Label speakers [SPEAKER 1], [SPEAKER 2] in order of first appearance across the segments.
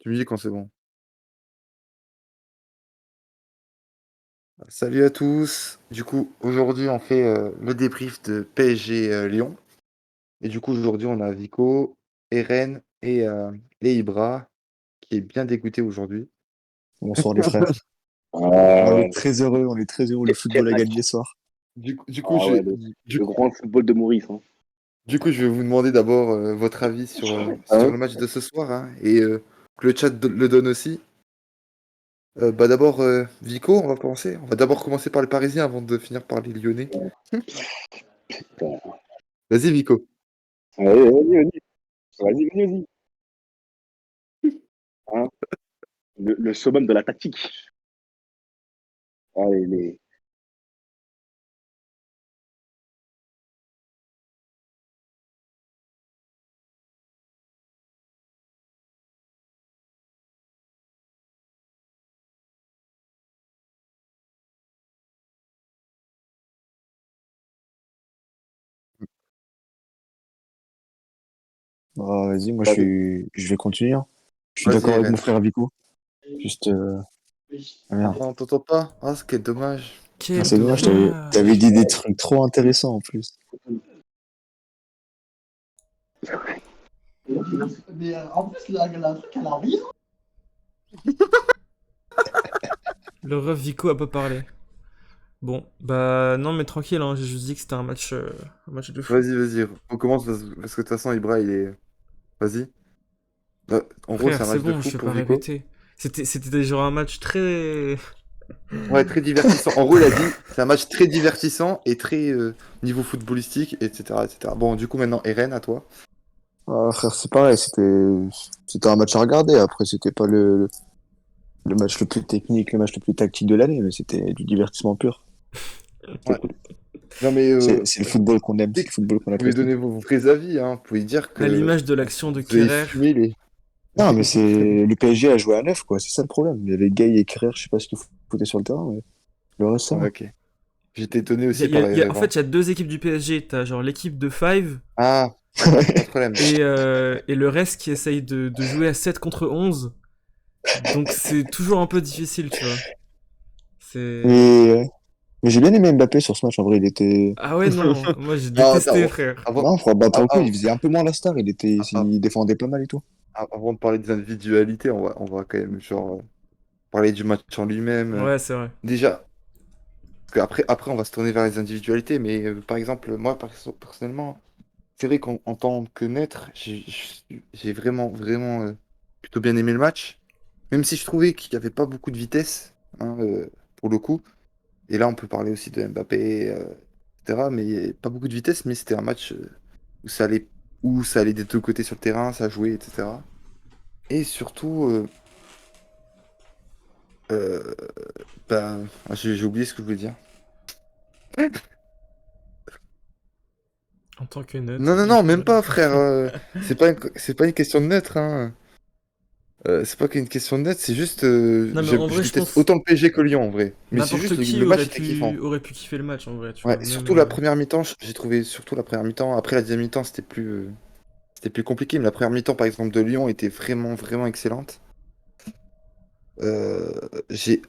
[SPEAKER 1] Tu me dis quand c'est bon. Salut à tous. Du coup, aujourd'hui, on fait le débrief de PSG Lyon. Et du coup, aujourd'hui, on a Vico, Eren et Ibra, qui est bien dégoûté aujourd'hui.
[SPEAKER 2] Bonsoir les frères.
[SPEAKER 3] Euh,
[SPEAKER 2] On est très heureux, le
[SPEAKER 3] quel
[SPEAKER 2] football a
[SPEAKER 3] match.
[SPEAKER 2] gagné ce soir.
[SPEAKER 1] Du coup,
[SPEAKER 3] Ah ouais, le grand football de Maurice. Hein.
[SPEAKER 1] je vais vous demander d'abord votre avis sur
[SPEAKER 3] Hein.
[SPEAKER 1] le match de ce soir, hein, et que le chat le donne aussi. Bah d'abord, Vico, on va commencer. On va d'abord commencer par les Parisiens avant de finir par les Lyonnais.
[SPEAKER 3] Putain.
[SPEAKER 1] Vas-y, Vico.
[SPEAKER 3] Allez, vas-y. Hein. Le summum de la tactique. Allez,
[SPEAKER 2] Vas-y, moi
[SPEAKER 1] Bah,
[SPEAKER 2] je vais continuer, hein. Je suis
[SPEAKER 1] vas-y,
[SPEAKER 2] d'accord avec mon
[SPEAKER 1] Eren.
[SPEAKER 2] frère Vico. Juste, ah,
[SPEAKER 1] Ah,
[SPEAKER 2] merde.
[SPEAKER 1] on t'entend pas? Ah, quel dommage.
[SPEAKER 2] Ah,
[SPEAKER 4] Quel
[SPEAKER 2] c'est dommage, t'avais
[SPEAKER 4] dommage.
[SPEAKER 2] dit des trucs trop intéressants en plus.
[SPEAKER 5] Mais en plus, la truc, elle a rien.
[SPEAKER 4] Le ref Vico a pas parlé. Bon, bah non mais tranquille, hein, j'ai juste dit que c'était un match de fou.
[SPEAKER 1] Vas-y. On commence parce que de toute façon, Ibra, il est. Vas-y. En gros, c'est
[SPEAKER 4] Frère,
[SPEAKER 1] un
[SPEAKER 4] c'est
[SPEAKER 1] match de
[SPEAKER 4] bon,
[SPEAKER 1] fou
[SPEAKER 4] je vais
[SPEAKER 1] pour
[SPEAKER 4] pas
[SPEAKER 1] Vico.
[SPEAKER 4] répéter. C'était genre un match très...
[SPEAKER 1] Ouais, très divertissant. En gros, il a dit, c'est un match très divertissant et très niveau footballistique, etc., etc. Bon, du coup, maintenant, Eren, à toi.
[SPEAKER 2] Ah, frère, c'est pareil, c'était un match à regarder. Après, c'était pas le match le plus technique, le match le plus tactique de l'année, mais c'était du divertissement pur. C'était
[SPEAKER 1] Ouais.
[SPEAKER 2] cool.
[SPEAKER 1] Non, mais
[SPEAKER 2] C'est le football qu'on aime, c'est
[SPEAKER 1] dès
[SPEAKER 2] le
[SPEAKER 1] que
[SPEAKER 2] football qu'on
[SPEAKER 1] vous pouvez
[SPEAKER 2] apprécie.
[SPEAKER 1] donner vos vrais avis, hein. Vous pouvez dire
[SPEAKER 4] À
[SPEAKER 1] que
[SPEAKER 4] l'image de l'action de
[SPEAKER 1] vous avez
[SPEAKER 4] Kerrer.
[SPEAKER 1] fumé les.
[SPEAKER 2] Non, mais c'est le PSG a joué à 9 quoi. C'est ça le problème. Il y avait Gay et Kerrer, je sais pas ce qu'ils foutaient sur le terrain, mais le reste, ça
[SPEAKER 1] Ouais,
[SPEAKER 2] va.
[SPEAKER 1] ok. J'étais étonné aussi par
[SPEAKER 4] En
[SPEAKER 1] Evan.
[SPEAKER 4] fait, il y a deux équipes du PSG. T'as genre l'équipe de Five
[SPEAKER 1] Ah, pas de problème.
[SPEAKER 4] et le reste qui essaye de jouer à 7 contre 11. Donc c'est toujours un peu difficile, tu vois. C'est...
[SPEAKER 2] Mais, mais j'ai bien aimé Mbappé sur ce match. En vrai, il était.
[SPEAKER 4] Ah ouais, non, moi j'ai
[SPEAKER 1] Non,
[SPEAKER 4] détesté,
[SPEAKER 1] attends,
[SPEAKER 4] frère.
[SPEAKER 1] avant,
[SPEAKER 2] Non, faut battre le coup.
[SPEAKER 1] avant,
[SPEAKER 2] Il faisait un peu moins la star.
[SPEAKER 1] avant,
[SPEAKER 2] Il défendait pas mal et tout.
[SPEAKER 1] avant de parler des individualités, on va quand même genre parler du match en lui-même.
[SPEAKER 4] Ouais, c'est vrai.
[SPEAKER 1] Déjà, parce qu'après, on va se tourner vers les individualités, mais par exemple, moi, personnellement, c'est vrai qu'en tant que naître, j'ai vraiment plutôt bien aimé le match, même si je trouvais qu'il n'y avait pas beaucoup de vitesse, hein, pour le coup. Et là, on peut parler aussi de Mbappé, etc., mais pas beaucoup de vitesse, mais c'était un match où ça allait, où ça allait des deux côtés sur le terrain, ça jouait, etc. Et surtout, euh, j'ai oublié ce que je voulais dire.
[SPEAKER 4] En tant que neutre, du
[SPEAKER 1] Non,
[SPEAKER 4] coup,
[SPEAKER 1] même
[SPEAKER 4] voilà.
[SPEAKER 1] pas, frère. C'est pas une question de neutre, hein. C'est pas qu'une question de neutre, c'est juste,
[SPEAKER 4] Non, mais
[SPEAKER 1] je,
[SPEAKER 4] en
[SPEAKER 1] je
[SPEAKER 4] vrai, je
[SPEAKER 1] déteste
[SPEAKER 4] pense
[SPEAKER 1] autant le PSG que Lyon, en vrai. Mais c'est juste,
[SPEAKER 4] n'importe qui
[SPEAKER 1] le match était kiffant.
[SPEAKER 4] aurait pu kiffer le match, en vrai, tu
[SPEAKER 1] Ouais,
[SPEAKER 4] vois. Même,
[SPEAKER 1] surtout la première mi-temps, j'ai trouvé surtout la première mi-temps. Après la deuxième mi-temps, c'était plus compliqué, mais la première mi-temps, par exemple, de Lyon était vraiment excellente. Euh, j'ai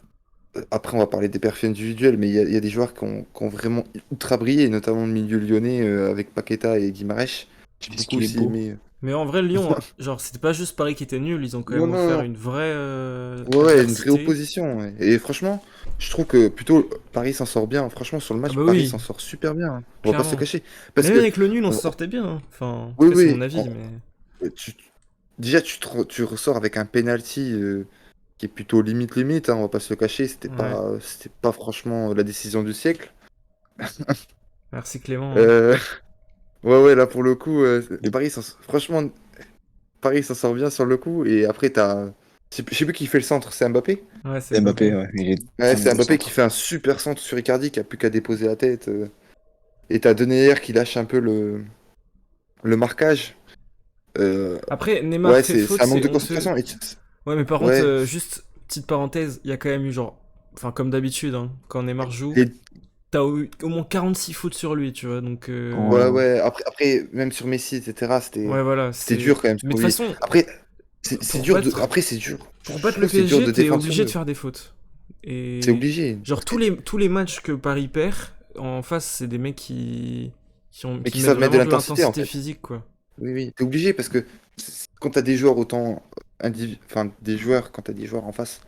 [SPEAKER 1] Après, on va parler des perfs individuels, mais il y a des joueurs qui ont vraiment ultra brillé, notamment le milieu lyonnais avec Paqueta et Guimarães. J'ai
[SPEAKER 2] Qu'est-ce
[SPEAKER 1] beaucoup
[SPEAKER 2] qu'il est
[SPEAKER 1] aussi
[SPEAKER 2] beau.
[SPEAKER 1] aimé.
[SPEAKER 4] Mais en vrai, Lyon, genre, c'était pas juste Paris qui était nul, ils ont quand
[SPEAKER 1] Non,
[SPEAKER 4] même
[SPEAKER 1] non,
[SPEAKER 4] offert
[SPEAKER 1] non.
[SPEAKER 4] une vraie
[SPEAKER 1] Ouais, une vraie
[SPEAKER 4] adversité.
[SPEAKER 1] opposition, ouais. Et franchement, je trouve que plutôt Paris s'en sort bien. Franchement, sur le
[SPEAKER 4] Ah
[SPEAKER 1] match,
[SPEAKER 4] bah
[SPEAKER 1] Paris
[SPEAKER 4] oui,
[SPEAKER 1] s'en sort super bien, hein. On va pas se le
[SPEAKER 4] clairement.
[SPEAKER 1] cacher. Parce
[SPEAKER 4] Même
[SPEAKER 1] que,
[SPEAKER 4] avec le nul, on se
[SPEAKER 1] on-
[SPEAKER 4] sortait bien, hein. Enfin,
[SPEAKER 1] oui,
[SPEAKER 4] après, c'est mon
[SPEAKER 1] oui,
[SPEAKER 4] avis, mais...
[SPEAKER 1] tu- déjà, tu ressors avec un penalty qui est plutôt limite, hein, on va pas se le cacher.
[SPEAKER 4] Ouais.
[SPEAKER 1] C'était pas franchement la décision du siècle.
[SPEAKER 4] Merci Clément, hein.
[SPEAKER 1] Euh, ouais, là pour le coup, franchement, Paris s'en sort bien sur le coup. Et après, je sais plus qui fait le centre, c'est Mbappé?
[SPEAKER 4] Ouais, c'est
[SPEAKER 2] Et Mbappé,
[SPEAKER 4] Mbappé.
[SPEAKER 2] ouais, il est
[SPEAKER 1] Ouais,
[SPEAKER 2] très
[SPEAKER 1] c'est
[SPEAKER 2] bon au
[SPEAKER 1] Mbappé qui
[SPEAKER 2] centre.
[SPEAKER 1] fait un super centre sur Icardi qui a plus qu'à déposer la tête. Et t'as Denayer qui lâche un peu le marquage. Euh,
[SPEAKER 4] Après, Neymar
[SPEAKER 1] ouais,
[SPEAKER 4] fait
[SPEAKER 1] c'est
[SPEAKER 4] faute,
[SPEAKER 1] un manque
[SPEAKER 4] c'est
[SPEAKER 1] de
[SPEAKER 4] honteux.
[SPEAKER 1] concentration.
[SPEAKER 4] Ouais, mais par contre,
[SPEAKER 1] Ouais,
[SPEAKER 4] juste, petite parenthèse, il y a quand même eu genre... Enfin, comme d'habitude, hein, quand Neymar joue,
[SPEAKER 1] les-
[SPEAKER 4] t'as eu au moins 46 fautes sur lui, tu vois, donc...
[SPEAKER 1] ouais,
[SPEAKER 2] Ouais.
[SPEAKER 1] ouais. Après, même sur Messi, etc., c'était
[SPEAKER 4] Ouais, voilà,
[SPEAKER 1] c'était
[SPEAKER 4] c'est...
[SPEAKER 1] dur quand même
[SPEAKER 4] Mais de
[SPEAKER 1] pour
[SPEAKER 4] toute
[SPEAKER 1] lui.
[SPEAKER 4] façon,
[SPEAKER 1] Après, C'est
[SPEAKER 4] Pour
[SPEAKER 1] dur de.
[SPEAKER 4] battre,
[SPEAKER 1] Après, c'est dur.
[SPEAKER 4] pour
[SPEAKER 1] Je
[SPEAKER 4] battre le
[SPEAKER 1] trouve que c'est dur
[SPEAKER 4] PSG,
[SPEAKER 1] de
[SPEAKER 4] t'es
[SPEAKER 1] défendre
[SPEAKER 4] obligé
[SPEAKER 1] sur
[SPEAKER 4] de
[SPEAKER 1] eux.
[SPEAKER 4] faire des fautes.
[SPEAKER 1] C'est
[SPEAKER 4] Et
[SPEAKER 1] obligé.
[SPEAKER 4] genre tous les matchs que Paris perd, en face, c'est des mecs
[SPEAKER 1] Mais
[SPEAKER 4] qui
[SPEAKER 1] qui
[SPEAKER 4] mettent
[SPEAKER 1] savent mettre de
[SPEAKER 4] vraiment de
[SPEAKER 1] l'intensité, en
[SPEAKER 4] l'intensité
[SPEAKER 1] fait.
[SPEAKER 4] physique, quoi.
[SPEAKER 1] Oui, oui. T'es obligé parce que quand t'as des joueurs autant. Enfin, des joueurs, quand t'as des joueurs en face.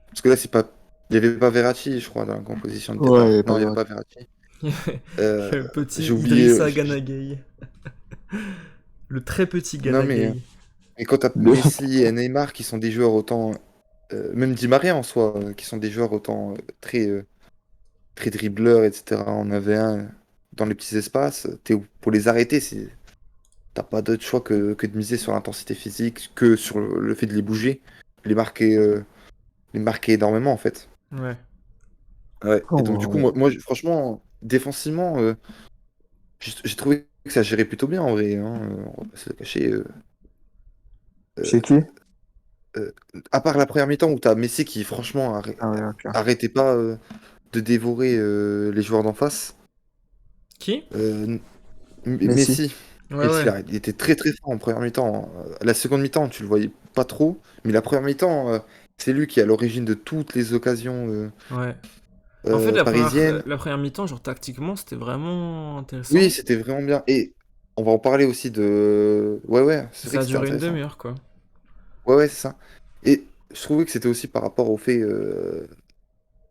[SPEAKER 1] Parce que là, c'est pas. Il n'y avait pas Verratti, je crois, dans la composition de départ.
[SPEAKER 2] Ouais, pas
[SPEAKER 1] Non, il n'y avait
[SPEAKER 2] grave.
[SPEAKER 1] pas Verratti. Euh,
[SPEAKER 4] Le petit
[SPEAKER 1] j'ai oublié.
[SPEAKER 4] Idrissa Gana Gueye. Le très petit
[SPEAKER 1] Non,
[SPEAKER 4] Gana
[SPEAKER 1] mais.
[SPEAKER 4] Gueye.
[SPEAKER 1] Et quand t'as
[SPEAKER 2] Le-
[SPEAKER 1] Messi et Neymar qui sont des joueurs autant. Même Di Maria en soi, qui sont des joueurs autant très dribbleurs, etc. On avait un dans les petits espaces. Pour les arrêter, t'as pas d'autre choix que de miser sur l'intensité physique, que sur le fait de les bouger, les marquer, les marquer énormément en fait.
[SPEAKER 4] Ouais.
[SPEAKER 1] Ouais. Et donc du coup,
[SPEAKER 2] Oh,
[SPEAKER 1] franchement, défensivement, j'ai trouvé que ça gérait plutôt bien en vrai. Hein, on va pas se le cacher.
[SPEAKER 2] c'est
[SPEAKER 1] Euh,
[SPEAKER 2] qui?
[SPEAKER 1] euh, à part la première mi-temps où t'as Messi qui franchement
[SPEAKER 2] Ah ouais, ok.
[SPEAKER 1] arrêtait pas de dévorer les joueurs d'en face.
[SPEAKER 4] Qui?
[SPEAKER 1] Euh,
[SPEAKER 2] Messi.
[SPEAKER 1] Messi,
[SPEAKER 4] Ouais,
[SPEAKER 1] Messi,
[SPEAKER 4] ouais.
[SPEAKER 1] là, il était très très fort en première mi-temps. La seconde mi-temps, tu le voyais pas trop, mais la première mi-temps, c'est lui qui est à l'origine de toutes les occasions
[SPEAKER 4] Ouais. En fait,
[SPEAKER 1] parisiennes.
[SPEAKER 4] la première mi-temps, genre tactiquement, c'était vraiment
[SPEAKER 1] Oui,
[SPEAKER 4] intéressant.
[SPEAKER 1] c'était vraiment bien. Et on va en parler aussi de. Ouais, ouais, c'est vrai
[SPEAKER 4] Ça
[SPEAKER 1] que
[SPEAKER 4] a
[SPEAKER 1] c'était
[SPEAKER 4] duré une
[SPEAKER 1] intéressant.
[SPEAKER 4] demi-heure, quoi.
[SPEAKER 1] Ouais, ouais, c'est ça. Et je trouvais que c'était aussi par rapport au fait,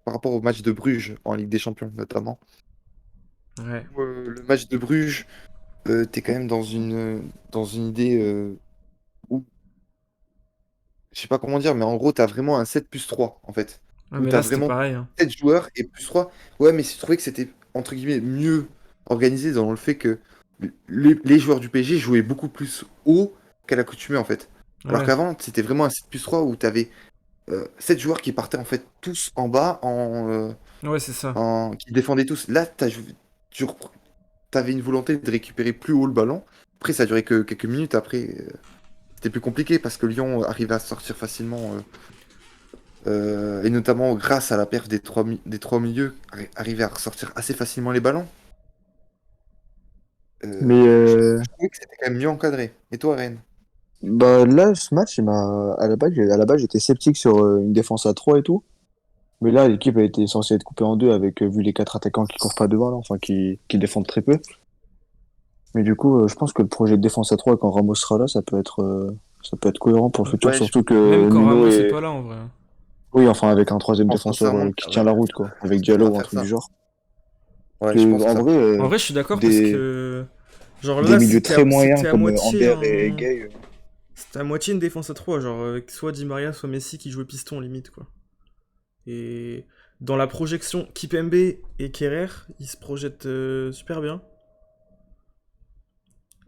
[SPEAKER 1] par rapport au match de Bruges en Ligue des Champions, notamment.
[SPEAKER 4] Ouais.
[SPEAKER 1] Le match de Bruges, t'es quand même dans une idée où je sais pas comment dire, mais en gros, tu as vraiment un 7+3 en fait.
[SPEAKER 4] Ouais,
[SPEAKER 1] Où
[SPEAKER 4] mais
[SPEAKER 1] tu as
[SPEAKER 4] là, c'était
[SPEAKER 1] vraiment
[SPEAKER 4] pareil, hein.
[SPEAKER 1] 7 joueurs et plus 3. Ouais, mais je trouvais que c'était, entre guillemets, mieux organisé dans le fait que les joueurs du PSG jouaient beaucoup plus haut qu'à l'accoutumée, en fait. Alors
[SPEAKER 4] Ouais.
[SPEAKER 1] qu'avant, c'était vraiment un 7+3 où tu avais 7 joueurs qui partaient, en fait, tous en bas,
[SPEAKER 4] Ouais, c'est ça.
[SPEAKER 1] qui défendaient tous. Là, tu avais une volonté de récupérer plus haut le ballon. Après, ça a duré que quelques minutes. Après, c'était plus compliqué parce que Lyon arrivait à sortir facilement. Et notamment grâce à la perf des trois milieux, arriver à ressortir assez facilement les ballons.
[SPEAKER 2] Mais
[SPEAKER 1] Je trouvais que c'était quand même mieux encadré. Et toi, Rennes?
[SPEAKER 2] bah là, ce match, à la base, j'étais sceptique sur une défense à 3 et tout. Mais là, l'équipe a été censée être coupée en deux avec, vu les quatre attaquants qui courent pas devant, là, enfin, qui défendent très peu. Mais du coup, je pense que le projet de défense à 3 quand Ramos sera là, ça peut être cohérent pour le futur,
[SPEAKER 1] Ouais,
[SPEAKER 2] surtout
[SPEAKER 4] Même
[SPEAKER 2] que
[SPEAKER 4] quand
[SPEAKER 2] Nuno
[SPEAKER 4] Ramos est
[SPEAKER 2] est,
[SPEAKER 4] pas là, en vrai.
[SPEAKER 2] oui, enfin, avec un troisième
[SPEAKER 1] je pense
[SPEAKER 2] défenseur
[SPEAKER 1] sincèrement
[SPEAKER 2] qui
[SPEAKER 1] que
[SPEAKER 2] tient
[SPEAKER 1] ouais,
[SPEAKER 2] la route, quoi, avec
[SPEAKER 1] il
[SPEAKER 2] Diallo
[SPEAKER 1] devra
[SPEAKER 2] ou un
[SPEAKER 1] faire
[SPEAKER 2] truc du
[SPEAKER 1] ça.
[SPEAKER 2] genre.
[SPEAKER 1] Ouais, je
[SPEAKER 2] Que,
[SPEAKER 1] pense
[SPEAKER 2] en
[SPEAKER 1] ça.
[SPEAKER 2] vrai,
[SPEAKER 4] En vrai, je suis d'accord parce
[SPEAKER 2] des,
[SPEAKER 4] que. Genre
[SPEAKER 2] des
[SPEAKER 4] là,
[SPEAKER 2] milieux très moyens
[SPEAKER 4] c'était à
[SPEAKER 2] comme
[SPEAKER 4] moitié
[SPEAKER 2] Amber et
[SPEAKER 4] un.
[SPEAKER 2] Gay.
[SPEAKER 4] C'était à moitié une défense à 3, genre avec soit Di Maria, soit Messi qui jouait piston limite, quoi. Et dans la projection, Kipembe et Kerrer, ils se projettent super bien.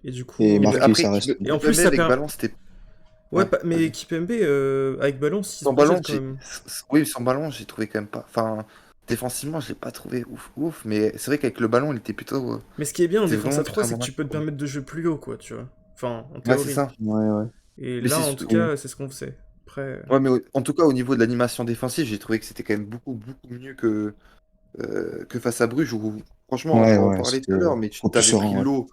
[SPEAKER 4] Et du
[SPEAKER 2] Et
[SPEAKER 4] coup.
[SPEAKER 2] Marquis,
[SPEAKER 1] Après,
[SPEAKER 2] ça reste.
[SPEAKER 4] Et en plus,
[SPEAKER 1] Kimpembe
[SPEAKER 4] ça
[SPEAKER 1] avec
[SPEAKER 4] permet.
[SPEAKER 1] ballon, c'était.
[SPEAKER 4] Ouais,
[SPEAKER 1] Ouais,
[SPEAKER 4] mais
[SPEAKER 1] vas-y.
[SPEAKER 4] Kipembe, avec ballon, s'il se
[SPEAKER 1] Sans ballon,
[SPEAKER 4] projette quand même.
[SPEAKER 1] oui, sans ballon, j'ai trouvé quand même pas. Enfin, défensivement, je l'ai pas trouvé ouf, ouf. Mais c'est vrai qu'avec le ballon, il était plutôt.
[SPEAKER 4] Mais ce qui est bien en
[SPEAKER 1] C'était
[SPEAKER 4] défense
[SPEAKER 1] vraiment
[SPEAKER 4] à 3,
[SPEAKER 1] plutôt un
[SPEAKER 4] c'est
[SPEAKER 1] bon
[SPEAKER 4] que tu
[SPEAKER 1] match,
[SPEAKER 4] peux te
[SPEAKER 1] pour moi.
[SPEAKER 4] permettre de jouer plus haut, quoi, tu vois. Enfin, en
[SPEAKER 1] Ouais, c'est
[SPEAKER 4] théorie.
[SPEAKER 1] ça.
[SPEAKER 2] Ouais, ouais.
[SPEAKER 4] Et
[SPEAKER 1] Mais
[SPEAKER 4] là,
[SPEAKER 1] c'est
[SPEAKER 4] en tout
[SPEAKER 2] Oui.
[SPEAKER 4] cas, c'est ce qu'on faisait. Après.
[SPEAKER 1] Ouais, mais en tout cas, au niveau de l'animation défensive, j'ai trouvé que c'était quand même beaucoup, beaucoup mieux que face à Bruges, où franchement,
[SPEAKER 2] Ouais,
[SPEAKER 1] on va en
[SPEAKER 2] ouais,
[SPEAKER 1] parler
[SPEAKER 2] c'était
[SPEAKER 1] tout à l'heure, mais tu
[SPEAKER 2] beaucoup plus
[SPEAKER 1] t'avais
[SPEAKER 2] serein,
[SPEAKER 1] pris
[SPEAKER 2] ouais.
[SPEAKER 1] l'eau,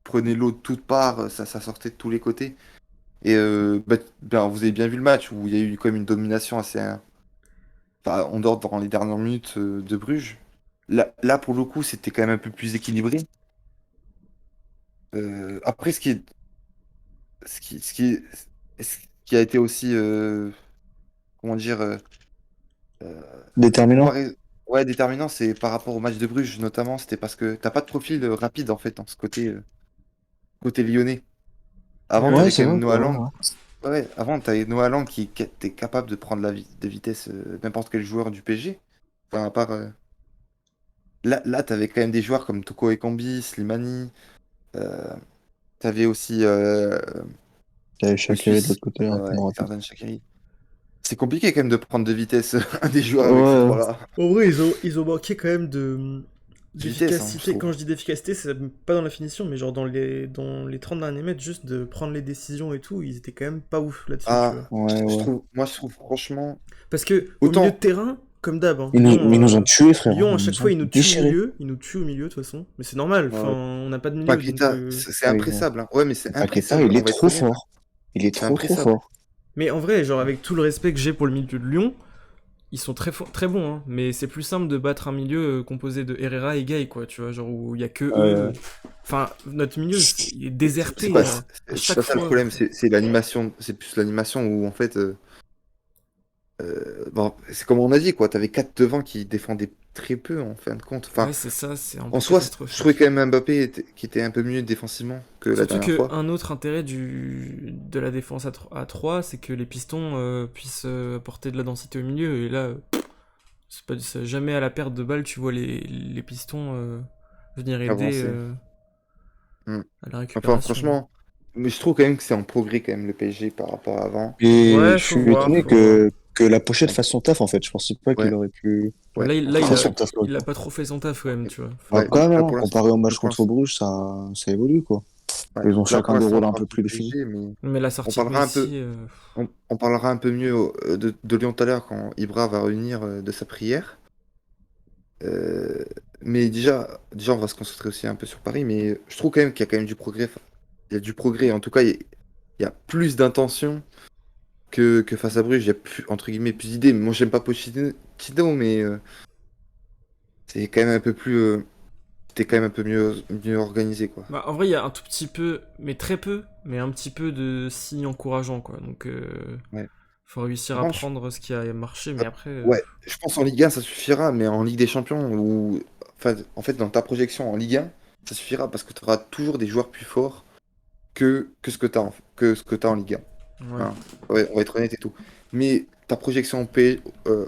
[SPEAKER 1] prenez l'eau de toutes parts, ça sortait de tous les côtés. Et vous avez bien vu le match où il y a eu quand même une domination assez. Enfin, on dort dans les dernières minutes de Bruges. Là, pour le coup, c'était quand même un peu plus équilibré. Après, ce qui est- ce qui a été aussi, comment dire,
[SPEAKER 2] Déterminant?
[SPEAKER 1] ouais, déterminant, c'est par rapport au match de Bruges, notamment, c'était parce que t'as pas de profil rapide, en fait, dans ce côté lyonnais. Avant,
[SPEAKER 4] Ouais.
[SPEAKER 2] Ouais,
[SPEAKER 1] t'avais
[SPEAKER 2] c'est
[SPEAKER 1] quand même
[SPEAKER 2] vrai, c'est
[SPEAKER 1] Noah
[SPEAKER 2] vrai,
[SPEAKER 1] Lang.
[SPEAKER 2] ouais.
[SPEAKER 1] Ouais, ouais, avant, t'avais Noah Lang qui était capable de prendre de vitesse n'importe quel joueur du PSG. Enfin, à part, là, t'avais quand même des joueurs comme Toko Ekambi, Slimani. euh, T'avais aussi
[SPEAKER 2] Il y avait
[SPEAKER 1] le
[SPEAKER 2] Shaqiri de
[SPEAKER 1] Suisse,
[SPEAKER 2] l'autre côté, un peu
[SPEAKER 1] ouais,
[SPEAKER 2] moins rapide.
[SPEAKER 1] Xherdan Shaqiri. C'est compliqué quand même de prendre de vitesse un des joueurs avec ces
[SPEAKER 2] Ouais,
[SPEAKER 1] trois-là.
[SPEAKER 4] En vrai, ils ont manqué quand même
[SPEAKER 1] De vitesse, hein, je
[SPEAKER 4] d'efficacité.
[SPEAKER 1] trouve.
[SPEAKER 4] Quand je dis d'efficacité, c'est pas dans la finition, mais genre dans les 30 derniers mètres, juste de prendre les décisions et tout, ils étaient quand même pas ouf là-dessus, tu vois.
[SPEAKER 1] Ah,
[SPEAKER 2] ouais, ouais.
[SPEAKER 1] moi je trouve franchement.
[SPEAKER 4] Parce que au milieu de
[SPEAKER 1] Autant.
[SPEAKER 4] terrain, comme d'hab, hein,
[SPEAKER 2] Ils nous ont tués, frère.
[SPEAKER 4] Lyon à
[SPEAKER 2] Ils
[SPEAKER 4] chaque
[SPEAKER 2] nous
[SPEAKER 4] fois
[SPEAKER 2] ont
[SPEAKER 4] ils nous tuent au
[SPEAKER 2] déchirés.
[SPEAKER 4] milieu, ils nous tuent au milieu de toute façon. Mais c'est normal, enfin
[SPEAKER 1] Ouais.
[SPEAKER 4] on n'a pas de milieu, donc
[SPEAKER 1] Paqueta, c'est
[SPEAKER 2] Oui, ouais.
[SPEAKER 1] impressible. Hein. Ouais, mais c'est
[SPEAKER 2] Paqueta,
[SPEAKER 1] impressible,
[SPEAKER 2] il
[SPEAKER 1] on
[SPEAKER 2] est
[SPEAKER 1] va être
[SPEAKER 2] trop
[SPEAKER 1] honnête. Hein.
[SPEAKER 2] fort. Il est
[SPEAKER 1] C'est
[SPEAKER 2] trop, trop
[SPEAKER 1] impressible.
[SPEAKER 2] fort.
[SPEAKER 4] Mais en vrai, genre, avec tout le respect que j'ai pour le milieu de Lyon, ils sont très bons, hein. Mais c'est plus simple de battre un milieu composé de Herrera et Gay, quoi, tu vois, genre, où il y a que eux. Enfin, notre milieu, il est
[SPEAKER 1] C'est
[SPEAKER 4] déserté
[SPEAKER 1] pas,
[SPEAKER 4] à
[SPEAKER 1] c'est
[SPEAKER 4] chaque
[SPEAKER 1] pas ça le
[SPEAKER 4] fois.
[SPEAKER 1] problème, c'est l'animation, c'est plus l'animation où en fait, bon, c'est comme on a dit quoi, t'avais 4 devant qui défendaient très peu en fin de compte. Enfin,
[SPEAKER 4] Ouais, c'est ça, c'est un
[SPEAKER 1] en
[SPEAKER 4] peu
[SPEAKER 1] soi, je trouvais
[SPEAKER 4] catastrophique.
[SPEAKER 1] quand même Mbappé qui était un peu mieux défensivement que la
[SPEAKER 4] Surtout
[SPEAKER 1] dernière fois.
[SPEAKER 4] qu'un autre intérêt de la défense à 3, c'est que les pistons puissent apporter de la densité au milieu. Et là, c'est jamais à la perte de balle, tu vois les pistons venir aider
[SPEAKER 1] Avancé. Hmm.
[SPEAKER 4] à la
[SPEAKER 1] Enfin,
[SPEAKER 4] récupération.
[SPEAKER 1] franchement, mais je trouve quand même que c'est en progrès quand même le PSG par rapport à avant.
[SPEAKER 2] Et
[SPEAKER 4] Ouais,
[SPEAKER 2] je
[SPEAKER 4] faut
[SPEAKER 2] suis
[SPEAKER 4] voir,
[SPEAKER 2] étonné
[SPEAKER 4] faut voir.
[SPEAKER 2] que la pochette
[SPEAKER 1] Ouais,
[SPEAKER 2] fasse son taf, en fait. Je pensais pas qu'il
[SPEAKER 1] ouais,
[SPEAKER 2] aurait pu
[SPEAKER 1] ouais.
[SPEAKER 4] Là,
[SPEAKER 2] faire
[SPEAKER 1] Franchement,
[SPEAKER 2] son taf
[SPEAKER 4] il a
[SPEAKER 2] correctement.
[SPEAKER 4] pas trop fait son taf quand même, tu vois.
[SPEAKER 2] Bah,
[SPEAKER 1] ouais,
[SPEAKER 2] quand même,
[SPEAKER 1] là
[SPEAKER 2] hein,
[SPEAKER 1] pour l'instant,
[SPEAKER 2] comparé au
[SPEAKER 1] je
[SPEAKER 2] match contre
[SPEAKER 1] pense.
[SPEAKER 2] Bruges, ça évolue, quoi.
[SPEAKER 1] Ouais.
[SPEAKER 2] Ils ont
[SPEAKER 1] Là
[SPEAKER 2] chacun
[SPEAKER 1] pour
[SPEAKER 2] des
[SPEAKER 1] l'instant,
[SPEAKER 2] rôles
[SPEAKER 1] on
[SPEAKER 2] un
[SPEAKER 1] parle
[SPEAKER 2] peu
[SPEAKER 1] du
[SPEAKER 2] plus définis.
[SPEAKER 1] PSG, mais
[SPEAKER 4] Mais la
[SPEAKER 1] on
[SPEAKER 4] sortie de
[SPEAKER 1] parlera un peu.
[SPEAKER 4] Messi,
[SPEAKER 1] On parlera un peu mieux de Lyon tout à l'heure quand Ibra va revenir de sa prière. Euh, mais déjà, on va se concentrer aussi un peu sur Paris, mais je trouve quand même qu'il y a quand même du progrès. Enfin, il y a du progrès. En tout cas, il y a plus d'intention que face à Bruges. Il y a plus, entre guillemets, plus d'idées. Moi, j'aime pas Pochettino, mais c'est quand même un peu plus. C'était quand même un peu mieux organisé, quoi.
[SPEAKER 4] bah, en vrai, il y a un tout petit peu, mais très peu, mais un petit peu de signes encourageants, quoi. Donc,
[SPEAKER 1] Ouais.
[SPEAKER 4] faut réussir
[SPEAKER 1] Par
[SPEAKER 4] à
[SPEAKER 1] contre,
[SPEAKER 4] prendre ce qui a marché, mais
[SPEAKER 1] euh,
[SPEAKER 4] après,
[SPEAKER 1] ouais, je pense en Ligue 1, ça suffira, mais en Ligue des Champions, ou enfin, en fait, dans ta projection en Ligue 1, ça suffira parce que tu auras toujours des joueurs plus forts que ce que tu as, que ce que tu en Ligue 1.
[SPEAKER 4] ouais.
[SPEAKER 1] Hein. Ouais, on va être honnête et tout. Mais ta projection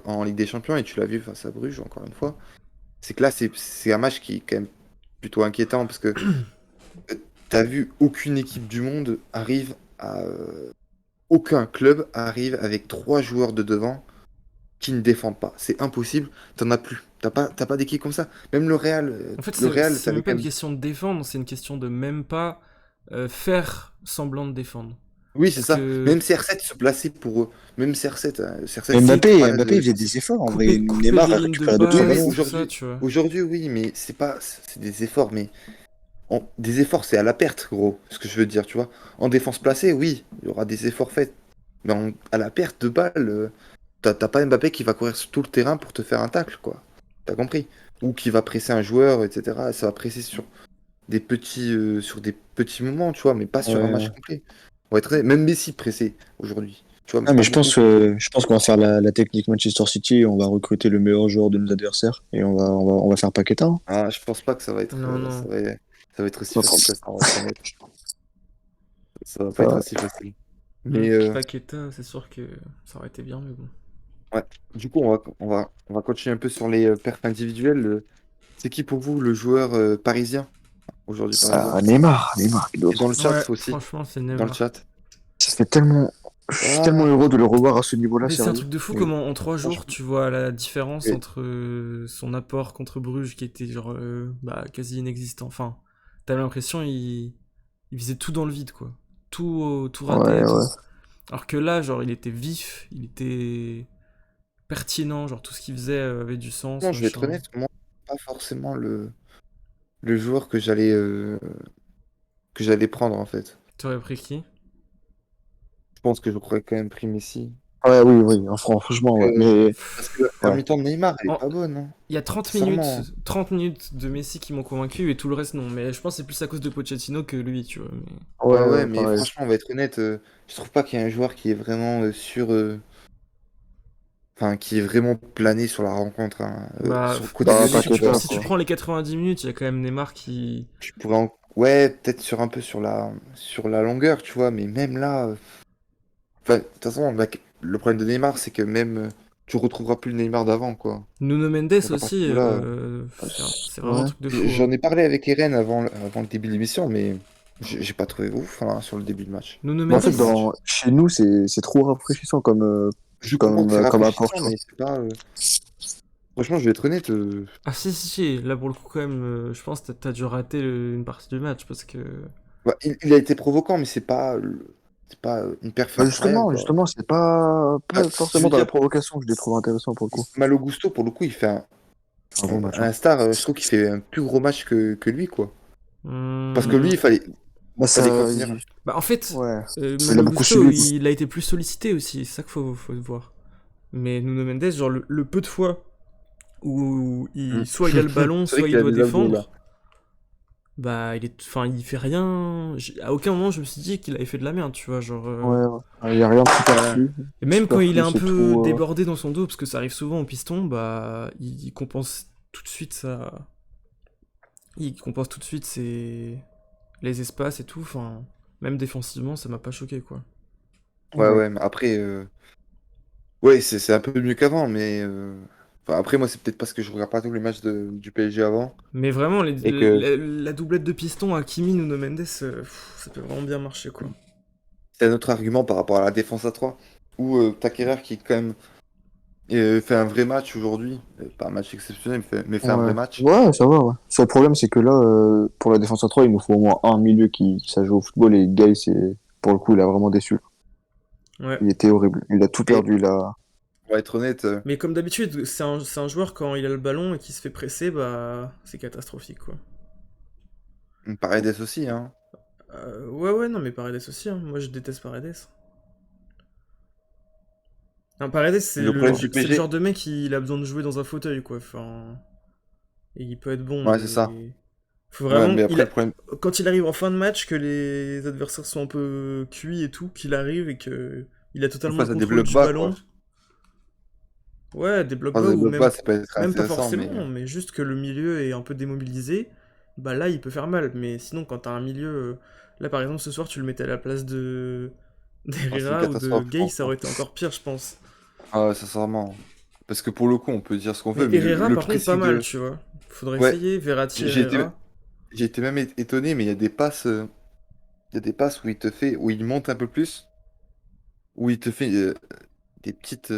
[SPEAKER 1] en Ligue des Champions, et tu l'as vu face à Bruges, encore une fois, c'est que là, c'est un match qui est quand même plutôt inquiétant parce que t'as vu aucune équipe du monde arrive à. Aucun club arrive avec 3 joueurs de devant qui ne défendent pas. C'est impossible, t'en as plus. T'as pas d'équipe comme ça. Même
[SPEAKER 4] En fait,
[SPEAKER 1] Le Real,
[SPEAKER 4] c'est
[SPEAKER 1] t'avais
[SPEAKER 4] même pas
[SPEAKER 1] quand
[SPEAKER 4] une
[SPEAKER 1] même.
[SPEAKER 4] question de défendre, c'est une question de même pas faire semblant de défendre.
[SPEAKER 1] Oui, c'est
[SPEAKER 4] Parce
[SPEAKER 1] ça.
[SPEAKER 4] que
[SPEAKER 1] Même CR7 se plaçait pour eux. Même CR7, CR7
[SPEAKER 2] Mais
[SPEAKER 1] c'est pas
[SPEAKER 2] Mbappé, il faisait des efforts. En vrai,
[SPEAKER 4] couper
[SPEAKER 2] Neymar
[SPEAKER 4] des
[SPEAKER 2] a
[SPEAKER 4] lignes de
[SPEAKER 2] récupéré de pied
[SPEAKER 1] Oui, mais
[SPEAKER 4] passe,
[SPEAKER 2] ballon.
[SPEAKER 4] tout ça, tu vois.
[SPEAKER 1] aujourd'hui, oui, mais c'est pas, c'est des efforts, mais des efforts, c'est à la perte, gros, ce que je veux dire, tu vois. En défense placée, oui, il y aura des efforts faits, mais à la perte de balle, t'as pas Mbappé qui va courir sur tout le terrain pour te faire un tacle, quoi. T'as compris? Ou qui va presser un joueur, etc. Ça va presser sur des petits moments, tu vois, mais pas sur un match
[SPEAKER 2] Ouais.
[SPEAKER 1] complet. On va être honnête, même Messi pressé aujourd'hui, tu vois, mais
[SPEAKER 2] Ah, mais
[SPEAKER 1] pas beaucoup.
[SPEAKER 2] je pense qu'on va faire la technique Manchester City. On va recruter le meilleur joueur de nos adversaires et on va faire Paqueta, hein.
[SPEAKER 1] Ah, je pense pas que
[SPEAKER 4] Non, non.
[SPEAKER 1] ça va être aussi
[SPEAKER 2] Ça
[SPEAKER 1] facile que ça, on va être honnête. Ça va pas être
[SPEAKER 2] va.
[SPEAKER 1] aussi facile. Mais
[SPEAKER 4] Paqueta, c'est sûr que ça aurait été bien, mais bon.
[SPEAKER 1] ouais. Du coup, on va continuer un peu sur les perfs individuels. C'est qui pour vous le joueur parisien aujourd'hui, par
[SPEAKER 2] Ah,
[SPEAKER 1] exemple?
[SPEAKER 2] Neymar, qui
[SPEAKER 1] Et dans
[SPEAKER 2] d'autre?
[SPEAKER 1] le chat
[SPEAKER 4] Ouais,
[SPEAKER 1] aussi.
[SPEAKER 4] franchement, c'est
[SPEAKER 1] Dans le
[SPEAKER 4] Neymar.
[SPEAKER 1] chat.
[SPEAKER 2] Ça fait tellement, je suis tellement
[SPEAKER 1] Ah,
[SPEAKER 2] heureux de le revoir à ce niveau-là,
[SPEAKER 4] Mais c'est un
[SPEAKER 2] sérieux.
[SPEAKER 4] truc de fou
[SPEAKER 2] Et
[SPEAKER 4] comment en 3 jours
[SPEAKER 1] franchement.
[SPEAKER 4] tu vois la différence
[SPEAKER 1] Et-
[SPEAKER 4] entre son apport contre Bruges qui était genre bah, quasi inexistant. Enfin, t'as l'impression il faisait tout dans le vide quoi. Tout raté
[SPEAKER 2] ouais,
[SPEAKER 4] et
[SPEAKER 2] ouais.
[SPEAKER 4] tout. Alors que là, genre il était vif, il était pertinent, genre tout ce qu'il faisait avait du sens,
[SPEAKER 1] Non, je vais être
[SPEAKER 4] machin.
[SPEAKER 1] honnête, moi, pas forcément le joueur que j'allais prendre en fait.
[SPEAKER 4] T'aurais pris qui?
[SPEAKER 1] Je pense que j'aurais quand même pris Messi.
[SPEAKER 2] Ouais, oui, oui, franchement, ouais.
[SPEAKER 1] Que-
[SPEAKER 2] Mais,
[SPEAKER 1] Parce que la
[SPEAKER 2] ouais.
[SPEAKER 1] mi-temps de Neymar, elle est
[SPEAKER 4] En-
[SPEAKER 1] pas bonne, hein.
[SPEAKER 4] Il y a 30 minutes,
[SPEAKER 1] Sincèrement.
[SPEAKER 4] 30 minutes de Messi qui m'ont convaincu et tout le reste non. Mais je pense que c'est plus à cause de Pochettino que lui, tu vois. Mais...
[SPEAKER 2] Ouais,
[SPEAKER 1] Ouais, ouais,
[SPEAKER 2] ouais,
[SPEAKER 1] mais
[SPEAKER 2] pareil.
[SPEAKER 1] franchement, on va être honnête, je trouve pas qu'il y ait un joueur qui est vraiment enfin, qui est vraiment plané sur la rencontre, hein.
[SPEAKER 4] Bah,
[SPEAKER 1] Sur le côté
[SPEAKER 2] Bah,
[SPEAKER 1] lyonnais,
[SPEAKER 4] si
[SPEAKER 1] tu
[SPEAKER 4] tu,
[SPEAKER 2] Paqueta,
[SPEAKER 1] pourrais,
[SPEAKER 4] si tu
[SPEAKER 2] quoi.
[SPEAKER 4] prends les 90 minutes, il y a quand même Neymar qui.
[SPEAKER 1] Ouais, peut-être un peu sur la longueur, tu vois, mais même là, enfin, de toute façon, le problème de Neymar, c'est que même tu retrouveras plus le Neymar d'avant, quoi.
[SPEAKER 4] Nuno Mendes
[SPEAKER 1] Donc à partir
[SPEAKER 4] aussi,
[SPEAKER 1] de là,
[SPEAKER 4] c'est vraiment un
[SPEAKER 2] Ouais.
[SPEAKER 4] truc de fou,
[SPEAKER 1] j'en
[SPEAKER 4] hein.
[SPEAKER 1] ai parlé avec Eren avant le début de l'émission, mais j'ai pas trouvé ouf hein, sur le début de match.
[SPEAKER 4] Nuno
[SPEAKER 2] Mais en
[SPEAKER 1] Fin
[SPEAKER 2] fait,
[SPEAKER 1] de
[SPEAKER 4] Mendes,
[SPEAKER 1] match.
[SPEAKER 2] chez nous, c'est trop rafraîchissant
[SPEAKER 1] Je comprends que c'est
[SPEAKER 2] comme apport,
[SPEAKER 1] rafraîchissant,
[SPEAKER 2] tu vois.
[SPEAKER 1] mais c'est pas. Franchement, je vais être honnête.
[SPEAKER 4] ah si, si, si, là pour le coup, quand même, je pense que t'as dû rater une partie du match parce que.
[SPEAKER 1] Bah, il a été provoquant, mais c'est pas une perf
[SPEAKER 2] Bah,
[SPEAKER 1] incroyable, quoi.
[SPEAKER 2] justement, c'est
[SPEAKER 1] Ah,
[SPEAKER 2] pas
[SPEAKER 1] je
[SPEAKER 2] forcément
[SPEAKER 1] veux
[SPEAKER 2] dans la
[SPEAKER 1] dire,
[SPEAKER 2] provocation que je les trouve intéressants pour le coup.
[SPEAKER 1] Malo Gusto, pour le coup, il fait
[SPEAKER 2] C'est un gros match,
[SPEAKER 1] à
[SPEAKER 2] hein.
[SPEAKER 1] l'instar, je trouve qu'il fait un plus gros match que lui, quoi. Parce que lui,
[SPEAKER 4] Hmm,
[SPEAKER 2] Bah,
[SPEAKER 1] Fallait
[SPEAKER 2] ça,
[SPEAKER 1] continuer.
[SPEAKER 4] Bah, en fait,
[SPEAKER 2] ouais. Il a
[SPEAKER 4] Malo
[SPEAKER 2] beaucoup
[SPEAKER 4] Gusto,
[SPEAKER 2] subi.
[SPEAKER 4] il a été plus sollicité aussi, c'est ça qu'il faut voir. Mais Nuno Mendes, genre le peu de fois où soit il a le ballon,
[SPEAKER 1] C'est vrai
[SPEAKER 4] soit il
[SPEAKER 1] qu'il a
[SPEAKER 4] doit
[SPEAKER 1] des abdos là.
[SPEAKER 4] défendre, bah enfin, il fait rien. À aucun moment je me suis dit qu'il avait fait de la merde, tu vois, genre.
[SPEAKER 2] Ouais, ouais. Il y a rien de superflu.
[SPEAKER 4] Et même quand il est
[SPEAKER 2] Superflu,
[SPEAKER 4] un
[SPEAKER 2] c'est
[SPEAKER 4] peu
[SPEAKER 2] tout.
[SPEAKER 4] débordé dans son dos, parce que ça arrive souvent au piston, bah il compense tout de suite ça. Il compense tout de suite les espaces et tout. Enfin, même défensivement, ça m'a pas choqué quoi.
[SPEAKER 1] Ouais,
[SPEAKER 2] Ouais.
[SPEAKER 1] ouais, mais après, ouais, c'est un peu mieux qu'avant, mais enfin, après, moi, c'est peut-être parce que je regarde pas tous les matchs du PSG avant.
[SPEAKER 4] Mais vraiment,
[SPEAKER 1] Et que
[SPEAKER 4] la doublette de piston Hakimi Nuno Mendes, ça peut vraiment bien marcher quoi.
[SPEAKER 1] c'est un autre argument par rapport à la défense à 3. Ou Takerer qui, quand même, fait un vrai match aujourd'hui. Pas un match exceptionnel, mais fait un
[SPEAKER 2] Ouais.
[SPEAKER 1] vrai match.
[SPEAKER 2] Ouais, ça va, ouais. Seul problème, c'est que là, pour la défense à 3 il nous faut au moins un milieu qui sache jouer au football et Gay, pour le coup, il a vraiment déçu.
[SPEAKER 4] Ouais.
[SPEAKER 2] Il était horrible. Il a tout
[SPEAKER 1] Mais
[SPEAKER 2] perdu, là.
[SPEAKER 1] pour être honnête,
[SPEAKER 4] Mais comme d'habitude, c'est un joueur quand il a le ballon et qu'il se fait presser, bah c'est catastrophique quoi.
[SPEAKER 1] Paredes aussi, hein.
[SPEAKER 4] Ouais, ouais, non, mais Paredes aussi, hein. Moi je déteste Paredes. Non, Paredes,
[SPEAKER 1] Le problème du
[SPEAKER 4] c'est le genre
[SPEAKER 1] PSG,
[SPEAKER 4] de mec, il a besoin de jouer dans un fauteuil, quoi. Enfin, et il peut être bon,
[SPEAKER 1] ouais, c'est ça.
[SPEAKER 4] mais faut
[SPEAKER 1] Ouais,
[SPEAKER 4] vraiment,
[SPEAKER 1] mais après, le problème,
[SPEAKER 4] quand il arrive en fin de match, que les adversaires sont un peu cuits et tout, qu'il arrive et que il a totalement le
[SPEAKER 1] face à des
[SPEAKER 4] contrôle
[SPEAKER 1] blocs
[SPEAKER 4] du
[SPEAKER 1] bas, quoi.
[SPEAKER 4] ballon. Ouais, des blocs
[SPEAKER 1] Face
[SPEAKER 4] bas
[SPEAKER 1] à des
[SPEAKER 4] ou
[SPEAKER 1] blocs bas, ça peut être
[SPEAKER 4] même pas
[SPEAKER 1] intéressant, mais
[SPEAKER 4] forcément, mais juste que le milieu est un peu démobilisé, bah là il peut faire mal. Mais sinon, quand t'as un milieu, là par exemple ce soir, tu le mettais à la place de
[SPEAKER 1] c'est une
[SPEAKER 4] d'Herrera ou de
[SPEAKER 1] catastrophe, je
[SPEAKER 4] Gay,
[SPEAKER 1] pense,
[SPEAKER 4] ça
[SPEAKER 1] hein.
[SPEAKER 4] aurait été encore pire, je pense.
[SPEAKER 1] Ah ouais, sincèrement. Parce que pour le coup, on peut dire ce qu'on
[SPEAKER 4] Mais
[SPEAKER 1] veut, mais
[SPEAKER 4] Herrera,
[SPEAKER 1] le
[SPEAKER 4] par contre, pas
[SPEAKER 1] pressing
[SPEAKER 4] mal,
[SPEAKER 1] de.
[SPEAKER 4] tu vois. Faudrait
[SPEAKER 1] Ouais,
[SPEAKER 4] essayer, Verratti,
[SPEAKER 1] j'ai été,
[SPEAKER 4] Herrera.
[SPEAKER 1] j'ai été même étonné, mais il y a des passes où où il monte un peu plus, où il te fait des petites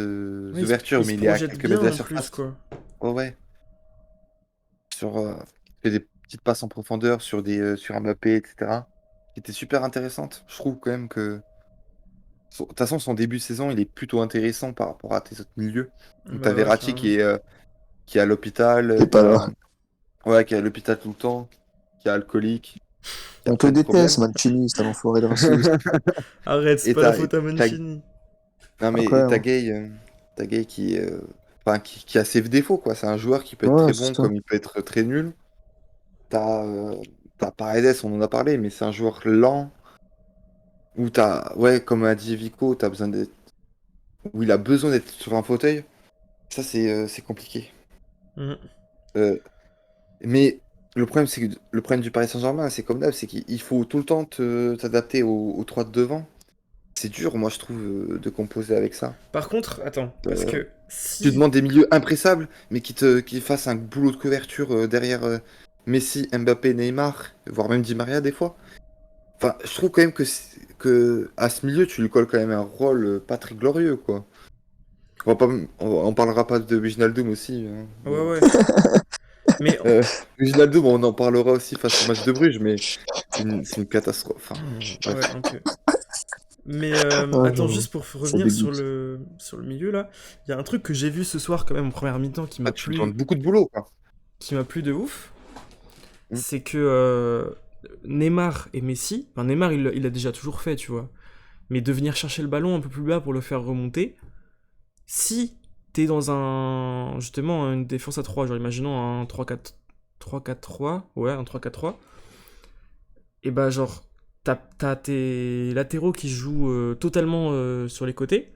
[SPEAKER 4] Ouais,
[SPEAKER 1] ouvertures,
[SPEAKER 4] il se
[SPEAKER 1] mais il est à
[SPEAKER 4] projette
[SPEAKER 1] quelques
[SPEAKER 4] bien
[SPEAKER 1] mètres de la
[SPEAKER 4] en plus,
[SPEAKER 1] surface.
[SPEAKER 4] quoi.
[SPEAKER 1] Ouais, ouais. Il fait des petites passes en profondeur sur Mbappé, etc. Qui étaient super intéressantes. Je trouve quand même que. De toute façon, son début de saison, il est plutôt intéressant par rapport à tes autres milieux. Où
[SPEAKER 4] Bah
[SPEAKER 1] t'as
[SPEAKER 4] ouais,
[SPEAKER 1] Verratti
[SPEAKER 4] carrément.
[SPEAKER 1] qui est à l'hôpital,
[SPEAKER 2] Il est pas là.
[SPEAKER 1] ouais, qui est à l'hôpital tout le temps, qui est alcoolique, qui a
[SPEAKER 2] On te
[SPEAKER 1] plein de
[SPEAKER 2] déteste,
[SPEAKER 1] problèmes.
[SPEAKER 2] Mancini, c'est un enfoiré de raciste.
[SPEAKER 4] Arrête, c'est
[SPEAKER 1] Et
[SPEAKER 4] pas la
[SPEAKER 1] t'as,
[SPEAKER 4] faute à
[SPEAKER 1] t'as-
[SPEAKER 4] Mancini.
[SPEAKER 1] non mais
[SPEAKER 2] Après,
[SPEAKER 1] et
[SPEAKER 2] ouais,
[SPEAKER 1] t'as Gay enfin, qui a ses défauts quoi. C'est un joueur qui peut être
[SPEAKER 2] ouais,
[SPEAKER 1] très
[SPEAKER 2] c'est
[SPEAKER 1] bon
[SPEAKER 2] ça.
[SPEAKER 1] comme il peut être très nul. T'as, Paredes, on en a parlé, mais c'est un joueur lent où ouais, comme a dit Vico, où il a besoin d'être sur un fauteuil. Ça c'est compliqué.
[SPEAKER 4] Mhm.
[SPEAKER 1] Euh, mais le problème du Paris Saint-Germain, c'est comme d'hab, c'est qu'il faut tout le temps t'adapter aux trois de devant. C'est dur, moi je trouve, de composer avec ça.
[SPEAKER 4] Par contre, attends, parce
[SPEAKER 1] Euh,
[SPEAKER 4] que
[SPEAKER 1] Tu
[SPEAKER 4] si...
[SPEAKER 1] demandes des milieux impressables, mais qui fassent un boulot de couverture derrière Messi, Mbappé, Neymar, voire même Di Maria des fois. Enfin, je trouve quand même que à ce milieu, tu lui colles quand même un rôle pas très glorieux, quoi. On parlera pas de Wijnaldum aussi, hein.
[SPEAKER 4] Ouais,
[SPEAKER 1] Bon.
[SPEAKER 4] ouais. Mais...
[SPEAKER 1] Euh, Wijnaldum, on en parlera aussi face au match de Bruges, mais c'est une catastrophe. Enfin,
[SPEAKER 4] Ouais,
[SPEAKER 1] bref.
[SPEAKER 4] un peu. Mais
[SPEAKER 2] Ah,
[SPEAKER 4] attends,
[SPEAKER 2] j'avoue,
[SPEAKER 4] juste pour
[SPEAKER 2] ça
[SPEAKER 4] revenir
[SPEAKER 2] dégoûte.
[SPEAKER 4] sur le milieu, là, il y a un truc que j'ai vu ce soir quand même en première mi-temps
[SPEAKER 1] Ah, tu lui demandes beaucoup de boulot, quoi.
[SPEAKER 4] qui m'a plu de ouf.
[SPEAKER 1] Mm.
[SPEAKER 4] C'est que Neymar et Messi, enfin Neymar il l'a déjà toujours fait, tu vois, mais de venir chercher le ballon un peu plus bas pour le faire remonter, si t'es dans justement une défense à 3, genre imaginons un 3-4-3, ouais, un 3-4-3, et bah genre t'as tes latéraux qui jouent totalement sur les côtés,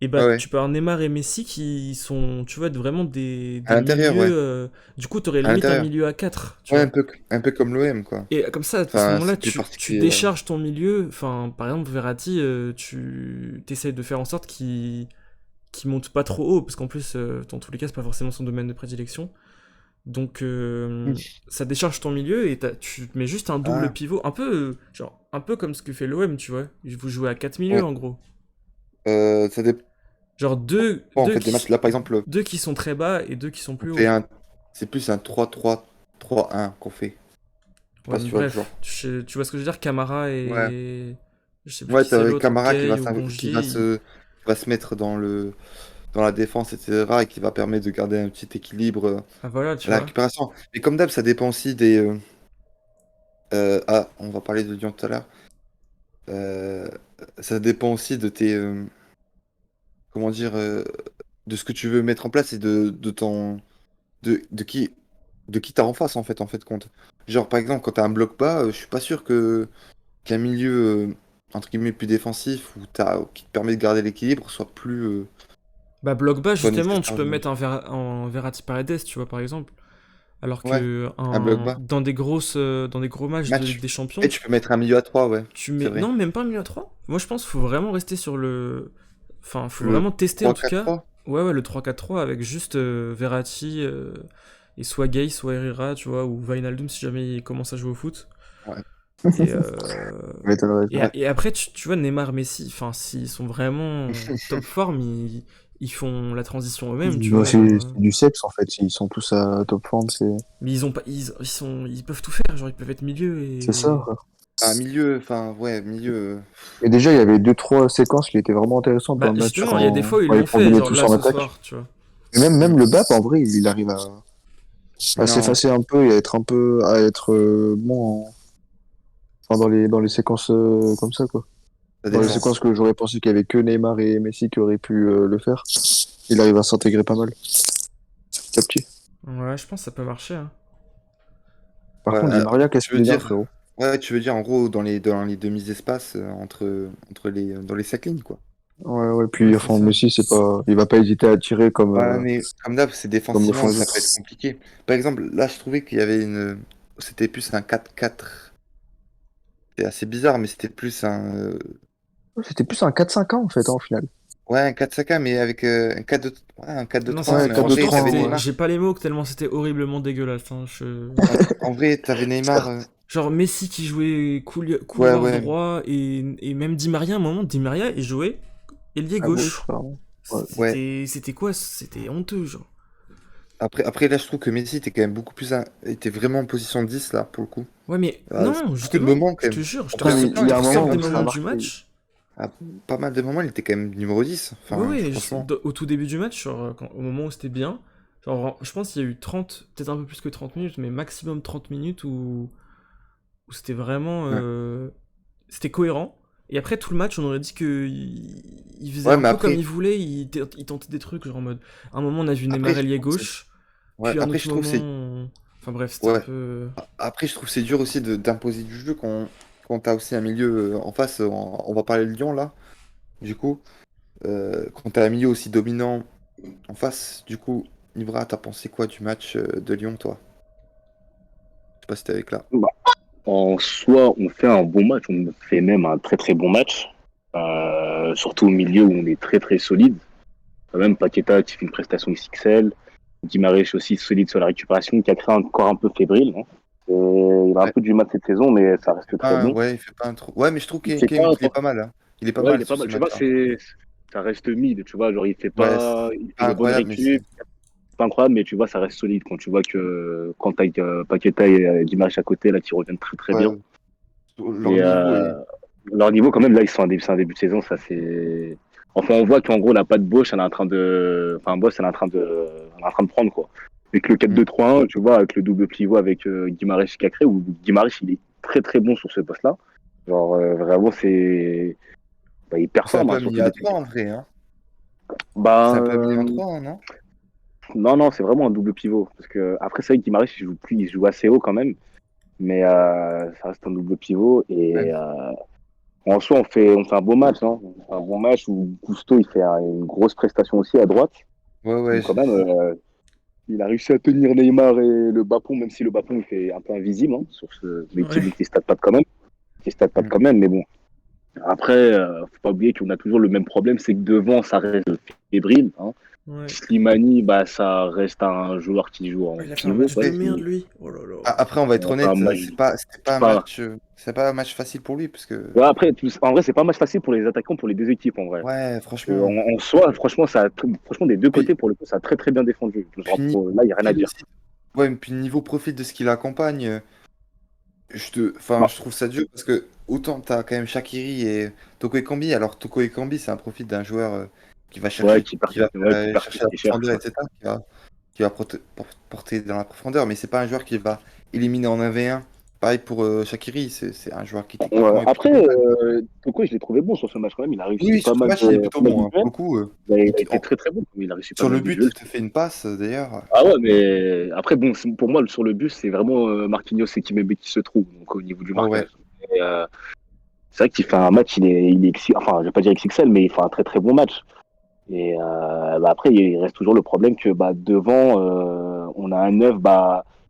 [SPEAKER 4] et bah
[SPEAKER 1] Ouais, ouais.
[SPEAKER 4] tu peux avoir Neymar et Messi qui sont, tu vois, vraiment
[SPEAKER 1] À
[SPEAKER 4] des
[SPEAKER 1] l'intérieur,
[SPEAKER 4] milieux,
[SPEAKER 1] ouais.
[SPEAKER 4] du coup t'aurais
[SPEAKER 1] À
[SPEAKER 4] limite un
[SPEAKER 1] l'intérieur.
[SPEAKER 4] milieu à 4, tu
[SPEAKER 1] Ouais,
[SPEAKER 4] vois.
[SPEAKER 1] un peu comme l'OM, quoi.
[SPEAKER 4] Et comme ça, à ce
[SPEAKER 1] Enfin,
[SPEAKER 4] moment-là,
[SPEAKER 1] c'est plus
[SPEAKER 4] tu
[SPEAKER 1] particulier.
[SPEAKER 4] décharges ton milieu. Enfin, par exemple, Verratti, tu essayes de faire en sorte qu'il monte pas trop haut, parce qu'en plus, dans tous les cas, c'est pas forcément son domaine de prédilection. Donc,
[SPEAKER 1] Mm.
[SPEAKER 4] ça décharge ton milieu et tu te mets juste un double
[SPEAKER 1] Ah,
[SPEAKER 4] pivot, un peu, genre, un peu comme ce que fait l'OM, tu vois. Vous jouez à 4 milieux,
[SPEAKER 1] ouais.
[SPEAKER 4] en gros.
[SPEAKER 1] Ça dépend
[SPEAKER 4] Genre,
[SPEAKER 1] en fait des matchs. Là, par exemple,
[SPEAKER 4] deux qui sont très bas et deux qui sont
[SPEAKER 1] on
[SPEAKER 4] plus hauts,
[SPEAKER 1] fait
[SPEAKER 4] genre.
[SPEAKER 1] c'est plus un 3-3-3-1 qu'on fait. Je sais
[SPEAKER 4] Ouais,
[SPEAKER 1] pas
[SPEAKER 4] mais
[SPEAKER 1] si tu vois le genre.
[SPEAKER 4] bref, tu vois ce que je veux dire, Camara
[SPEAKER 1] Ouais.
[SPEAKER 4] et... Je sais plus
[SPEAKER 1] Ouais,
[SPEAKER 4] qui c'est
[SPEAKER 1] t'as
[SPEAKER 4] l'autre, ou
[SPEAKER 1] Camara
[SPEAKER 4] Gay ou
[SPEAKER 1] qui
[SPEAKER 4] Rongier.
[SPEAKER 1] va se mettre dans la défense, etc. et qui va permettre de garder un petit équilibre
[SPEAKER 4] Ah voilà,
[SPEAKER 1] à
[SPEAKER 4] tu
[SPEAKER 1] la
[SPEAKER 4] vois.
[SPEAKER 1] récupération. Mais comme d'hab, ça dépend aussi On va parler de Lyon tout à l'heure. Euh, Ça dépend aussi de tes, comment dire, de ce que tu veux mettre en place et de ton, de qui t'as en face en fait compte. Genre par exemple quand t'as un bloc bas, je suis pas sûr que qu'un milieu entre guillemets plus défensif qui te permet de garder l'équilibre soit plus
[SPEAKER 4] Bah, bloc bas,
[SPEAKER 1] soit
[SPEAKER 4] justement, tu
[SPEAKER 1] nécessaire.
[SPEAKER 4] peux mettre un Verratti Paredes, tu vois, par exemple. Alors
[SPEAKER 1] Ouais,
[SPEAKER 4] que
[SPEAKER 1] un bloc bas.
[SPEAKER 4] dans des gros matchs de Ligue
[SPEAKER 1] Match.
[SPEAKER 4] des
[SPEAKER 1] Et
[SPEAKER 4] Champions,
[SPEAKER 1] tu peux mettre un milieu à 3, ouais,
[SPEAKER 4] tu
[SPEAKER 1] c'est
[SPEAKER 4] mets.
[SPEAKER 1] vrai.
[SPEAKER 4] Non, même pas un milieu à 3. Moi, je pense qu'il faut vraiment rester sur le. Enfin, faut
[SPEAKER 1] Le
[SPEAKER 4] vraiment tester en tout cas.
[SPEAKER 1] 3-4-3.
[SPEAKER 4] Ouais, le 3-4-3 avec juste Verratti et soit Gay, soit Herrera, tu vois, ou Wijnaldum si jamais il commence à jouer au foot.
[SPEAKER 1] Ouais.
[SPEAKER 4] Et,
[SPEAKER 2] Ça m'étonnerait pas.
[SPEAKER 1] Ouais.
[SPEAKER 4] et après, tu vois, Neymar, Messi, enfin, s'ils sont vraiment top forme, ils font la transition eux-mêmes, tu
[SPEAKER 2] Bah,
[SPEAKER 4] vois.
[SPEAKER 2] c'est
[SPEAKER 4] Genre,
[SPEAKER 2] c'est du sexe en fait, ils sont tous à top form,
[SPEAKER 4] mais ils ont pas, ils peuvent tout faire, genre ils peuvent être milieu
[SPEAKER 2] c'est ça,
[SPEAKER 4] et.
[SPEAKER 2] frère.
[SPEAKER 1] Un milieu, enfin ouais, milieu.
[SPEAKER 2] Et déjà, il y avait 2-3 séquences qui étaient vraiment intéressantes dans
[SPEAKER 4] Bah
[SPEAKER 2] le match
[SPEAKER 4] justement, il y a des fois où ils
[SPEAKER 2] quand ils
[SPEAKER 4] l'ont fait,
[SPEAKER 2] combinaient
[SPEAKER 4] genre
[SPEAKER 2] tous
[SPEAKER 4] là
[SPEAKER 2] en
[SPEAKER 4] ce
[SPEAKER 2] attaque.
[SPEAKER 4] soir, tu vois.
[SPEAKER 2] Et même le BAP, en vrai, il arrive à
[SPEAKER 1] Non,
[SPEAKER 2] s'effacer un peu et à être bon enfin, dans les séquences comme ça, quoi.
[SPEAKER 1] ça
[SPEAKER 2] Dans les
[SPEAKER 1] dépend.
[SPEAKER 2] séquences que j'aurais pensé qu'il y avait que Neymar et Messi qui auraient pu le faire, il arrive à s'intégrer pas mal, petit à petit.
[SPEAKER 4] Ouais, je pense que ça peut marcher, hein.
[SPEAKER 2] Par
[SPEAKER 1] Ouais,
[SPEAKER 2] contre, Di Maria casse
[SPEAKER 1] tu veux
[SPEAKER 2] bien,
[SPEAKER 1] dire,
[SPEAKER 2] frérot.
[SPEAKER 1] ouais, tu veux dire en gros dans les demi-espaces entre les dans les 5 lignes quoi.
[SPEAKER 2] Ouais,
[SPEAKER 4] Ouais,
[SPEAKER 2] puis
[SPEAKER 4] c'est
[SPEAKER 2] enfin,
[SPEAKER 4] ça.
[SPEAKER 2] Messi, il va pas hésiter à tirer
[SPEAKER 1] Ouais, mais comme d'hab, c'est
[SPEAKER 2] comme le
[SPEAKER 1] défensivement,
[SPEAKER 2] font les
[SPEAKER 1] ça
[SPEAKER 2] autres.
[SPEAKER 1] peut être compliqué. Par exemple, là, je trouvais qu'il y avait une. C'était plus un 4-4. C'est assez bizarre, mais c'était plus un.
[SPEAKER 2] C'était plus un 4-5 ans, en fait, hein, au final.
[SPEAKER 1] Ouais, un 4-5-1, mais avec un 4-2. Ouais, un
[SPEAKER 4] Non,
[SPEAKER 1] 4-2-3-1,
[SPEAKER 2] Ouais,
[SPEAKER 1] mais en vrai,
[SPEAKER 2] 4-2-3,
[SPEAKER 1] t'avais
[SPEAKER 2] ouais.
[SPEAKER 4] j'ai
[SPEAKER 1] Neymar.
[SPEAKER 4] pas les mots tellement c'était horriblement dégueulasse, hein.
[SPEAKER 1] En vrai, t'avais Neymar.
[SPEAKER 4] Genre Messi qui jouait
[SPEAKER 1] Ouais,
[SPEAKER 4] couloir
[SPEAKER 1] ouais,
[SPEAKER 4] droit et même Di Maria, à un moment, Di Maria, il jouait ailier
[SPEAKER 2] À gauche,
[SPEAKER 4] gauche.
[SPEAKER 2] frère. Ouais.
[SPEAKER 1] ouais.
[SPEAKER 4] C'était quoi? C'était honteux, genre.
[SPEAKER 1] Après, là, je trouve que Messi était quand même beaucoup plus. Était vraiment en position 10, là, pour le coup.
[SPEAKER 4] Ouais, mais
[SPEAKER 1] C'est
[SPEAKER 4] non,
[SPEAKER 1] beaucoup de
[SPEAKER 4] justement,
[SPEAKER 1] moments,
[SPEAKER 4] je
[SPEAKER 1] quand
[SPEAKER 4] te
[SPEAKER 1] même.
[SPEAKER 4] jure,
[SPEAKER 1] Après,
[SPEAKER 2] mais
[SPEAKER 1] après,
[SPEAKER 2] il y
[SPEAKER 4] je
[SPEAKER 2] a
[SPEAKER 4] te
[SPEAKER 2] un
[SPEAKER 4] ressors
[SPEAKER 2] moment
[SPEAKER 4] des
[SPEAKER 2] où ça a
[SPEAKER 4] moments du
[SPEAKER 2] marqué.
[SPEAKER 4] match.
[SPEAKER 1] à pas mal de moments, il était quand même numéro 10.
[SPEAKER 4] Ouais,
[SPEAKER 1] Enfin,
[SPEAKER 4] ouais,
[SPEAKER 1] franchement.
[SPEAKER 4] au tout début du match, genre, au moment où c'était bien, genre, je pense qu'il y a eu 30, peut-être un peu plus que 30 minutes, mais maximum 30 minutes où c'était vraiment.
[SPEAKER 1] Ouais.
[SPEAKER 4] C'était cohérent. Et après tout le match, on aurait dit que il faisait
[SPEAKER 1] Ouais,
[SPEAKER 4] un
[SPEAKER 1] mais
[SPEAKER 4] peu comme
[SPEAKER 1] après.
[SPEAKER 4] il voulait, il tentait des trucs, genre en mode. À un moment, on a vu
[SPEAKER 1] Après,
[SPEAKER 4] Neymar
[SPEAKER 1] je
[SPEAKER 4] ailier
[SPEAKER 1] trouve que
[SPEAKER 4] gauche,
[SPEAKER 1] ouais,
[SPEAKER 4] puis à un
[SPEAKER 1] après,
[SPEAKER 4] autre
[SPEAKER 1] je trouve que c'est.
[SPEAKER 4] moment. Enfin bref, c'était un
[SPEAKER 1] Ouais.
[SPEAKER 4] peu.
[SPEAKER 1] Après, je trouve que c'est dur aussi d'imposer du jeu quand t'as aussi un milieu en face. On va parler de Lyon là, du coup. Quand t'as un milieu aussi dominant en face, du coup, Ibra, t'as pensé quoi du match de Lyon, toi? Je sais pas si t'es avec là.
[SPEAKER 3] Bah, en soi, on fait un bon match, on fait même un très très bon match. Surtout au milieu où on est très très solide. Quand même, Paqueta qui fait une prestation XXL. Guimarães aussi solide sur la récupération, qui a créé encore un peu fébrile, hein. Il a un
[SPEAKER 1] Ouais.
[SPEAKER 3] peu du mal cette saison, mais ça reste très bon.
[SPEAKER 1] Ouais, il fait pas un trop. Ouais, mais je trouve
[SPEAKER 3] Il fait
[SPEAKER 1] qu'il
[SPEAKER 3] pas,
[SPEAKER 1] est pas mal, hein. Il est pas
[SPEAKER 3] ouais, il
[SPEAKER 1] mal
[SPEAKER 3] est pas
[SPEAKER 1] sur
[SPEAKER 3] mal.
[SPEAKER 1] ce
[SPEAKER 3] Tu vois,
[SPEAKER 1] match-là.
[SPEAKER 3] ça reste mid, tu vois, genre
[SPEAKER 1] Ouais, c'est
[SPEAKER 3] il fait
[SPEAKER 1] pas
[SPEAKER 3] de bonnes
[SPEAKER 1] incroyable, mais
[SPEAKER 3] récup, c'est pas incroyable, mais tu vois, ça reste solide. Quand tu vois que quand t'as Paqueta et Guimarães à côté, là, qui reviennent très très bien.
[SPEAKER 1] ouais, leur
[SPEAKER 3] Et
[SPEAKER 1] niveau est.
[SPEAKER 3] leur niveau, quand même, là, ils sont c'est un début de saison, ça c'est. Enfin, on voit qu'en gros, la patte Bosch, elle est en train de. Enfin, Bosch, elle est en train de prendre, quoi. Avec le
[SPEAKER 1] Mm.
[SPEAKER 3] 4-2-3-1, tu vois, avec le double pivot avec Guimarães et Cacré, où Guimarães, il est très très bon sur ce poste-là. Genre, vraiment, c'est. Bah, il
[SPEAKER 1] C'est un
[SPEAKER 3] performe,
[SPEAKER 1] peu
[SPEAKER 3] hein,
[SPEAKER 1] un milieu
[SPEAKER 3] surtout
[SPEAKER 1] à
[SPEAKER 3] depuis.
[SPEAKER 1] 3 en vrai, hein. C'est un peu un milieu à
[SPEAKER 3] Ben,
[SPEAKER 1] 3, hein, non?
[SPEAKER 3] non, non, c'est vraiment un double pivot. Parce que, après, c'est vrai que Guimarães, il joue assez haut quand même. Mais ça reste un double pivot.
[SPEAKER 1] Ouais,
[SPEAKER 3] Et en soi, on fait un beau match, hein. On fait un bon match où Gusto, il fait une grosse prestation aussi à droite.
[SPEAKER 1] ouais,
[SPEAKER 3] Donc, quand même, il a réussi à tenir Neymar et le Bapon, même si le Bapon, il fait un peu invisible, hein, sur ce, mais
[SPEAKER 4] Ouais.
[SPEAKER 3] qui stat pas quand même. Qui stat pas
[SPEAKER 1] Mm.
[SPEAKER 3] quand même, mais bon. Après, faut pas oublier qu'on a toujours le même problème, c'est que devant, ça reste fébrile, hein.
[SPEAKER 4] Ouais.
[SPEAKER 3] Slimani, bah, ça reste un joueur qui joue
[SPEAKER 4] Oh,
[SPEAKER 3] en
[SPEAKER 4] il a fait un
[SPEAKER 3] pivot,
[SPEAKER 4] match
[SPEAKER 3] quoi.
[SPEAKER 4] de
[SPEAKER 1] Après,
[SPEAKER 4] merde, lui. Oh là là.
[SPEAKER 1] après, on va être
[SPEAKER 3] Enfin,
[SPEAKER 1] honnête,
[SPEAKER 3] moi,
[SPEAKER 1] c'était pas un
[SPEAKER 3] pas.
[SPEAKER 1] match, c'est pas un match facile pour lui, parce que,
[SPEAKER 3] Ouais, après, en vrai, c'est pas un match facile pour les attaquants, pour les deux équipes, en vrai.
[SPEAKER 1] ouais,
[SPEAKER 3] Parce que
[SPEAKER 1] franchement.
[SPEAKER 3] en soi, franchement, franchement, des deux
[SPEAKER 1] Puis,
[SPEAKER 3] côtés, pour le coup, ça a très très bien défendu. Genre,
[SPEAKER 1] puis niveau
[SPEAKER 3] là, il n'y a rien à
[SPEAKER 1] profil
[SPEAKER 3] dire.
[SPEAKER 1] aussi. Ouais, mais puis niveau profil de ce qui l'accompagne, enfin,
[SPEAKER 3] Bah,
[SPEAKER 1] je trouve ça dur parce que autant t'as quand même Shaqiri et Toko Ekambi. Alors Toko Ekambi, c'est un profil d'un joueur qui va
[SPEAKER 3] ouais,
[SPEAKER 1] chercher, qui va
[SPEAKER 3] qui
[SPEAKER 1] chercher la
[SPEAKER 3] percute, qui cherche.
[SPEAKER 1] profondeur, etc. Qui va porter dans la profondeur, mais c'est pas un joueur qui va éliminer en 1v1. pareil pour Shaqiri, c'est un joueur qui
[SPEAKER 3] Ouais.
[SPEAKER 1] techniquement est
[SPEAKER 3] Après,
[SPEAKER 1] plutôt pas mal.
[SPEAKER 3] Toko, je l'ai trouvé bon sur ce match quand même. Il a réussi
[SPEAKER 1] Oui,
[SPEAKER 3] pas
[SPEAKER 1] sur ce
[SPEAKER 3] mal
[SPEAKER 1] match, il est plutôt
[SPEAKER 3] pas mal
[SPEAKER 1] bon, hein. Pour
[SPEAKER 3] de
[SPEAKER 1] le coup,
[SPEAKER 3] il a
[SPEAKER 1] il-
[SPEAKER 3] été très très bon. Il a réussi pas
[SPEAKER 1] sur le
[SPEAKER 3] mal de
[SPEAKER 1] but,
[SPEAKER 3] duels.
[SPEAKER 1] il te fait une passe, d'ailleurs.
[SPEAKER 3] Ah ouais, mais après, bon, pour moi, sur le bus, c'est vraiment Marquinhos et Kimpembe qui se trouvent, donc au niveau du
[SPEAKER 1] Ouais, ouais.
[SPEAKER 3] marquage. Et, c'est vrai qu'il fait un match, enfin, je vais pas dire XXL, mais il fait un très très bon match. Et après, il reste toujours le problème que devant, on a un neuf.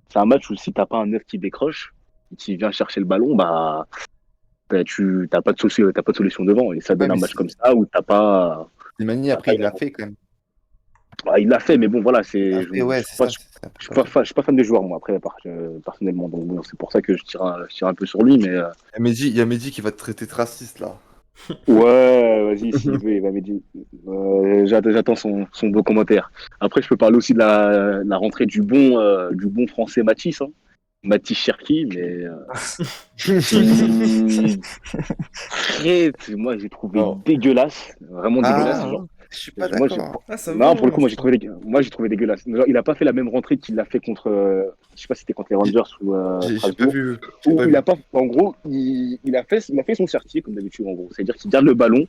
[SPEAKER 3] C'est un match où si t'as pas un neuf qui décroche, qui vient chercher le ballon, tu t'as pas de solution devant. Et ça
[SPEAKER 1] Ouais,
[SPEAKER 3] donne un
[SPEAKER 1] mais
[SPEAKER 3] match comme ça où
[SPEAKER 1] Slimani,
[SPEAKER 3] t'as pas
[SPEAKER 1] après, il l'a fait quand même.
[SPEAKER 3] il l'a fait, mais bon, voilà,
[SPEAKER 1] Il l'a
[SPEAKER 3] je
[SPEAKER 1] fait, ouais, c'est ça. C'est un peu ça.
[SPEAKER 3] je suis pas fan des joueurs, moi, après, personnellement. Donc, bon, c'est pour ça que je tire un peu sur lui, mais
[SPEAKER 1] Il y a Mehdi qui va te traiter de raciste, là.
[SPEAKER 3] ouais, vas-y, s'il veut, il va me dire. J'attends son beau commentaire. Après, je peux parler aussi de la rentrée du bon français Mathis, hein. Mathis Cherki, mais moi, j'ai trouvé
[SPEAKER 2] Non.
[SPEAKER 3] dégueulasse, vraiment dégueulasse.
[SPEAKER 1] Ah,
[SPEAKER 3] Genre,
[SPEAKER 1] je suis pas
[SPEAKER 3] moi,
[SPEAKER 1] d'accord.
[SPEAKER 4] Ah, ça va,
[SPEAKER 3] non, pour le
[SPEAKER 4] hein,
[SPEAKER 3] coup,
[SPEAKER 4] je trouve.
[SPEAKER 3] moi, j'ai trouvé dégueulasse. Genre, il a pas fait la même rentrée qu'il l'a fait contre, je sais pas si c'était contre les Rangers ou
[SPEAKER 1] J'ai pas
[SPEAKER 3] Strasbourg,
[SPEAKER 1] vu. J'ai
[SPEAKER 3] où
[SPEAKER 1] pas
[SPEAKER 3] il a
[SPEAKER 1] vu.
[SPEAKER 3] pas, en gros, il a fait son quartier, comme d'habitude, en gros. C'est-à-dire qu'il garde le ballon,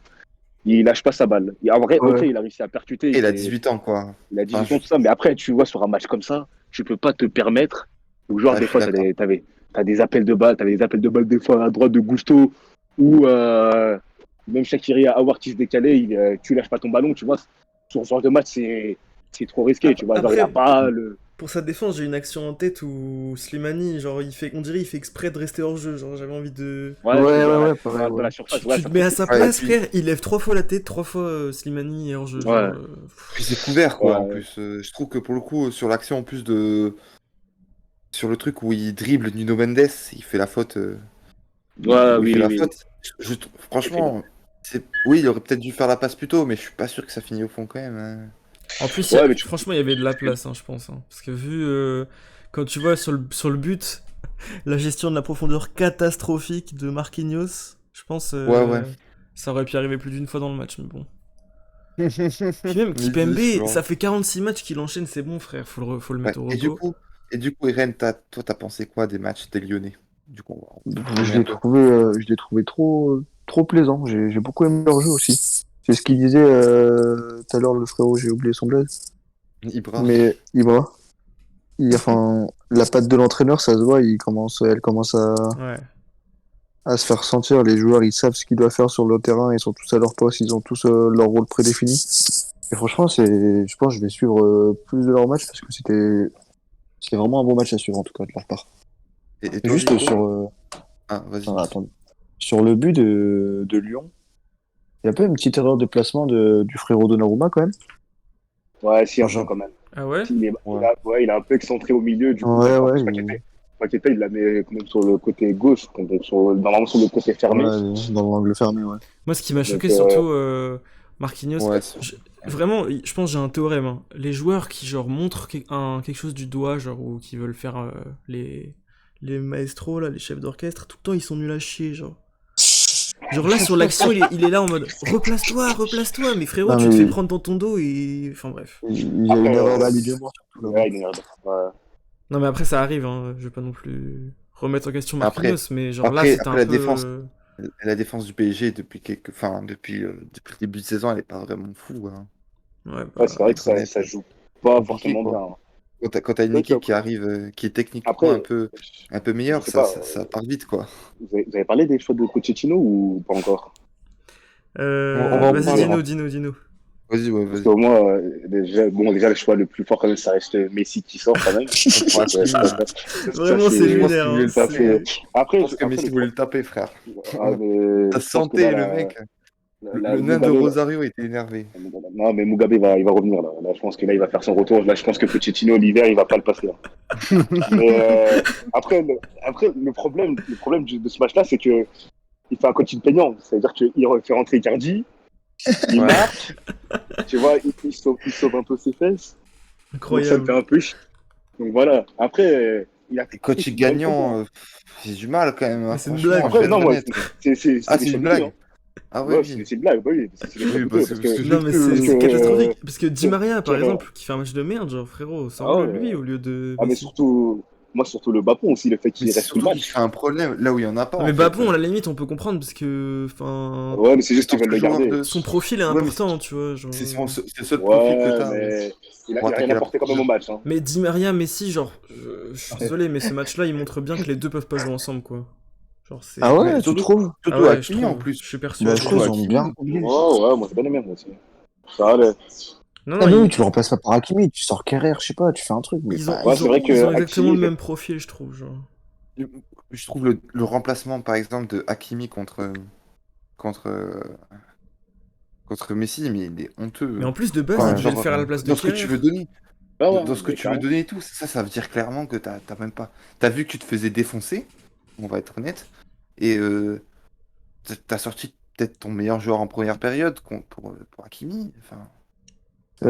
[SPEAKER 3] il lâche pas sa balle. Et en vrai, ok,
[SPEAKER 2] Ouais.
[SPEAKER 3] il a réussi à percuter,
[SPEAKER 1] Il a 18 ans, quoi.
[SPEAKER 3] il a
[SPEAKER 1] Enfin,
[SPEAKER 3] 18 ans, tout ça, mais après, tu vois, sur un match comme ça, tu peux pas te permettre. Donc, genre,
[SPEAKER 1] ouais,
[SPEAKER 3] des
[SPEAKER 1] je suis
[SPEAKER 3] fois,
[SPEAKER 1] d'accord.
[SPEAKER 3] t'as des appels de balles, des fois à droite de Gusto, ou même Shaqiri à Awar qui se décalait, tu lâches pas ton ballon, tu vois. Sur ce genre de match, c'est trop risqué, tu vois. Genre, il a
[SPEAKER 4] Après,
[SPEAKER 3] pas le.
[SPEAKER 4] pour sa défense, j'ai une action en tête où Slimani, genre, on dirait il fait exprès de rester hors jeu. Genre, j'avais envie de.
[SPEAKER 3] Ouais,
[SPEAKER 2] Ouais,
[SPEAKER 3] c'est-à-dire
[SPEAKER 2] ouais, pareil,
[SPEAKER 3] dans
[SPEAKER 2] ouais.
[SPEAKER 3] la surface. Ouais,
[SPEAKER 4] Tu
[SPEAKER 3] ça
[SPEAKER 4] te mets à
[SPEAKER 3] fait.
[SPEAKER 4] sa
[SPEAKER 1] Ouais, et
[SPEAKER 4] place,
[SPEAKER 1] puis,
[SPEAKER 4] frère, il lève 3 fois la tête, 3 fois Slimani est hors jeu. Genre,
[SPEAKER 3] Ouais,
[SPEAKER 1] puis c'est couvert, quoi, en
[SPEAKER 3] ouais,
[SPEAKER 1] plus. Je trouve que pour le coup, sur l'action, en plus de. Sur le truc où il dribble Nuno Mendes, il fait la faute.
[SPEAKER 3] ouais,
[SPEAKER 1] Où il
[SPEAKER 3] oui,
[SPEAKER 1] fait
[SPEAKER 3] oui,
[SPEAKER 1] la
[SPEAKER 3] oui.
[SPEAKER 1] faute. Franchement, oui, il aurait peut-être dû faire la passe plus tôt, mais je suis pas sûr que ça finit au fond quand même, hein.
[SPEAKER 4] en plus,
[SPEAKER 3] Ouais, mais
[SPEAKER 4] franchement, il y avait de la place, hein, je pense. Hein. Parce que vu, quand tu vois sur le but, la gestion de la profondeur catastrophique de Marquinhos, je pense
[SPEAKER 1] Ouais, ouais.
[SPEAKER 4] ça aurait pu arriver plus d'une fois dans le match, mais bon. Puis même,
[SPEAKER 1] Mehdi,
[SPEAKER 4] Kipembe,
[SPEAKER 1] genre.
[SPEAKER 4] ça fait 46 matchs qu'il enchaîne, c'est bon, frère, faut le
[SPEAKER 1] Ouais.
[SPEAKER 4] mettre au repos.
[SPEAKER 1] Et du coup, Irène, toi, t'as pensé quoi des matchs des Lyonnais? Du coup, on va retourner
[SPEAKER 2] Je
[SPEAKER 1] un
[SPEAKER 2] l'ai
[SPEAKER 1] peu.
[SPEAKER 2] trouvé, trop plaisant. J'ai beaucoup aimé leur jeu aussi. C'est ce qu'il disait tout à l'heure, le frérot, j'ai oublié son blaze.
[SPEAKER 1] Ibra.
[SPEAKER 2] Mais Ibra, enfin, la patte de l'entraîneur, ça se voit, elle commence
[SPEAKER 4] Ouais.
[SPEAKER 2] à se faire sentir. Les joueurs, ils savent ce qu'ils doivent faire sur le terrain, ils sont tous à leur poste, ils ont tous leur rôle prédéfini. Et franchement, je pense que je vais suivre plus de leurs matchs parce que c'était vraiment un bon match à suivre, en tout cas, de leur part.
[SPEAKER 1] Et toi,
[SPEAKER 2] Juste
[SPEAKER 1] Nico? Ah, vas-y.
[SPEAKER 2] attends, sur le but de Lyon, il y a pas une petite erreur de placement du frérot Donnarumma quand même.
[SPEAKER 3] Ouais, si, un peu
[SPEAKER 2] Genre,
[SPEAKER 3] quand même.
[SPEAKER 4] Ah ouais?
[SPEAKER 1] Ouais.
[SPEAKER 3] Il a un peu excentré au milieu, du coup,
[SPEAKER 2] ouais,
[SPEAKER 3] en
[SPEAKER 2] ouais,
[SPEAKER 3] plus, Paqueta, il la met quand même sur le côté gauche, donc normalement sur le côté fermé.
[SPEAKER 2] dans l'angle fermé, ouais.
[SPEAKER 4] Moi, ce qui m'a
[SPEAKER 3] Donc,
[SPEAKER 4] choqué, surtout, Marquinhos,
[SPEAKER 1] Ouais,
[SPEAKER 4] vraiment, je pense que j'ai un théorème. Hein. Les joueurs qui, genre, montrent quelque chose du doigt, genre, ou qui veulent faire les maestros, là, les chefs d'orchestre, tout le temps, ils sont nuls à chier, genre. Genre là, sur l'action, il est là en mode replace-toi, mais frérot,
[SPEAKER 2] Non,
[SPEAKER 4] tu te fais
[SPEAKER 2] mais
[SPEAKER 4] prendre dans ton dos et. Enfin bref.
[SPEAKER 2] il y a une
[SPEAKER 3] après,
[SPEAKER 2] erreur d'alignement surtout là-bas.
[SPEAKER 3] ouais, il est nerveux. Ouais.
[SPEAKER 4] Non, mais après, ça arrive, hein. Je vais pas non plus remettre en question
[SPEAKER 1] Après,
[SPEAKER 4] Marquinhos, mais genre là, c'était un
[SPEAKER 1] la
[SPEAKER 4] peu.
[SPEAKER 1] défense, la défense du PSG depuis le début de saison, elle est pas vraiment fou, hein.
[SPEAKER 4] Ouais,
[SPEAKER 3] Ouais,
[SPEAKER 4] bah.
[SPEAKER 3] c'est vrai que
[SPEAKER 1] Être honnête,
[SPEAKER 3] ça joue pas
[SPEAKER 1] compliqué,
[SPEAKER 3] forcément bien.
[SPEAKER 1] quoi.
[SPEAKER 3] Hein.
[SPEAKER 1] Quand t'as une
[SPEAKER 3] C'est vrai
[SPEAKER 1] équipe
[SPEAKER 3] que,
[SPEAKER 1] qui arrive, qui est techniquement
[SPEAKER 3] après,
[SPEAKER 1] un peu
[SPEAKER 3] je
[SPEAKER 1] meilleure,
[SPEAKER 3] sais pas,
[SPEAKER 1] ça part vite, quoi.
[SPEAKER 3] vous avez parlé des choix de Pochettino ou pas encore?
[SPEAKER 1] On va en
[SPEAKER 4] Vas-y,
[SPEAKER 1] parler.
[SPEAKER 4] dis-nous.
[SPEAKER 1] Vas-y, ouais,
[SPEAKER 3] Parce
[SPEAKER 1] vas-y.
[SPEAKER 3] qu'au moins, déjà, le choix le plus fort, quand même, ça reste Messi qui sort, quand même.
[SPEAKER 1] Ouais,
[SPEAKER 3] Donc,
[SPEAKER 4] Vraiment, c'est
[SPEAKER 1] je pense
[SPEAKER 4] lunaire,
[SPEAKER 1] qu'il
[SPEAKER 4] hein.
[SPEAKER 1] voulait le taper.
[SPEAKER 3] Après,
[SPEAKER 1] Je pense que Messi voulait le taper, frère.
[SPEAKER 3] mais
[SPEAKER 1] Ça
[SPEAKER 3] je
[SPEAKER 1] se
[SPEAKER 3] pense que là,
[SPEAKER 1] sentait, le mec. Le nain de
[SPEAKER 3] Mugabe,
[SPEAKER 1] Rosario était énervé.
[SPEAKER 3] non, mais Mugabe, il va revenir, là. Là, je pense que là, il va faire son retour. Là, je pense que Pochettino, l'hiver, il va pas le passer. Hein. Mais après, le problème de ce match-là, c'est que il fait un coaching peignant. C'est-à-dire qu'il fait rentrer Icardi, il
[SPEAKER 1] Ouais.
[SPEAKER 3] marque, tu vois, il sauve un peu ses fesses. Donc ça me fait
[SPEAKER 4] Incroyable.
[SPEAKER 3] un peu chier. Donc voilà. Après, il a
[SPEAKER 1] Et coach
[SPEAKER 3] une bonne
[SPEAKER 1] gagnant,
[SPEAKER 3] compo.
[SPEAKER 1] j'ai du mal quand même, hein,
[SPEAKER 4] Mais c'est une
[SPEAKER 1] franchement,
[SPEAKER 4] blague.
[SPEAKER 1] je vais
[SPEAKER 3] Après,
[SPEAKER 1] être
[SPEAKER 3] non, moi,
[SPEAKER 1] honnête.
[SPEAKER 3] c'est
[SPEAKER 1] Ah,
[SPEAKER 3] des
[SPEAKER 1] c'est
[SPEAKER 3] choix
[SPEAKER 1] une
[SPEAKER 3] douteux.
[SPEAKER 1] blague?
[SPEAKER 3] Hein.
[SPEAKER 1] Ah ouais,
[SPEAKER 3] Ouais,
[SPEAKER 1] oui.
[SPEAKER 3] c'est une blague, bah oui, c'est des choix
[SPEAKER 1] Oui,
[SPEAKER 3] douteux.
[SPEAKER 1] c'est
[SPEAKER 3] Parce
[SPEAKER 1] parce que
[SPEAKER 3] que,
[SPEAKER 4] Non, mais
[SPEAKER 1] juste,
[SPEAKER 4] c'est catastrophique.
[SPEAKER 3] euh,
[SPEAKER 4] Parce que Di Maria, par
[SPEAKER 3] genre,
[SPEAKER 4] exemple, qui fait un match de merde, genre frérot,
[SPEAKER 3] ah
[SPEAKER 4] sors-le
[SPEAKER 3] ouais,
[SPEAKER 4] lui au lieu de
[SPEAKER 3] ah, mais
[SPEAKER 4] Messi.
[SPEAKER 3] surtout, Moi, surtout le Bapon aussi, le fait
[SPEAKER 1] Mais
[SPEAKER 3] qu'il
[SPEAKER 1] c'est
[SPEAKER 3] reste tout le
[SPEAKER 1] surtout qu'il
[SPEAKER 3] match.
[SPEAKER 1] fait un problème là où il y en a pas
[SPEAKER 4] Non,
[SPEAKER 1] en
[SPEAKER 4] mais
[SPEAKER 1] fait.
[SPEAKER 4] Bapon, à la limite, on peut comprendre parce que, enfin,
[SPEAKER 3] Ouais, mais c'est juste
[SPEAKER 1] C'est
[SPEAKER 3] qu'ils veulent
[SPEAKER 1] ton
[SPEAKER 3] le
[SPEAKER 1] seul joueur
[SPEAKER 3] garder.
[SPEAKER 1] de.
[SPEAKER 4] son profil est
[SPEAKER 1] Ouais, mais
[SPEAKER 4] important, tu vois. Genre...
[SPEAKER 1] c'est le seul profil que
[SPEAKER 3] Ouais,
[SPEAKER 1] t'as
[SPEAKER 3] mais
[SPEAKER 1] pour
[SPEAKER 3] il a rien
[SPEAKER 1] attaquer la
[SPEAKER 3] apporté quand même au
[SPEAKER 1] profondeur.
[SPEAKER 3] match. Hein.
[SPEAKER 4] Mais Di Maria, Messi, genre, je suis
[SPEAKER 2] Ouais.
[SPEAKER 4] désolé, mais ce match-là, il montre bien que les deux peuvent pas jouer ensemble, quoi. Genre,
[SPEAKER 2] Ah
[SPEAKER 4] c'est.
[SPEAKER 1] Mais
[SPEAKER 2] ouais, tu trouves?
[SPEAKER 4] Ah
[SPEAKER 1] surtout
[SPEAKER 4] ouais, je
[SPEAKER 1] Hakimi en
[SPEAKER 4] trouve.
[SPEAKER 1] plus.
[SPEAKER 4] Je suis
[SPEAKER 2] Bah, je
[SPEAKER 4] persuadé.
[SPEAKER 2] trouve
[SPEAKER 1] Surtout
[SPEAKER 2] qu'ils ont bien
[SPEAKER 1] Hakimi.
[SPEAKER 2] réglé.
[SPEAKER 3] Ouais, moi, j'ai bien aimé, moi aussi. Ça allait.
[SPEAKER 4] Non,
[SPEAKER 2] Ah,
[SPEAKER 4] non,
[SPEAKER 2] mais oui, tu le remplaces pas par Hakimi, tu sors Kerrer, je sais pas, tu fais un truc, mais
[SPEAKER 4] ils ont,
[SPEAKER 2] pas.
[SPEAKER 3] Ouais,
[SPEAKER 4] ils
[SPEAKER 3] c'est
[SPEAKER 4] ont,
[SPEAKER 3] vrai
[SPEAKER 4] ils
[SPEAKER 3] que
[SPEAKER 4] ont exactement le
[SPEAKER 3] Hakimi,
[SPEAKER 4] même profil, je trouve. Genre.
[SPEAKER 1] Je trouve le remplacement, par exemple, de Hakimi contre, contre Messi, mais il est
[SPEAKER 4] Mais en
[SPEAKER 1] honteux.
[SPEAKER 4] plus, de base, il
[SPEAKER 1] Enfin,
[SPEAKER 2] Ouais,
[SPEAKER 4] devait le
[SPEAKER 1] genre,
[SPEAKER 4] faire à la place de
[SPEAKER 1] dans ce que tu
[SPEAKER 4] Kerrer.
[SPEAKER 1] veux donner,
[SPEAKER 3] ah ouais,
[SPEAKER 1] dans ce que
[SPEAKER 3] mais
[SPEAKER 1] tu veux
[SPEAKER 3] carrément.
[SPEAKER 1] donner et tout, ça veut dire clairement que t'as même pas. T'as vu que tu te faisais défoncer, on va être honnête, et t'as sorti peut-être ton meilleur joueur en première période pour Hakimi. Enfin,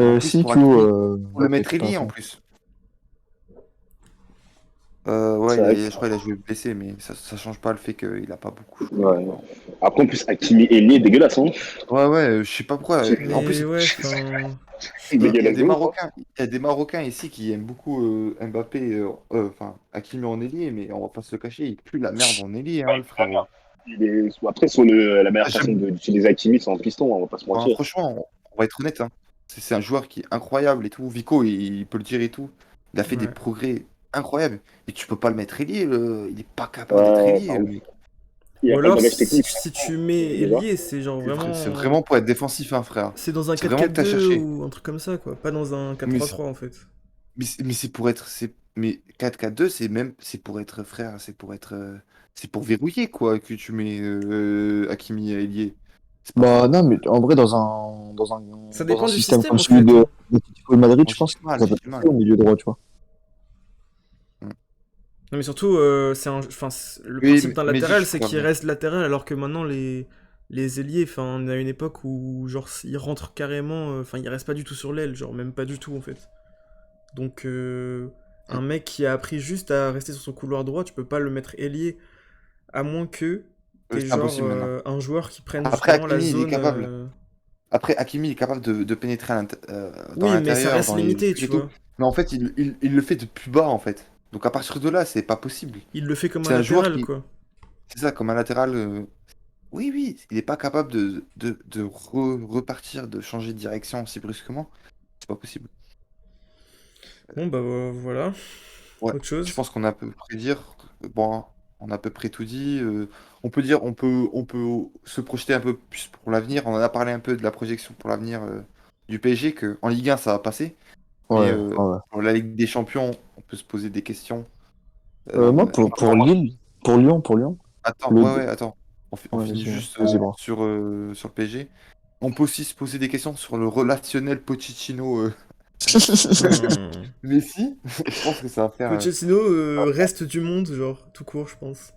[SPEAKER 1] en plus,
[SPEAKER 2] si
[SPEAKER 1] pour
[SPEAKER 2] tu joues,
[SPEAKER 1] Hakimi, pour
[SPEAKER 2] ouais,
[SPEAKER 1] le
[SPEAKER 2] t'as
[SPEAKER 1] mettre
[SPEAKER 2] tout à
[SPEAKER 1] ailier
[SPEAKER 2] fait.
[SPEAKER 1] en plus. Ouais,
[SPEAKER 3] C'est vrai
[SPEAKER 1] je crois qu'il a joué blessé, mais ça change pas le fait qu'il a pas beaucoup joué.
[SPEAKER 3] Ouais. Après, en plus, Hakimi ailier, dégueulasse, hein.
[SPEAKER 1] Ouais, je sais pas pourquoi. En plus,
[SPEAKER 4] Mais ouais, enfin. Je sais
[SPEAKER 3] Il
[SPEAKER 4] pas.
[SPEAKER 1] il y a
[SPEAKER 3] dégueulasse
[SPEAKER 1] des
[SPEAKER 3] de ouf, hein.
[SPEAKER 1] Marocains, il y a des Marocains ici qui aiment beaucoup Mbappé, enfin Hakimi en ailier, mais on va pas se le cacher, il pue la merde en ailier, hein, le frérot.
[SPEAKER 3] Après, la meilleure façon
[SPEAKER 1] J'aime,
[SPEAKER 3] d'utiliser Hakimi, c'est en piston, on va pas se
[SPEAKER 1] enfin,
[SPEAKER 3] mentir.
[SPEAKER 1] franchement, on va être honnête, hein. C'est un joueur qui est incroyable et tout. Vico, il peut le dire et tout. Il a fait des
[SPEAKER 4] Ouais.
[SPEAKER 1] progrès incroyables. Et tu peux pas le mettre ailier, il est pas capable d'être
[SPEAKER 3] Ouais,
[SPEAKER 1] ailier,
[SPEAKER 3] pas
[SPEAKER 1] le
[SPEAKER 3] ouf.
[SPEAKER 1] mec.
[SPEAKER 3] Il n'y
[SPEAKER 4] Ou
[SPEAKER 3] a pas le
[SPEAKER 4] alors,
[SPEAKER 3] bagage
[SPEAKER 4] si,
[SPEAKER 3] technique,
[SPEAKER 4] si tu mets
[SPEAKER 3] déjà.
[SPEAKER 4] ailier, c'est genre
[SPEAKER 1] C'est
[SPEAKER 4] vraiment.
[SPEAKER 1] vraiment pour être défensif, hein, frère.
[SPEAKER 4] C'est dans un
[SPEAKER 1] C'est vraiment que t'as
[SPEAKER 4] 4-4-2
[SPEAKER 1] cherché.
[SPEAKER 4] ou un truc comme ça, quoi. Pas dans un
[SPEAKER 1] Mais
[SPEAKER 4] 4-3-3, en fait.
[SPEAKER 1] Mais c'est pour être. Mais 4-4-2, c'est pour être frère, c'est pour verrouiller, quoi, que tu mets Hakimi ailier. C'est pas
[SPEAKER 2] Bah
[SPEAKER 1] pour.
[SPEAKER 2] non, mais en vrai,
[SPEAKER 4] Ça
[SPEAKER 2] dans un
[SPEAKER 4] dépend du
[SPEAKER 2] système
[SPEAKER 4] système,
[SPEAKER 2] comme
[SPEAKER 4] en
[SPEAKER 2] celui
[SPEAKER 4] fait, hein.
[SPEAKER 2] de Titico et Madrid,
[SPEAKER 1] Moi,
[SPEAKER 2] je
[SPEAKER 1] j'ai
[SPEAKER 2] pense
[SPEAKER 1] du
[SPEAKER 2] que
[SPEAKER 1] mal,
[SPEAKER 2] ça
[SPEAKER 1] j'ai
[SPEAKER 2] va
[SPEAKER 1] du
[SPEAKER 2] passer
[SPEAKER 1] mal.
[SPEAKER 2] au milieu droit, tu vois.
[SPEAKER 1] Mm.
[SPEAKER 4] Non, mais surtout, enfin, le
[SPEAKER 1] Oui,
[SPEAKER 4] principe d'un
[SPEAKER 1] mais dis,
[SPEAKER 4] latéral,
[SPEAKER 1] je
[SPEAKER 4] c'est
[SPEAKER 1] crois
[SPEAKER 4] qu'il
[SPEAKER 1] bien.
[SPEAKER 4] reste latéral, alors que maintenant, les ailiers, enfin, on a une époque où, genre, ils rentrent carrément, enfin, ils restent pas du tout sur l'aile, genre, même pas du tout, en fait. Donc, un mec qui a appris juste à rester sur son couloir droit, tu peux pas le mettre ailier, à moins que t'es
[SPEAKER 1] C'est
[SPEAKER 4] genre
[SPEAKER 1] impossible maintenant.
[SPEAKER 4] un joueur qui prenne
[SPEAKER 1] Après,
[SPEAKER 4] justement la
[SPEAKER 1] Hakimi, il est
[SPEAKER 4] zone.
[SPEAKER 1] capable. Après, Hakimi est capable de pénétrer dans
[SPEAKER 4] Oui, mais ça
[SPEAKER 1] l'intérieur,
[SPEAKER 4] reste
[SPEAKER 1] dans les
[SPEAKER 4] limité,
[SPEAKER 1] trucs et
[SPEAKER 4] tu
[SPEAKER 1] tout.
[SPEAKER 4] vois.
[SPEAKER 1] Mais en fait, il le fait de plus bas, en fait. Donc à partir de là, c'est pas possible.
[SPEAKER 4] Il le fait comme un
[SPEAKER 1] C'est un joueur
[SPEAKER 4] latéral,
[SPEAKER 1] qui.
[SPEAKER 4] quoi.
[SPEAKER 1] C'est ça, comme un latéral. Oui, oui, il n'est pas capable de repartir, de changer de direction si brusquement. C'est pas possible.
[SPEAKER 4] Bon, bah voilà.
[SPEAKER 1] Ouais,
[SPEAKER 4] Autre
[SPEAKER 1] je
[SPEAKER 4] chose.
[SPEAKER 1] pense qu'on a à peu près dire. Bon, on a à peu près tout dit. On peut dire, on peut se projeter un peu plus pour l'avenir. On en a parlé un peu de la projection pour l'avenir du PSG, que en Ligue 1, ça va passer. Mais
[SPEAKER 2] Ouais, ouais.
[SPEAKER 1] pour la Ligue des Champions, on peut se poser des questions. Euh,
[SPEAKER 2] Moi, pour Lille, pour Lyon,
[SPEAKER 1] Attends,
[SPEAKER 2] le...
[SPEAKER 1] ouais, attends. On
[SPEAKER 2] Ouais,
[SPEAKER 1] finit
[SPEAKER 2] vas-y,
[SPEAKER 1] juste
[SPEAKER 2] vas-y, bro.
[SPEAKER 1] sur le PSG. On peut aussi se poser des questions sur le relationnel Pochettino
[SPEAKER 4] Hmm.
[SPEAKER 1] Messi. Je pense que ça va faire.
[SPEAKER 4] Pochettino reste du monde, genre, tout court, je pense.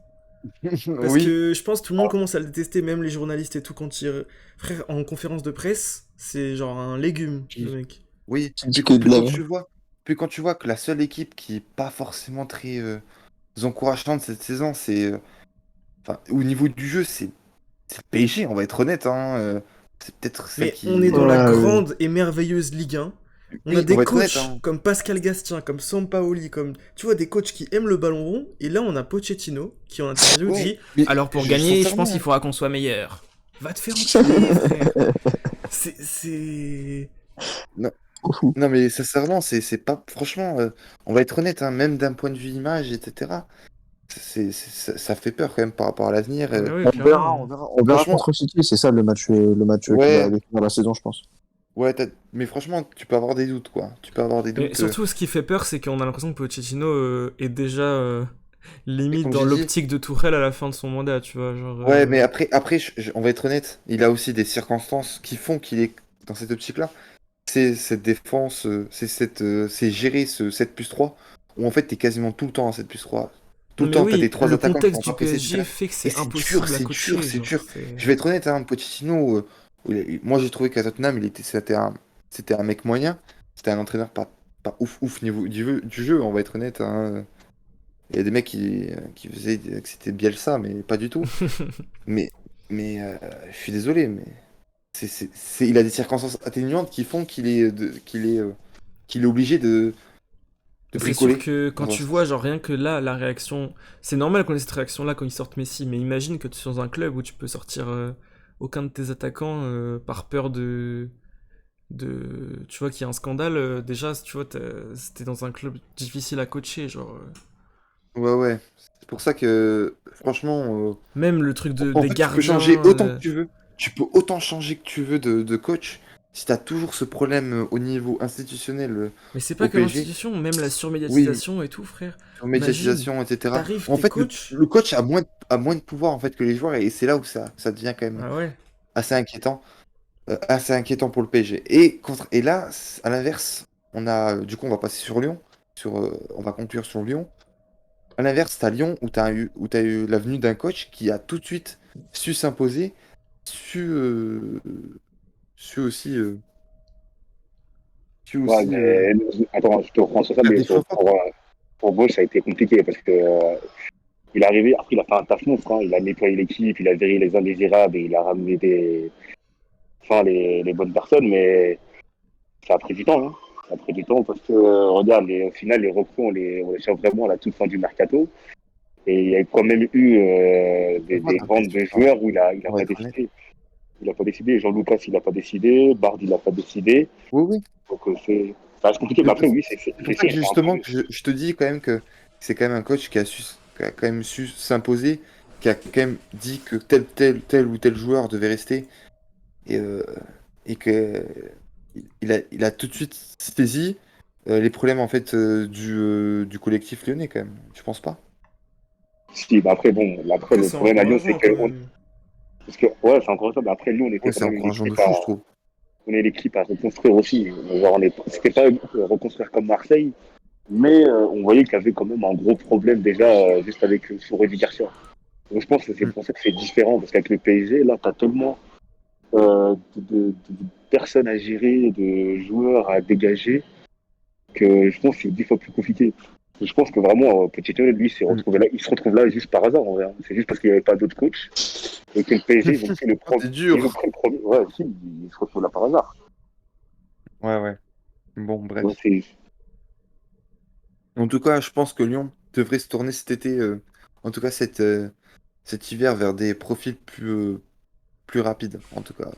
[SPEAKER 4] Parce
[SPEAKER 1] Oui,
[SPEAKER 4] que je pense que tout le monde commence à le détester, même les journalistes et tout, quand il... Frère, en conférence de presse, c'est genre un légume, le mec.
[SPEAKER 1] oui.
[SPEAKER 2] Tu dis que de la...
[SPEAKER 1] Puis quand tu vois que la seule équipe qui est pas forcément très encourageante cette saison, c'est. Enfin, au niveau du jeu, c'est le PSG, on va être honnête. Hein, c'est peut-être celle
[SPEAKER 4] Mais on est
[SPEAKER 1] qui.
[SPEAKER 4] dans la
[SPEAKER 2] Ouais, ouais.
[SPEAKER 4] grande et merveilleuse Ligue 1. On a
[SPEAKER 1] Oui, on
[SPEAKER 4] des
[SPEAKER 1] va être honnête.
[SPEAKER 4] coachs
[SPEAKER 1] Hein.
[SPEAKER 4] comme Pascal Gastien, comme Sampaoli, comme... Tu vois, des coachs qui aiment le ballon rond. Et là, on a Pochettino qui, en interview,
[SPEAKER 1] Ouais,
[SPEAKER 4] dit
[SPEAKER 1] mais
[SPEAKER 4] alors, pour gagner, je pense qu'il
[SPEAKER 1] sincèrement,
[SPEAKER 4] faudra qu'on soit meilleur. Va te faire enculer, frère. C'est...
[SPEAKER 1] non,
[SPEAKER 2] Trop fou.
[SPEAKER 1] non, mais sincèrement, c'est pas. Franchement, on va être honnête, hein, même d'un point de vue image, etc. Ça fait peur quand même par rapport à l'avenir.
[SPEAKER 4] Ah, mais ouais,
[SPEAKER 2] On verra,
[SPEAKER 4] clairement.
[SPEAKER 2] on verra
[SPEAKER 1] Franchement,
[SPEAKER 2] contre City, c'est ça le match qui va
[SPEAKER 1] ouais,
[SPEAKER 2] définir la saison, je pense.
[SPEAKER 1] ouais, mais franchement, tu peux avoir des doutes, quoi. Tu peux avoir des
[SPEAKER 4] Mais
[SPEAKER 1] doutes.
[SPEAKER 4] surtout, ce qui fait peur, c'est qu'on a l'impression que Pochettino est déjà
[SPEAKER 1] Et
[SPEAKER 4] limite
[SPEAKER 1] comme
[SPEAKER 4] dans
[SPEAKER 1] j'ai dit,
[SPEAKER 4] l'optique de Tourelle à la fin de son mandat, tu vois. Genre,
[SPEAKER 1] ouais, mais après on va être honnête, il a aussi des circonstances qui font qu'il est dans cette optique-là. C'est cette défense, c'est gérer ce 7+3, où en fait, t'es quasiment tout le temps en 7+3. Tout
[SPEAKER 4] Non,
[SPEAKER 1] le
[SPEAKER 4] mais
[SPEAKER 1] temps, t'as
[SPEAKER 4] oui,
[SPEAKER 1] des trois
[SPEAKER 4] le
[SPEAKER 1] attaquants qui
[SPEAKER 4] contexte
[SPEAKER 1] vont
[SPEAKER 4] du
[SPEAKER 1] pas presser,
[SPEAKER 4] PSG
[SPEAKER 1] etc.
[SPEAKER 4] fait que
[SPEAKER 1] Et
[SPEAKER 4] c'est
[SPEAKER 1] c'est dur,
[SPEAKER 4] impossible à
[SPEAKER 1] c'est dur,
[SPEAKER 4] coacher,
[SPEAKER 1] c'est
[SPEAKER 4] genre,
[SPEAKER 1] dur.
[SPEAKER 4] c'est...
[SPEAKER 1] Je vais être honnête, hein, Pochettino, moi j'ai trouvé qu'à Tottenham, c'était un mec moyen. C'était un entraîneur pas ouf niveau du jeu, on va être honnête. Hein. Il y a des mecs qui faisaient que c'était Bielsa, mais pas du tout. Mais, mais je suis désolé, mais il a des circonstances atténuantes qui font qu'il est obligé de
[SPEAKER 4] C'est sûr
[SPEAKER 1] bricoler.
[SPEAKER 4] que quand
[SPEAKER 1] dans un
[SPEAKER 4] tu
[SPEAKER 1] sens.
[SPEAKER 4] vois, genre rien que là, la réaction, c'est normal qu'on ait cette réaction-là quand ils sortent Messi, mais imagine que tu es dans un club où tu peux sortir aucun de tes attaquants par peur tu vois qu'il y a un scandale. Déjà, tu vois, t'es dans un club difficile à coacher, genre.
[SPEAKER 1] Ouais, ouais. C'est pour ça que, franchement,
[SPEAKER 4] Même le truc
[SPEAKER 1] en
[SPEAKER 4] des
[SPEAKER 1] fait, tu peux changer
[SPEAKER 4] gardiens.
[SPEAKER 1] autant que tu veux. Tu peux autant changer que tu veux de coach. Si t'as toujours ce problème au niveau institutionnel
[SPEAKER 4] Mais c'est pas
[SPEAKER 1] au
[SPEAKER 4] que
[SPEAKER 1] PSG,
[SPEAKER 4] l'institution, même la
[SPEAKER 1] oui,
[SPEAKER 4] surmédiatisation et tout, frère.
[SPEAKER 1] sur
[SPEAKER 4] Imagine,
[SPEAKER 1] médiatisation, etc.
[SPEAKER 4] t'arrives,
[SPEAKER 1] En
[SPEAKER 4] t'es
[SPEAKER 1] fait,
[SPEAKER 4] coach.
[SPEAKER 1] le coach a moins de pouvoir en fait que les joueurs et c'est là où ça devient quand même
[SPEAKER 4] Ah ouais.
[SPEAKER 1] assez inquiétant. Assez inquiétant pour le PSG. Et là, à l'inverse, du coup, on va passer sur Lyon. On va conclure sur Lyon. À l'inverse, t'as Lyon où t'as eu la venue d'un coach qui a tout de suite su s'imposer, su, euh, su aussi, su
[SPEAKER 3] Ouais,
[SPEAKER 1] aussi
[SPEAKER 3] mais attends, je te reprends sur ça,
[SPEAKER 1] faire
[SPEAKER 3] mais
[SPEAKER 1] des choix forts.
[SPEAKER 3] pour Bosch, ça a été compliqué parce que il est arrivé, après il a fait un taf monstre, hein, il a nettoyé l'équipe, il a viré les indésirables et il a ramené les bonnes personnes, mais ça a pris du temps. Hein. Ça a pris du temps parce que, regarde, au final, les recrues, on les sort vraiment à la toute fin du mercato. Et il y a quand même eu
[SPEAKER 1] Moi,
[SPEAKER 3] des
[SPEAKER 1] après,
[SPEAKER 3] ventes de joueurs où il a
[SPEAKER 1] on va
[SPEAKER 3] pas
[SPEAKER 1] être honnête.
[SPEAKER 3] décidé. Il n'a pas décidé. Jean-Lucas, il n'a pas décidé. Bard, il n'a pas décidé.
[SPEAKER 1] Oui, oui.
[SPEAKER 3] Donc, ça reste compliqué. Mais
[SPEAKER 1] C'est
[SPEAKER 3] après,
[SPEAKER 1] c'est-
[SPEAKER 3] oui,
[SPEAKER 1] c'est
[SPEAKER 3] c'est
[SPEAKER 1] pour ça
[SPEAKER 3] sûr,
[SPEAKER 1] que
[SPEAKER 3] c'est un
[SPEAKER 1] justement
[SPEAKER 3] peu.
[SPEAKER 1] que je te dis quand même que c'est quand même un coach qui a quand même su s'imposer, qui a quand même dit que tel ou tel joueur devait rester et, euh, et que il a tout de suite saisi les problèmes en fait du collectif lyonnais quand même. Tu penses pas?
[SPEAKER 3] Si, bah après, bon, après,
[SPEAKER 4] Après,
[SPEAKER 3] le
[SPEAKER 4] c'est
[SPEAKER 3] problème à Lyon, c'est
[SPEAKER 4] encourageant
[SPEAKER 3] que.
[SPEAKER 4] quand même.
[SPEAKER 3] Parce que, ouais, c'est encore ça. Mais après, Lyon, on était
[SPEAKER 1] Ouais,
[SPEAKER 3] quand
[SPEAKER 1] c'est
[SPEAKER 3] même une
[SPEAKER 1] encourageant de
[SPEAKER 3] équipe
[SPEAKER 1] fou, je trouve.
[SPEAKER 3] on est l'équipe à reconstruire aussi. Genre, c'était pas reconstruire comme Marseille, mais on voyait qu'il y avait quand même un gros problème déjà juste avec sur Rudy Garcia. Donc, je pense que c'est
[SPEAKER 1] Mm.
[SPEAKER 3] pour ça que c'est différent, parce qu'avec le PSG, là, tu as tellement de personnes à gérer, de joueurs à dégager, que je pense que c'est 10 fois plus compliqué. Je pense que vraiment, Pochettino, lui,
[SPEAKER 1] Mm.
[SPEAKER 3] il se retrouve là juste par hasard, en vrai. Hein. C'est juste parce qu'il n'y avait pas d'autres coachs et que le PSG, ils ont pris le,
[SPEAKER 1] Oh, c'est
[SPEAKER 3] ils ont
[SPEAKER 1] dur.
[SPEAKER 3] pris le premier. Ouais, si, il se retrouve là par hasard.
[SPEAKER 1] Ouais, ouais. Bon,
[SPEAKER 3] Donc,
[SPEAKER 1] bref. En tout cas, je pense que Lyon devrait se tourner cet été, en tout cas cet hiver, vers des profils plus rapides, en tout cas.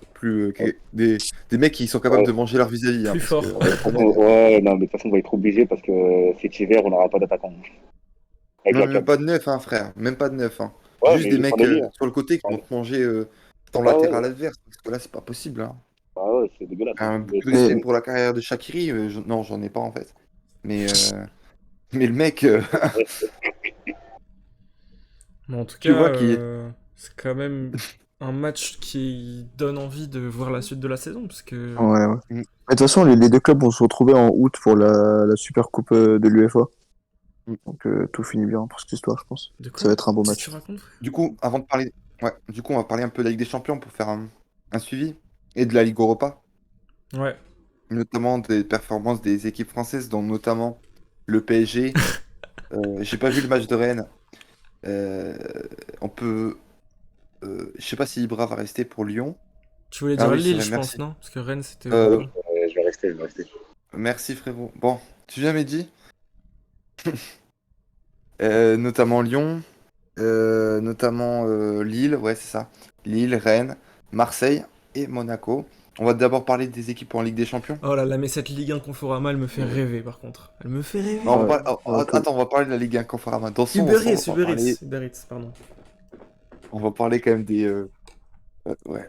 [SPEAKER 1] Des mecs qui sont capables
[SPEAKER 3] ouais,
[SPEAKER 1] de manger leur vis-à-vis, hein,
[SPEAKER 4] Plus
[SPEAKER 1] parce que,
[SPEAKER 4] fort.
[SPEAKER 1] on va être honnête.
[SPEAKER 3] ouais, non, mais de toute façon, on va être obligé parce que cet hiver, on n'aura pas d'attaquant. Avec
[SPEAKER 1] Non,
[SPEAKER 3] la
[SPEAKER 1] mais même
[SPEAKER 3] CAN.
[SPEAKER 1] pas de neuf, hein, frère. Même pas de neuf, hein.
[SPEAKER 3] Ouais,
[SPEAKER 1] Juste
[SPEAKER 3] mais
[SPEAKER 1] des
[SPEAKER 3] juste en
[SPEAKER 1] mecs
[SPEAKER 3] ailier. Hein.
[SPEAKER 1] sur le côté qui vont te manger ton
[SPEAKER 3] Ah ouais,
[SPEAKER 1] latéral adverse, parce que là, c'est pas possible, hein.
[SPEAKER 3] ah ouais, c'est dégueulasse. Hein.
[SPEAKER 1] Beaucoup de respect pour la carrière de Shaqiri, non, j'en ai pas, en fait. Mais, mais le mec,
[SPEAKER 4] Mais en tout
[SPEAKER 1] tu
[SPEAKER 4] cas,
[SPEAKER 1] vois, qui...
[SPEAKER 4] c'est quand même un match qui donne envie de voir la suite de la saison, parce que
[SPEAKER 2] Ouais, ouais.
[SPEAKER 1] Mm.
[SPEAKER 2] Mais de toute façon, les deux clubs vont se retrouver en août pour la Super Coupe de l'UEFA.
[SPEAKER 1] Mm.
[SPEAKER 2] Donc tout finit bien pour cette histoire, je pense.
[SPEAKER 4] de
[SPEAKER 2] Ça
[SPEAKER 4] quoi?
[SPEAKER 2] va être un beau
[SPEAKER 4] Qu'est-ce que
[SPEAKER 2] match.
[SPEAKER 4] tu racontes, frère?
[SPEAKER 1] Du coup, avant de parler, ouais, du coup, on va parler un peu de la Ligue des Champions pour faire un suivi et de la Ligue Europa,
[SPEAKER 4] Ouais.
[SPEAKER 1] notamment des performances des équipes françaises, dont notamment le PSG. J'ai pas vu le match de Rennes. Euh, on peut, je sais pas si Ibra va rester pour Lyon.
[SPEAKER 4] Tu voulais
[SPEAKER 1] Ah
[SPEAKER 4] dire
[SPEAKER 1] oui, c'est
[SPEAKER 4] Lille,
[SPEAKER 1] vrai,
[SPEAKER 4] je pense,
[SPEAKER 1] merci.
[SPEAKER 4] non? Parce que Rennes, c'était
[SPEAKER 1] Euh,
[SPEAKER 4] Europa.
[SPEAKER 3] Je vais rester, je vais rester.
[SPEAKER 1] Merci frérot. Bon, tu viens Mehdi, notamment Lyon, notamment Lille, ouais c'est ça. Lille, Rennes, Marseille et Monaco. On va d'abord parler des équipes en Ligue des Champions.
[SPEAKER 4] Oh là là, mais cette Ligue 1 Conforama, elle me fait rêver, par contre. Elle me fait
[SPEAKER 1] Non,
[SPEAKER 4] rêver.
[SPEAKER 2] Ouais, cool.
[SPEAKER 1] attends, on va parler de la Ligue 1 Conforama.
[SPEAKER 4] Uber
[SPEAKER 1] On va
[SPEAKER 4] Eats,
[SPEAKER 1] pas
[SPEAKER 4] Uber
[SPEAKER 1] parler.
[SPEAKER 4] Eats, Uber Eats, pardon.
[SPEAKER 1] On va parler quand même des. Ouais.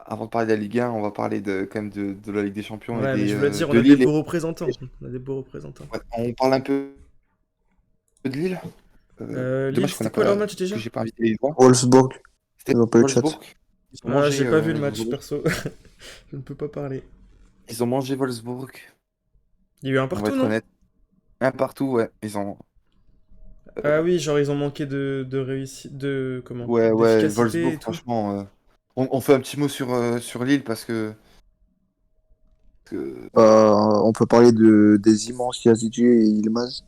[SPEAKER 1] Avant de parler de la Ligue 1, on va parler quand même de la Ligue des Champions et
[SPEAKER 4] Ouais, mais je voulais dire, on
[SPEAKER 1] de
[SPEAKER 4] a des
[SPEAKER 1] Lille.
[SPEAKER 4] beaux représentants. On a des beaux représentants.
[SPEAKER 1] Ouais, on parle un peu de Lille.
[SPEAKER 4] Lille,
[SPEAKER 1] Dommage qu'on
[SPEAKER 4] c'était
[SPEAKER 1] n'a
[SPEAKER 4] quoi leur
[SPEAKER 1] pas,
[SPEAKER 4] match déjà?
[SPEAKER 1] que j'ai pas invité les Lillois.
[SPEAKER 2] Wolfsburg,
[SPEAKER 1] C'était
[SPEAKER 2] ils ont pas eu de chat.
[SPEAKER 1] Wolfsburg.
[SPEAKER 4] J'ai pas vu le match, perso. Je ne peux pas parler.
[SPEAKER 1] Ils ont mangé Wolfsburg.
[SPEAKER 4] Il y a eu un
[SPEAKER 1] On va
[SPEAKER 4] partout,
[SPEAKER 1] être
[SPEAKER 4] non?
[SPEAKER 1] honnête. Un partout, ouais. Ils ont.
[SPEAKER 4] Ah oui, genre ils ont manqué de réussite, comment?
[SPEAKER 1] Ouais, ouais,
[SPEAKER 4] D'efficacité
[SPEAKER 1] Wolfsburg,
[SPEAKER 4] et tout.
[SPEAKER 1] franchement. On fait un petit mot sur Lille parce que...
[SPEAKER 2] On peut parler des immenses Yazidji et Yilmaz.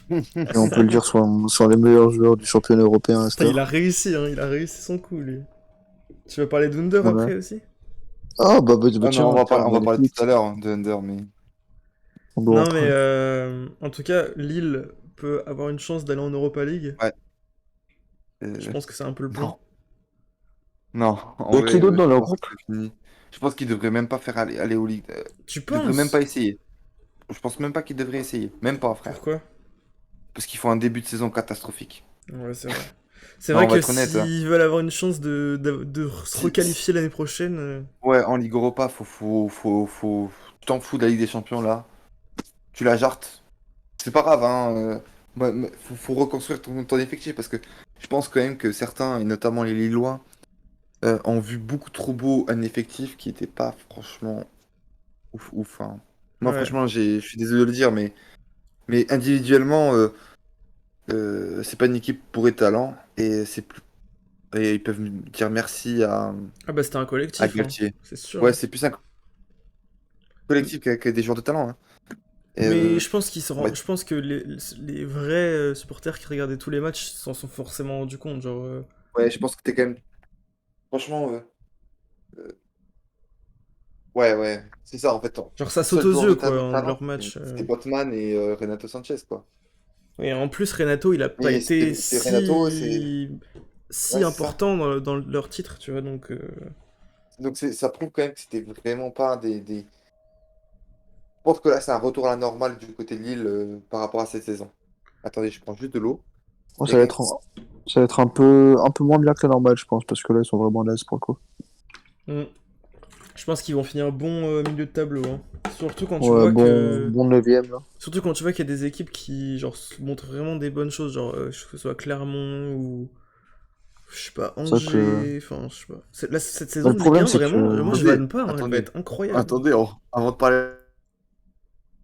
[SPEAKER 2] Et on peut le dire, sont les meilleurs joueurs du championnat européen à cette
[SPEAKER 4] Putain, il a
[SPEAKER 2] heure.
[SPEAKER 4] réussi, hein, il a réussi son coup, lui. Tu veux parler d'Under
[SPEAKER 2] Ouais.
[SPEAKER 4] après aussi?
[SPEAKER 2] Ah, bah
[SPEAKER 1] Ah non,
[SPEAKER 2] tiens,
[SPEAKER 1] on va parler tout
[SPEAKER 2] magnifique.
[SPEAKER 1] à l'heure hein, de Under, mais
[SPEAKER 2] On doit
[SPEAKER 4] Non,
[SPEAKER 2] rentrer.
[SPEAKER 4] mais en tout cas, Lille peut avoir une chance d'aller en Europa League.
[SPEAKER 1] Ouais.
[SPEAKER 4] Je
[SPEAKER 1] Euh,
[SPEAKER 4] pense que c'est un peu le plan.
[SPEAKER 1] non, en
[SPEAKER 2] Il y a qui
[SPEAKER 1] vrai,
[SPEAKER 2] d'autre dans
[SPEAKER 1] je
[SPEAKER 2] leur
[SPEAKER 1] pense
[SPEAKER 2] groupe?
[SPEAKER 1] que c'est fini. Je pense qu'ils devraient même pas faire aller au Ligue.
[SPEAKER 4] Tu
[SPEAKER 1] Ils devraient même
[SPEAKER 4] penses?
[SPEAKER 1] pas essayer. Je pense même pas qu'ils devraient essayer. Même pas, frère.
[SPEAKER 4] Pourquoi?
[SPEAKER 1] Parce qu'ils font un début de saison catastrophique.
[SPEAKER 4] Ouais, c'est vrai. C'est
[SPEAKER 1] Non,
[SPEAKER 4] vrai
[SPEAKER 1] on va
[SPEAKER 4] que
[SPEAKER 1] être honnête, hein.
[SPEAKER 4] s'ils veulent avoir une chance de se
[SPEAKER 1] Si-
[SPEAKER 4] requalifier l'année prochaine,
[SPEAKER 1] Ouais, en Ligue Europa, tu t'en fous de la Ligue des Champions là. Tu la jartes. C'est pas grave, hein. Faut reconstruire ton effectif parce que je pense quand même que certains, et notamment les Lillois, ont vu beaucoup trop beau un effectif qui était pas franchement ouf, hein. Moi,
[SPEAKER 4] ouais.
[SPEAKER 1] franchement, je suis désolé de le dire, mais individuellement, c'est pas une équipe pour les talents et c'est plus et ils peuvent me dire merci
[SPEAKER 4] Ah bah c'était un
[SPEAKER 1] à
[SPEAKER 4] collectif, hein.
[SPEAKER 1] Galtier.
[SPEAKER 4] C'est sûr,
[SPEAKER 1] Ouais,
[SPEAKER 4] hein.
[SPEAKER 1] c'est plus un collectif que des joueurs de talent, hein. Et,
[SPEAKER 4] Mais je pense
[SPEAKER 1] ouais,
[SPEAKER 4] je pense que les vrais supporters qui regardaient tous les matchs s'en sont forcément rendus compte. Genre,
[SPEAKER 1] ouais, je pense que t'es quand même. Franchement, ouais, c'est ça en fait.
[SPEAKER 4] genre ça
[SPEAKER 1] Le
[SPEAKER 4] saute
[SPEAKER 1] seul
[SPEAKER 4] aux
[SPEAKER 1] joueur
[SPEAKER 4] yeux,
[SPEAKER 1] de
[SPEAKER 4] quoi, de
[SPEAKER 1] talent,
[SPEAKER 4] leur match.
[SPEAKER 1] c'était Botman et Renato Sanchez, quoi.
[SPEAKER 4] Et en plus, Renato, il a pas
[SPEAKER 1] Et
[SPEAKER 4] été
[SPEAKER 1] c'est Renato, c'est.
[SPEAKER 4] si
[SPEAKER 1] Ouais, c'est ça.
[SPEAKER 4] important dans leur titre, tu vois, donc...
[SPEAKER 1] Donc ça prouve quand même que c'était vraiment pas des. Je pense que là, c'est un retour à la normale du côté de Lille par rapport à cette saison. Attendez, je prends juste de l'eau.
[SPEAKER 2] Bon,
[SPEAKER 1] Il y a quelqu'un
[SPEAKER 2] ça va être un peu moins bien que la normale, je pense, parce que là, ils sont vraiment là pour le coup.
[SPEAKER 4] hmm. Je pense qu'ils vont finir bon milieu de tableau, hein. Surtout quand tu
[SPEAKER 2] Ouais,
[SPEAKER 4] vois que...
[SPEAKER 2] bon 9ème, là.
[SPEAKER 4] Surtout quand tu vois qu'il y a des équipes qui, genre, montrent vraiment des bonnes choses, genre, que ce soit Clermont ou... Je sais pas,
[SPEAKER 2] C'est vrai que.
[SPEAKER 4] Angers, enfin, je sais pas. Là, cette
[SPEAKER 2] Bah,
[SPEAKER 4] saison
[SPEAKER 2] le
[SPEAKER 4] de Ligue
[SPEAKER 2] problème,
[SPEAKER 4] 1,
[SPEAKER 2] c'est
[SPEAKER 4] vraiment,
[SPEAKER 2] que.
[SPEAKER 4] moi je
[SPEAKER 1] Attendez,
[SPEAKER 4] vanne pas, hein, elle va
[SPEAKER 1] attendez,
[SPEAKER 4] être incroyable.
[SPEAKER 1] attendez, avant de parler de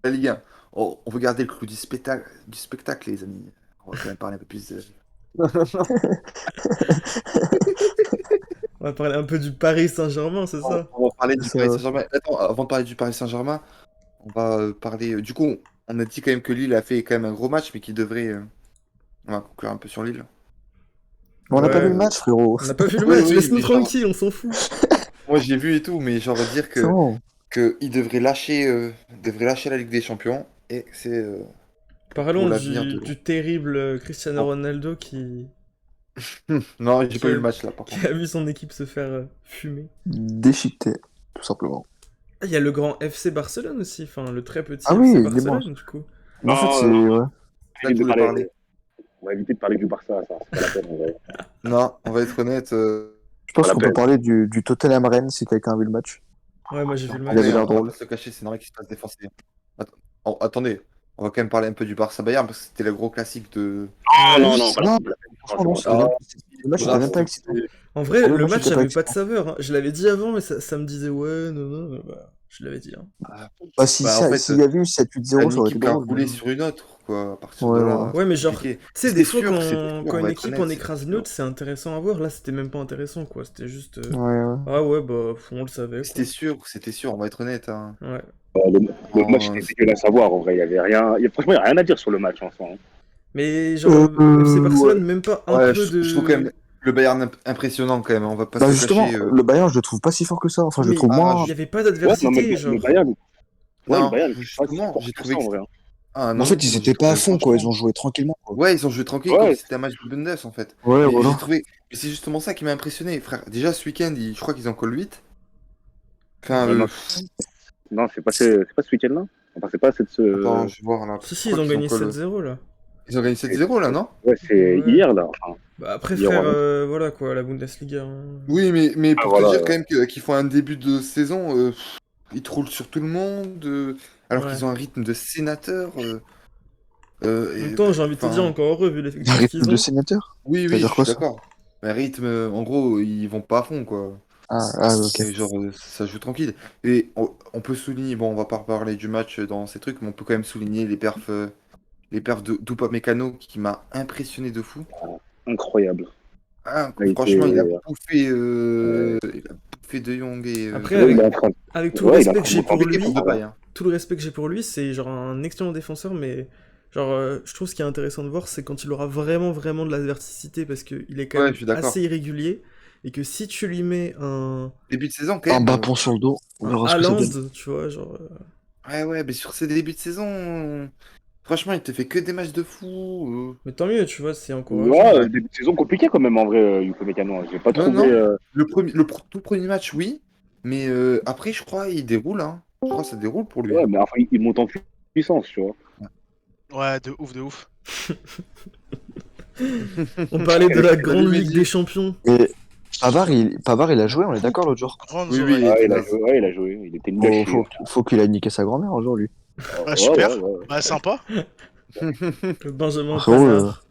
[SPEAKER 1] la Ligue 1, on veut garder le clou du spectacle, les amis. On va quand même parler un peu plus de.
[SPEAKER 4] On va parler un peu du Paris Saint-Germain, c'est ça?
[SPEAKER 1] On va parler
[SPEAKER 2] C'est
[SPEAKER 1] du
[SPEAKER 2] ça,
[SPEAKER 1] Paris
[SPEAKER 2] ouais.
[SPEAKER 1] Saint-Germain. Attends, avant de parler du Paris Saint-Germain, on va parler. Du coup, on a dit quand même que Lille a fait quand même un gros match, mais qu'il devrait. On va conclure un peu sur Lille.
[SPEAKER 2] Mais on n'a pas vu le
[SPEAKER 4] Ouais,
[SPEAKER 2] match, frérot.
[SPEAKER 4] on n'a pas vu le
[SPEAKER 1] Oui,
[SPEAKER 4] match,
[SPEAKER 1] oui,
[SPEAKER 4] laisse-nous
[SPEAKER 1] mais genre,
[SPEAKER 4] tranquille, on s'en fout.
[SPEAKER 1] moi j'ai vu et tout, mais genre dire
[SPEAKER 2] C'est bon.
[SPEAKER 1] que il devrait lâcher la Ligue des Champions et c'est pour
[SPEAKER 4] Parlons
[SPEAKER 1] l'avenir
[SPEAKER 4] du terrible Cristiano
[SPEAKER 1] Oh.
[SPEAKER 4] Ronaldo qui,
[SPEAKER 1] Non, j'ai
[SPEAKER 4] qui
[SPEAKER 1] pas eu
[SPEAKER 4] a,
[SPEAKER 1] le match là, par
[SPEAKER 4] qui
[SPEAKER 1] contre.
[SPEAKER 4] a vu son équipe se faire fumer.
[SPEAKER 2] Déchiqueté, tout simplement.
[SPEAKER 4] Ah, il y a le grand FC Barcelone aussi, enfin le très petit
[SPEAKER 2] Ah oui,
[SPEAKER 4] FC
[SPEAKER 2] l'immense.
[SPEAKER 4] Barcelone du coup.
[SPEAKER 2] Mais en fait,
[SPEAKER 3] Non,
[SPEAKER 2] c'est. Ouais.
[SPEAKER 1] Là, je voulais parler.
[SPEAKER 3] on va éviter de parler du Barça, ça, c'est pas la peine, en vrai.
[SPEAKER 1] Non, on va être honnête.
[SPEAKER 2] Je
[SPEAKER 3] C'est pas
[SPEAKER 2] pense
[SPEAKER 3] la
[SPEAKER 2] qu'on peut
[SPEAKER 3] peine.
[SPEAKER 2] parler du Tottenham Rennes si quelqu'un a vu le match.
[SPEAKER 4] Ouais, moi j'ai vu le
[SPEAKER 2] Il avait
[SPEAKER 4] match.
[SPEAKER 2] l'air
[SPEAKER 1] On va
[SPEAKER 2] drôle.
[SPEAKER 1] pas se le cacher, c'est normal qu'il se fasse défoncer. Attendez, on va quand même parler un peu du Barça Bayern parce que c'était le gros classique de.
[SPEAKER 3] Oh
[SPEAKER 4] Ouais.
[SPEAKER 3] non, non, voilà.
[SPEAKER 2] Non,
[SPEAKER 3] Non,
[SPEAKER 2] franchement, non,
[SPEAKER 3] c'est bon.
[SPEAKER 1] Ah,
[SPEAKER 2] le match était même pas excitant.
[SPEAKER 4] En vrai,
[SPEAKER 2] Pour le
[SPEAKER 4] le
[SPEAKER 2] match,
[SPEAKER 4] match
[SPEAKER 2] était pas
[SPEAKER 4] avait pas de
[SPEAKER 2] excitant.
[SPEAKER 4] saveur, hein. Je l'avais dit avant, mais ça me disait ouais, non, non, bah, je l'avais dit, hein.
[SPEAKER 2] Bah, si
[SPEAKER 1] Bah, en fait,
[SPEAKER 2] s'il y avait eu 7-8-0,
[SPEAKER 1] une
[SPEAKER 2] ça aurait été
[SPEAKER 1] équipe qui a
[SPEAKER 2] drôle.
[SPEAKER 1] roulé sur une autre, quoi. À partir de
[SPEAKER 2] Ouais,
[SPEAKER 1] là,
[SPEAKER 2] voilà.
[SPEAKER 4] Ouais,
[SPEAKER 1] c'est
[SPEAKER 4] mais genre, tu
[SPEAKER 1] compliqué.
[SPEAKER 4] sais, des fois
[SPEAKER 1] C'était sûr,
[SPEAKER 4] quand
[SPEAKER 1] on
[SPEAKER 4] une
[SPEAKER 1] va être
[SPEAKER 4] équipe
[SPEAKER 1] honnête,
[SPEAKER 4] en
[SPEAKER 1] c'était
[SPEAKER 4] écrase une
[SPEAKER 1] sûr.
[SPEAKER 4] autre, c'est intéressant à voir. Là, c'était même pas intéressant, quoi. C'était juste.
[SPEAKER 2] Ouais, ouais.
[SPEAKER 4] Ah ouais, bah, on le savait, quoi.
[SPEAKER 1] C'était sûr, on va être honnête, hein.
[SPEAKER 4] Ouais.
[SPEAKER 3] Le match
[SPEAKER 1] Non,
[SPEAKER 3] était dégueulasse à voir, en vrai. Il y avait rien. Franchement, il n'y a rien à dire sur le match, enfin.
[SPEAKER 4] Mais genre, FC
[SPEAKER 2] Ouais.
[SPEAKER 4] Barcelone, même pas un
[SPEAKER 1] ouais,
[SPEAKER 4] peu
[SPEAKER 1] je trouve quand
[SPEAKER 4] de.
[SPEAKER 1] même le Bayern impressionnant quand même, on va pas se
[SPEAKER 2] Bah
[SPEAKER 1] le
[SPEAKER 2] justement,
[SPEAKER 1] cacher.
[SPEAKER 2] le Bayern, je le trouve pas si fort que ça. Enfin, je le
[SPEAKER 4] Mais
[SPEAKER 2] trouve
[SPEAKER 1] Ah,
[SPEAKER 2] moins.
[SPEAKER 4] il y avait pas
[SPEAKER 3] Ouais, non, mais
[SPEAKER 4] d'adversité,
[SPEAKER 3] le
[SPEAKER 4] genre.
[SPEAKER 3] Bayern, ouais, le
[SPEAKER 1] non,
[SPEAKER 3] Bayern, il était pas si
[SPEAKER 1] justement,
[SPEAKER 3] fort
[SPEAKER 1] j'ai
[SPEAKER 3] que
[SPEAKER 1] trouvé
[SPEAKER 3] ça,
[SPEAKER 1] que
[SPEAKER 3] en vrai.
[SPEAKER 1] Ah
[SPEAKER 2] En
[SPEAKER 1] non,
[SPEAKER 2] fait, ils
[SPEAKER 1] moi j'ai
[SPEAKER 2] étaient pas à
[SPEAKER 1] trouvé
[SPEAKER 2] fond, quoi. Ils
[SPEAKER 1] franchement.
[SPEAKER 2] ont joué tranquillement, quoi.
[SPEAKER 1] Ouais, ils ont joué tranquille comme
[SPEAKER 3] Ouais,
[SPEAKER 1] si c'était un match de Bundes en fait.
[SPEAKER 2] Ouais,
[SPEAKER 1] Et j'ai
[SPEAKER 2] voilà.
[SPEAKER 1] trouvé. Mais c'est justement ça qui m'a impressionné, frère. Déjà ce week-end, je crois qu'ils en collent 8. Enfin,
[SPEAKER 3] non, non, c'est pas ce week-end-là. Enfin, c'est pas cette.
[SPEAKER 1] attends, je vais voir là.
[SPEAKER 4] Si,
[SPEAKER 1] Je
[SPEAKER 4] si,
[SPEAKER 1] crois
[SPEAKER 4] ils ont
[SPEAKER 1] qu'ils en
[SPEAKER 4] gagné
[SPEAKER 1] collent.
[SPEAKER 4] 7-0, là.
[SPEAKER 1] Ils ont gagné 7-0 là, non?
[SPEAKER 3] Ouais, c'est
[SPEAKER 4] Ouais.
[SPEAKER 3] hier, là. Enfin,
[SPEAKER 4] Bah, après,
[SPEAKER 3] hier,
[SPEAKER 4] frère,
[SPEAKER 3] ouais.
[SPEAKER 4] voilà, quoi, la Bundesliga, hein.
[SPEAKER 1] Oui, mais
[SPEAKER 3] Ah,
[SPEAKER 1] pour te
[SPEAKER 3] voilà.
[SPEAKER 1] dire quand même qu'ils font un début de saison, ils te roulent sur tout le monde, alors
[SPEAKER 4] Ouais.
[SPEAKER 1] qu'ils ont un rythme de sénateur.
[SPEAKER 4] En même
[SPEAKER 1] Et,
[SPEAKER 4] temps, j'ai envie de te dire,
[SPEAKER 1] enfin,
[SPEAKER 4] encore heureux, vu
[SPEAKER 2] Un
[SPEAKER 4] l'effectif
[SPEAKER 2] rythme
[SPEAKER 4] qu'ils
[SPEAKER 2] de
[SPEAKER 4] ont.
[SPEAKER 2] sénateur?
[SPEAKER 1] oui, je
[SPEAKER 2] C'est-à-dire
[SPEAKER 1] suis
[SPEAKER 2] quoi, ça?
[SPEAKER 1] d'accord. Un rythme, en gros, ils vont pas à fond, quoi.
[SPEAKER 2] Ok.
[SPEAKER 1] Et genre, ça joue tranquille. Et on peut souligner, bon, on va pas reparler du match dans ces trucs, mais on peut quand même souligner les perfs de d'Upamecano qui m'a impressionné de fou.
[SPEAKER 3] Incroyable.
[SPEAKER 1] Ah,
[SPEAKER 3] Il a
[SPEAKER 1] franchement,
[SPEAKER 3] été.
[SPEAKER 1] il a bouffé De Jong et
[SPEAKER 4] Après,
[SPEAKER 3] Ouais, il est
[SPEAKER 1] Zidane.
[SPEAKER 3] en train
[SPEAKER 4] avec tout le
[SPEAKER 3] ouais, il est en
[SPEAKER 4] respect
[SPEAKER 3] train
[SPEAKER 4] que
[SPEAKER 3] de
[SPEAKER 4] j'ai
[SPEAKER 3] monter en
[SPEAKER 4] pour
[SPEAKER 3] puissance,
[SPEAKER 1] Équipe
[SPEAKER 4] lui,
[SPEAKER 1] de
[SPEAKER 3] en vrai.
[SPEAKER 1] paille, hein.
[SPEAKER 4] tout le respect que j'ai pour lui, c'est genre un excellent défenseur, mais genre, je trouve ce qui est intéressant de voir, c'est quand il aura vraiment, vraiment de l'adversité, parce qu'il est quand
[SPEAKER 1] Ouais, je
[SPEAKER 4] même
[SPEAKER 1] suis d'accord.
[SPEAKER 4] assez irrégulier, et que si tu lui mets
[SPEAKER 1] Début de saison, quand
[SPEAKER 2] Un
[SPEAKER 1] même.
[SPEAKER 2] bâton sur le dos, on
[SPEAKER 4] un
[SPEAKER 2] verra ce que ça
[SPEAKER 4] Haaland,
[SPEAKER 2] donne.
[SPEAKER 4] tu vois, genre,
[SPEAKER 1] Ouais, mais sur ces débuts de saison, franchement, il te fait que des matchs de fou.
[SPEAKER 4] Mais tant mieux, tu vois, c'est encourageant.
[SPEAKER 3] Ouais, début de saison compliqué quand même en vrai, Upamecano. J'ai pas
[SPEAKER 1] Non,
[SPEAKER 3] trouvé.
[SPEAKER 1] non, tout premier match, oui, mais après, je crois, il déroule, hein. Je crois que ça déroule pour lui,
[SPEAKER 3] Ouais,
[SPEAKER 1] hein.
[SPEAKER 3] mais enfin, il monte en puissance, tu vois.
[SPEAKER 6] Ouais, de ouf, de ouf.
[SPEAKER 4] On parlait de la grande
[SPEAKER 1] Salut,
[SPEAKER 4] Ligue
[SPEAKER 1] Mehdi.
[SPEAKER 4] des Champions.
[SPEAKER 2] Et Pavard, il a joué, on est d'accord l'autre jour.
[SPEAKER 6] Grandes
[SPEAKER 1] Oui, il
[SPEAKER 6] oreilles.
[SPEAKER 1] était
[SPEAKER 3] Ouais, il a
[SPEAKER 1] naze.
[SPEAKER 3] joué, ouais, il a joué. Il était nul à
[SPEAKER 2] Faut,
[SPEAKER 3] chier.
[SPEAKER 2] faut qu'il aille niquer sa grand-mère un jour, lui.
[SPEAKER 6] Bah,
[SPEAKER 3] Ouais,
[SPEAKER 6] super.
[SPEAKER 3] ouais, ouais.
[SPEAKER 6] Bah, sympa.
[SPEAKER 4] Le Benjamin
[SPEAKER 2] Frérot,
[SPEAKER 4] Pavard.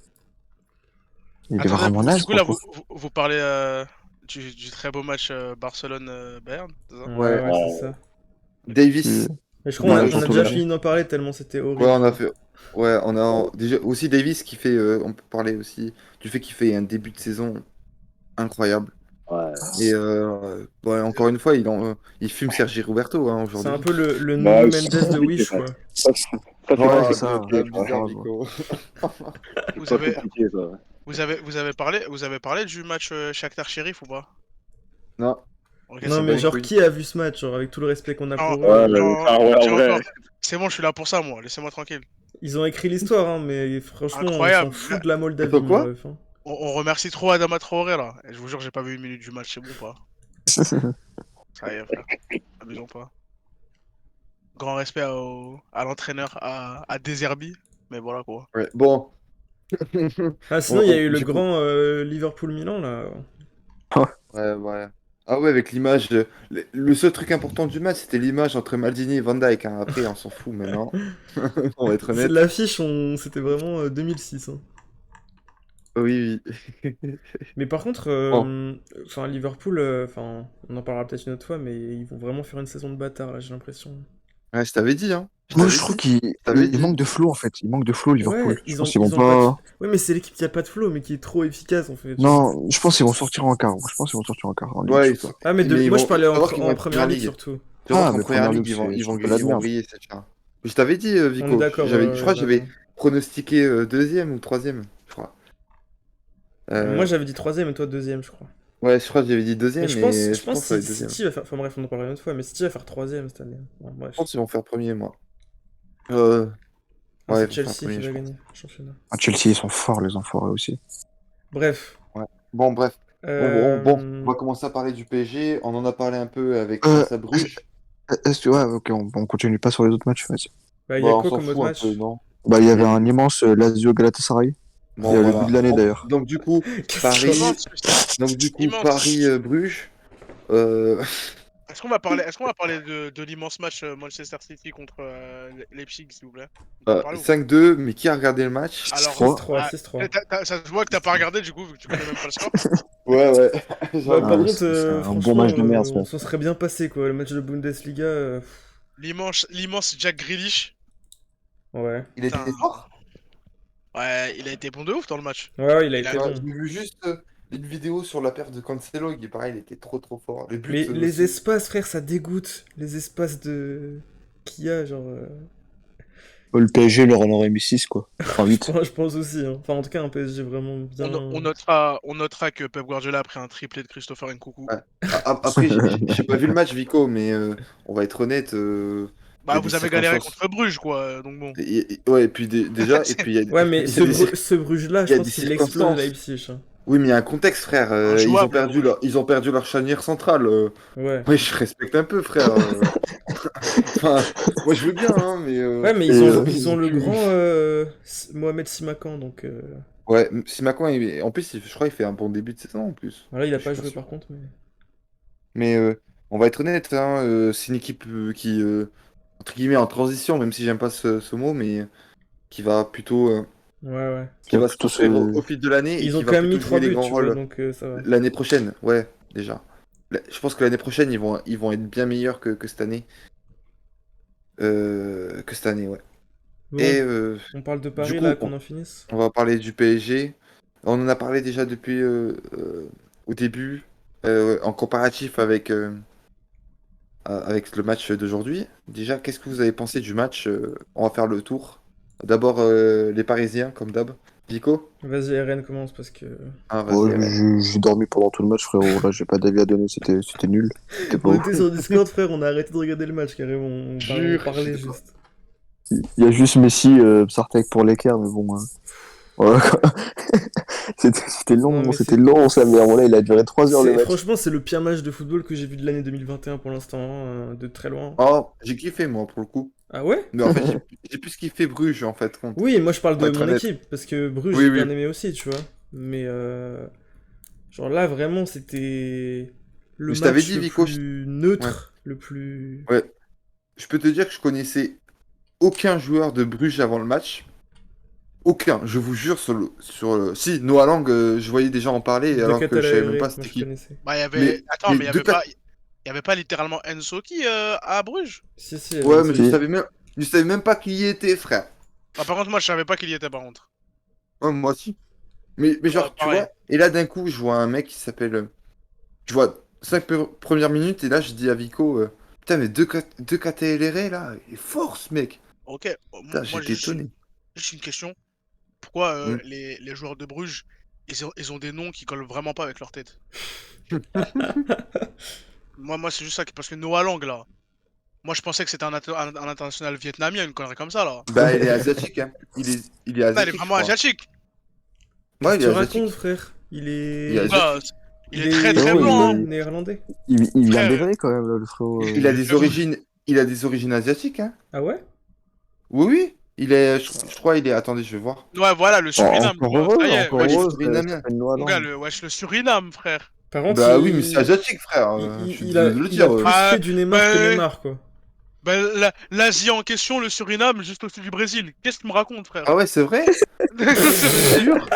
[SPEAKER 2] il est
[SPEAKER 6] Attendez,
[SPEAKER 2] vraiment
[SPEAKER 6] du
[SPEAKER 2] naze,
[SPEAKER 6] coup, là,
[SPEAKER 2] franchement.
[SPEAKER 6] vous parlez du très beau match Barcelone-Bayern, c'est ça?
[SPEAKER 4] Ouais,
[SPEAKER 1] Ouais.
[SPEAKER 4] ouais, c'est ça.
[SPEAKER 1] Davis.
[SPEAKER 4] Mais je crois qu'on
[SPEAKER 2] Ouais,
[SPEAKER 4] a, on a
[SPEAKER 2] surtout
[SPEAKER 4] déjà
[SPEAKER 2] là.
[SPEAKER 4] fini d'en parler tellement c'était
[SPEAKER 1] Ouais,
[SPEAKER 4] horrible.
[SPEAKER 1] on a fait. Ouais, on a déjà aussi Davis qui fait. On peut parler aussi du fait qu'il fait un début de saison incroyable.
[SPEAKER 3] Ouais.
[SPEAKER 1] Et ouais, encore une fois, il fume Sergi Roberto hein,
[SPEAKER 4] C'est un
[SPEAKER 1] aujourd'hui.
[SPEAKER 4] peu le
[SPEAKER 3] Bah,
[SPEAKER 4] Nuno
[SPEAKER 3] c'est
[SPEAKER 4] Mendes de
[SPEAKER 3] compliqué,
[SPEAKER 4] Wish,
[SPEAKER 3] ça.
[SPEAKER 4] quoi.
[SPEAKER 3] Ça, c'est
[SPEAKER 2] Ouais,
[SPEAKER 3] pas
[SPEAKER 2] c'est
[SPEAKER 3] très
[SPEAKER 2] ça.
[SPEAKER 3] compliqué, tu vois.
[SPEAKER 1] bizarre,
[SPEAKER 2] ouais.
[SPEAKER 1] Vico.
[SPEAKER 3] C'est
[SPEAKER 6] Vous
[SPEAKER 3] pas
[SPEAKER 6] avez,
[SPEAKER 3] compliqué, ça.
[SPEAKER 6] vous avez parlé du match Shakhtar Sheriff ou pas?
[SPEAKER 1] Non,
[SPEAKER 6] Ok,
[SPEAKER 4] Non,
[SPEAKER 6] c'est
[SPEAKER 1] pas
[SPEAKER 4] mais
[SPEAKER 6] bon.
[SPEAKER 1] les
[SPEAKER 4] genre,
[SPEAKER 1] couilles.
[SPEAKER 4] qui a vu ce match, genre, avec tout le respect qu'on a
[SPEAKER 6] Non,
[SPEAKER 4] pour
[SPEAKER 3] Ouais,
[SPEAKER 4] eux.
[SPEAKER 3] ah ouais, en
[SPEAKER 6] j'ai
[SPEAKER 3] vrai.
[SPEAKER 6] encore. C'est bon, je suis là pour ça, moi. Laissez-moi tranquille.
[SPEAKER 4] Ils ont écrit l'histoire, hein, mais franchement, on s'en
[SPEAKER 6] Incroyable.
[SPEAKER 4] fout
[SPEAKER 6] Là,
[SPEAKER 4] de la
[SPEAKER 1] T'as
[SPEAKER 4] Moldavie,
[SPEAKER 1] fait
[SPEAKER 4] mon
[SPEAKER 1] quoi?
[SPEAKER 4] ref, hein.
[SPEAKER 6] on remercie trop Adama Traoré, là. Et je vous jure, j'ai pas vu une minute du match, c'est bon, pas. Ça y est, frère. Abusons pas. Grand respect à l'entraîneur, à Deserbi. Mais voilà, quoi.
[SPEAKER 1] Ouais, bon.
[SPEAKER 4] Ah, sinon, il y a eu le
[SPEAKER 1] Du coup,
[SPEAKER 4] grand Liverpool-Milan, là.
[SPEAKER 1] ouais. Ah ouais, avec l'image. Le seul truc important du match, c'était l'image entre Maldini et Van Dijk, hein. Après, on s'en fout maintenant. On va être
[SPEAKER 4] C'est
[SPEAKER 1] honnête.
[SPEAKER 4] l'affiche, c'était vraiment 2006, hein.
[SPEAKER 1] Oui, oui.
[SPEAKER 4] Mais par contre,
[SPEAKER 1] Bon.
[SPEAKER 4] enfin, Liverpool, enfin, on en parlera peut-être une autre fois, mais ils vont vraiment faire une saison de bâtard, là, j'ai l'impression.
[SPEAKER 1] Ouais, je t'avais dit, hein. Je
[SPEAKER 2] Moi,
[SPEAKER 1] t'avais
[SPEAKER 2] je trouve
[SPEAKER 1] dit.
[SPEAKER 2] qu'il
[SPEAKER 1] Je t'avais
[SPEAKER 2] il
[SPEAKER 1] dit.
[SPEAKER 2] manque de flow, en fait. Il manque de flow, Liverpool.
[SPEAKER 4] Ouais,
[SPEAKER 2] Je pense qu'ils vont
[SPEAKER 4] ils ont pas de...
[SPEAKER 2] pas.
[SPEAKER 4] Ouais, mais c'est l'équipe qui a pas de flow, mais qui est trop efficace, en fait, genre.
[SPEAKER 2] Non, je pense qu'ils vont sortir en quart. Je pense qu'ils vont sortir en quart en Ligue des
[SPEAKER 1] Ouais,
[SPEAKER 2] Champions.
[SPEAKER 4] Ah, mais
[SPEAKER 1] mais
[SPEAKER 4] moi, je parlais
[SPEAKER 1] tu vas voir qu'ils vont
[SPEAKER 4] en
[SPEAKER 1] être en
[SPEAKER 4] première
[SPEAKER 1] première
[SPEAKER 4] ligue,
[SPEAKER 1] ligue.
[SPEAKER 4] surtout.
[SPEAKER 1] Tu vas voir
[SPEAKER 2] Ah,
[SPEAKER 1] qu'en
[SPEAKER 2] mais
[SPEAKER 1] première
[SPEAKER 2] première
[SPEAKER 1] ligue,
[SPEAKER 2] ligue, c'est championnat
[SPEAKER 1] ils
[SPEAKER 2] de
[SPEAKER 1] vont
[SPEAKER 2] merde.
[SPEAKER 1] briller, cette fois. Je t'avais dit,
[SPEAKER 4] On est
[SPEAKER 1] Vico.
[SPEAKER 4] d'accord,
[SPEAKER 1] Je crois que
[SPEAKER 4] bah,
[SPEAKER 1] j'avais pronostiqué deuxième ou troisième, je crois.
[SPEAKER 4] moi,
[SPEAKER 1] Euh,
[SPEAKER 4] j'avais dit troisième et toi deuxième, je crois.
[SPEAKER 1] ouais, je crois que j'avais dit
[SPEAKER 4] Mais
[SPEAKER 1] deuxième,
[SPEAKER 4] je pense,
[SPEAKER 1] mais
[SPEAKER 4] je
[SPEAKER 1] je
[SPEAKER 4] pense
[SPEAKER 1] pense que ça va
[SPEAKER 4] si
[SPEAKER 1] être deuxième.
[SPEAKER 4] City va faire... Enfin bref, on en parlera une autre fois, mais City va faire troisième cette année. Bon,
[SPEAKER 1] Je
[SPEAKER 4] bref.
[SPEAKER 1] pense qu'ils vont faire premier, moi. Euh,
[SPEAKER 4] Non,
[SPEAKER 1] ouais,
[SPEAKER 4] c'est
[SPEAKER 1] ils vont faire
[SPEAKER 4] Chelsea qui
[SPEAKER 1] premier, je
[SPEAKER 4] va
[SPEAKER 1] pense.
[SPEAKER 4] gagner le championnat.
[SPEAKER 2] Ah, Chelsea, ils sont forts, les enfoirés aussi.
[SPEAKER 4] Bref.
[SPEAKER 1] Ouais. Bon, bref. On
[SPEAKER 4] Euh...
[SPEAKER 1] va commencer à parler du PSG. On en a parlé un peu avec
[SPEAKER 2] Euh,
[SPEAKER 1] face à Bruges.
[SPEAKER 2] ouais, ok, on continue pas sur les autres matchs. Vas-y.
[SPEAKER 4] Bah, il y
[SPEAKER 1] Bah,
[SPEAKER 4] a
[SPEAKER 1] on
[SPEAKER 4] quoi
[SPEAKER 1] s'en
[SPEAKER 4] comme autre
[SPEAKER 1] fout un peu,
[SPEAKER 4] match?
[SPEAKER 1] non?
[SPEAKER 2] Bah, il y avait
[SPEAKER 1] Et-
[SPEAKER 2] un immense Lazio Galatasaray. Il y
[SPEAKER 1] Bon,
[SPEAKER 2] a le but
[SPEAKER 1] voilà.
[SPEAKER 2] de l'année d'ailleurs.
[SPEAKER 1] Donc, du coup,
[SPEAKER 4] Qu'est-ce qu'il y a?
[SPEAKER 1] Paris.
[SPEAKER 6] Immense,
[SPEAKER 1] Donc, du coup,
[SPEAKER 6] immense.
[SPEAKER 1] Paris-Bruges. Euh...
[SPEAKER 6] Est-ce qu'on va parler de l'immense match Manchester City contre Leipzig, s'il vous plaît? On peut en parler ou pas?
[SPEAKER 1] 5-2, mais qui a regardé le match?
[SPEAKER 6] Alors,
[SPEAKER 2] 6-3.
[SPEAKER 4] 6-3, 6-3.
[SPEAKER 6] ça se voit que t'as pas regardé du coup, vu que tu connais même pas le score.
[SPEAKER 1] Ouais.
[SPEAKER 4] Bah, par
[SPEAKER 2] Ah,
[SPEAKER 1] J'avoue.
[SPEAKER 4] contre,
[SPEAKER 2] c'est un bon
[SPEAKER 4] franchement,
[SPEAKER 2] match de merde, ça.
[SPEAKER 4] on s'en serait bien passé, quoi. Le match de Bundesliga,
[SPEAKER 6] L'immense Jack Grealish.
[SPEAKER 4] ouais.
[SPEAKER 1] Il
[SPEAKER 6] Putain.
[SPEAKER 1] était fort.
[SPEAKER 6] Ouais, il a été bon de ouf dans le match.
[SPEAKER 4] Ouais, il a
[SPEAKER 6] Il a...
[SPEAKER 4] été bon.
[SPEAKER 1] J'ai vu juste une vidéo sur la perte de Cancelo. Il paraît, il était trop fort. Les buts
[SPEAKER 4] Mais les
[SPEAKER 1] aussi.
[SPEAKER 4] espaces, frère, ça dégoûte. Les espaces de... qu'il y a, genre...
[SPEAKER 2] Le PSG leur en aurait mis 6, quoi. Enfin, 8.
[SPEAKER 4] je pense aussi, hein. Enfin, en tout cas, un PSG vraiment bien...
[SPEAKER 6] on notera que Pep Guardiola a pris un triplé de Christopher Nkunku.
[SPEAKER 1] Ouais. Après, j'ai pas vu le match, Vico, mais on va être honnête. Il y
[SPEAKER 6] Bah,
[SPEAKER 1] a des
[SPEAKER 6] vous avez galéré
[SPEAKER 1] circonstances.
[SPEAKER 6] contre Bruges, quoi, donc bon.
[SPEAKER 1] Ouais, et puis déjà, et puis il y a,
[SPEAKER 4] Ouais, mais
[SPEAKER 1] il y a des, cir-
[SPEAKER 4] ce Bruges-là,
[SPEAKER 1] il y
[SPEAKER 4] je
[SPEAKER 1] a
[SPEAKER 4] pense
[SPEAKER 1] des
[SPEAKER 4] qu'il l'explose
[SPEAKER 1] circonstances.
[SPEAKER 4] Leipzig, hein.
[SPEAKER 1] Oui, mais il y a un contexte, frère.
[SPEAKER 6] Injouable, Bruges.
[SPEAKER 1] Ils ont perdu leur charnière centrale.
[SPEAKER 4] Ouais.
[SPEAKER 1] Ouais, je respecte un peu, frère. Enfin, moi je veux bien, hein, mais
[SPEAKER 4] Ouais, mais
[SPEAKER 2] Et,
[SPEAKER 4] ils ont le
[SPEAKER 1] plus.
[SPEAKER 4] grand Mohamed Simakan, donc...
[SPEAKER 1] Ouais, Simakan, en plus, je crois qu'il fait un bon début de saison en plus.
[SPEAKER 4] Voilà, il a
[SPEAKER 1] Je suis
[SPEAKER 4] pas
[SPEAKER 1] pas
[SPEAKER 4] joué
[SPEAKER 1] sûr.
[SPEAKER 4] par contre, mais...
[SPEAKER 1] Mais on va être honnête, hein, c'est une équipe qui, entre guillemets, en transition, même si j'aime pas ce mot, mais qui va plutôt,
[SPEAKER 4] Ouais.
[SPEAKER 1] qui
[SPEAKER 2] va
[SPEAKER 1] va se
[SPEAKER 2] plutôt
[SPEAKER 1] construire
[SPEAKER 2] se.
[SPEAKER 1] au fil de l'année et
[SPEAKER 4] Ils ont
[SPEAKER 1] qui
[SPEAKER 4] quand
[SPEAKER 1] va
[SPEAKER 4] même mis
[SPEAKER 1] plutôt
[SPEAKER 4] 3
[SPEAKER 1] jouer les
[SPEAKER 4] buts,
[SPEAKER 1] grands
[SPEAKER 4] tu vois,
[SPEAKER 1] rôles
[SPEAKER 4] donc ça va.
[SPEAKER 1] l'année prochaine. Ouais, déjà. Je pense que l'année prochaine, ils vont être bien meilleurs que cette année. Que cette année, ouais.
[SPEAKER 4] Bon,
[SPEAKER 1] Et
[SPEAKER 4] on parle de
[SPEAKER 1] du
[SPEAKER 4] Paris,
[SPEAKER 1] coup,
[SPEAKER 4] là, qu'on en finisse.
[SPEAKER 1] on va parler du PSG. On en a parlé déjà depuis au début, en comparatif avec le match d'aujourd'hui. Déjà, qu'est-ce que vous avez pensé du match? On va faire le tour. D'abord, les Parisiens, comme d'hab. Vico?
[SPEAKER 4] Vas-y, RN commence parce que.
[SPEAKER 1] Ah,
[SPEAKER 2] Oh,
[SPEAKER 1] vas-y, ouais.
[SPEAKER 2] j'ai dormi pendant tout le match, frérot. Là, j'ai pas d'avis à donner. C'était nul. C'était pas
[SPEAKER 4] On
[SPEAKER 2] ouf.
[SPEAKER 4] était sur Discord, frère, on a arrêté de regarder le match carrément. On
[SPEAKER 1] Jure,
[SPEAKER 4] parlait
[SPEAKER 1] j'étais pas-
[SPEAKER 4] juste.
[SPEAKER 2] Il y a juste Messi, Psartek pour l'équerre, mais bon. Voilà, quoi. C'était
[SPEAKER 4] Non,
[SPEAKER 2] long,
[SPEAKER 4] mais
[SPEAKER 2] c'était
[SPEAKER 4] c'est-
[SPEAKER 2] long, ça. Mais là, il a duré 3 heures le match.
[SPEAKER 4] Franchement, c'est le pire match de football que j'ai vu de l'année 2021 pour l'instant, hein, de très loin.
[SPEAKER 1] Oh, j'ai kiffé, moi, pour le coup.
[SPEAKER 4] Ah ouais?
[SPEAKER 1] Mais en fait, j'ai plus kiffé Bruges, en fait, compte.
[SPEAKER 4] Oui, moi je parle
[SPEAKER 1] Pour
[SPEAKER 4] de
[SPEAKER 1] être
[SPEAKER 4] mon
[SPEAKER 1] honnête.
[SPEAKER 4] équipe, parce que Bruges
[SPEAKER 1] Oui,
[SPEAKER 4] j'ai
[SPEAKER 1] oui.
[SPEAKER 4] bien aimé aussi, tu vois. Mais genre là, vraiment, c'était le
[SPEAKER 1] Mais je t'avais
[SPEAKER 4] match
[SPEAKER 1] dit,
[SPEAKER 4] le
[SPEAKER 1] Vico,
[SPEAKER 4] plus neutre, le plus.
[SPEAKER 1] Ouais. Je peux te dire que je connaissais aucun joueur de Bruges avant le match. Aucun, je vous jure, Si, Noah Lang, je voyais des gens en parler,
[SPEAKER 4] De
[SPEAKER 1] alors que je savais même
[SPEAKER 4] Catalere,
[SPEAKER 1] pas
[SPEAKER 4] moi
[SPEAKER 1] c'était
[SPEAKER 4] je
[SPEAKER 1] qui.
[SPEAKER 4] connaissais.
[SPEAKER 6] Bah, il y avait.
[SPEAKER 1] Mais,
[SPEAKER 6] Attends,
[SPEAKER 1] mais
[SPEAKER 6] mais il y
[SPEAKER 1] deux
[SPEAKER 6] avait pas. Il y avait pas littéralement Ensoki à Bruges.
[SPEAKER 4] Si, si,
[SPEAKER 1] Ouais, mais
[SPEAKER 4] Enzo.
[SPEAKER 1] je savais même pas qui y était, frère.
[SPEAKER 6] Ah, par contre, moi, je savais pas qu'il y était, par contre.
[SPEAKER 1] Ouais, moi aussi. Mais genre, tu
[SPEAKER 6] pareil.
[SPEAKER 1] vois, et là d'un coup, je vois un mec qui s'appelle. Je vois 5 premières minutes, et là, je dis à Vico, putain, mais deux KTLR là, il est fort ce mec.
[SPEAKER 6] Ok,
[SPEAKER 1] Putain,
[SPEAKER 6] moi,
[SPEAKER 1] j'étais étonné.
[SPEAKER 6] juste une question. Pourquoi
[SPEAKER 1] Hmm.
[SPEAKER 6] les joueurs de Bruges, ils ont des noms qui collent vraiment pas avec leur tête? Moi c'est juste ça, parce que Noah Lang, là, moi je pensais que c'était un international vietnamien, une connerie comme ça, là.
[SPEAKER 1] Bah, il est asiatique, hein. Il est
[SPEAKER 6] Non, il est
[SPEAKER 1] asiatique, je
[SPEAKER 6] vraiment
[SPEAKER 1] crois.
[SPEAKER 6] asiatique.
[SPEAKER 1] Ouais, il
[SPEAKER 4] Tu
[SPEAKER 1] est
[SPEAKER 4] racontes,
[SPEAKER 1] asiatique.
[SPEAKER 4] frère. Il est.
[SPEAKER 1] Il est asiatique.
[SPEAKER 6] Bah, il est très très
[SPEAKER 2] Oh,
[SPEAKER 6] blanc, hein.
[SPEAKER 4] néerlandais.
[SPEAKER 2] Il vient
[SPEAKER 6] Frère.
[SPEAKER 2] d'Evry quand même, là, le frérot.
[SPEAKER 1] Il a des origines, il a des origines asiatiques, hein.
[SPEAKER 4] Ah ouais?
[SPEAKER 1] Oui, oui. Il est, je crois, il est. Attendez, je vais voir.
[SPEAKER 6] Ouais, voilà, le Suriname,
[SPEAKER 2] Encore
[SPEAKER 6] quoi.
[SPEAKER 2] heureux,
[SPEAKER 6] Ça y est,
[SPEAKER 2] encore
[SPEAKER 1] Ouais, il est
[SPEAKER 2] heureux,
[SPEAKER 1] surinamien.
[SPEAKER 2] s'appelle Noah
[SPEAKER 6] mon
[SPEAKER 2] Lang.
[SPEAKER 6] gars, wesh, le Suriname, frère.
[SPEAKER 4] Par contre,
[SPEAKER 1] Bah oui, mais c'est asiatique, frère. Je suis
[SPEAKER 4] il a,
[SPEAKER 1] désolé de le
[SPEAKER 4] il a
[SPEAKER 1] dire.
[SPEAKER 4] plus
[SPEAKER 6] Ah,
[SPEAKER 4] fait du Neymar que
[SPEAKER 6] bah,
[SPEAKER 4] Neymar, quoi.
[SPEAKER 6] Bah, l'Asie en question, le Suriname, juste au-dessus du Brésil. Qu'est-ce que tu me racontes, frère?
[SPEAKER 1] Ah ouais, c'est vrai? Sûr?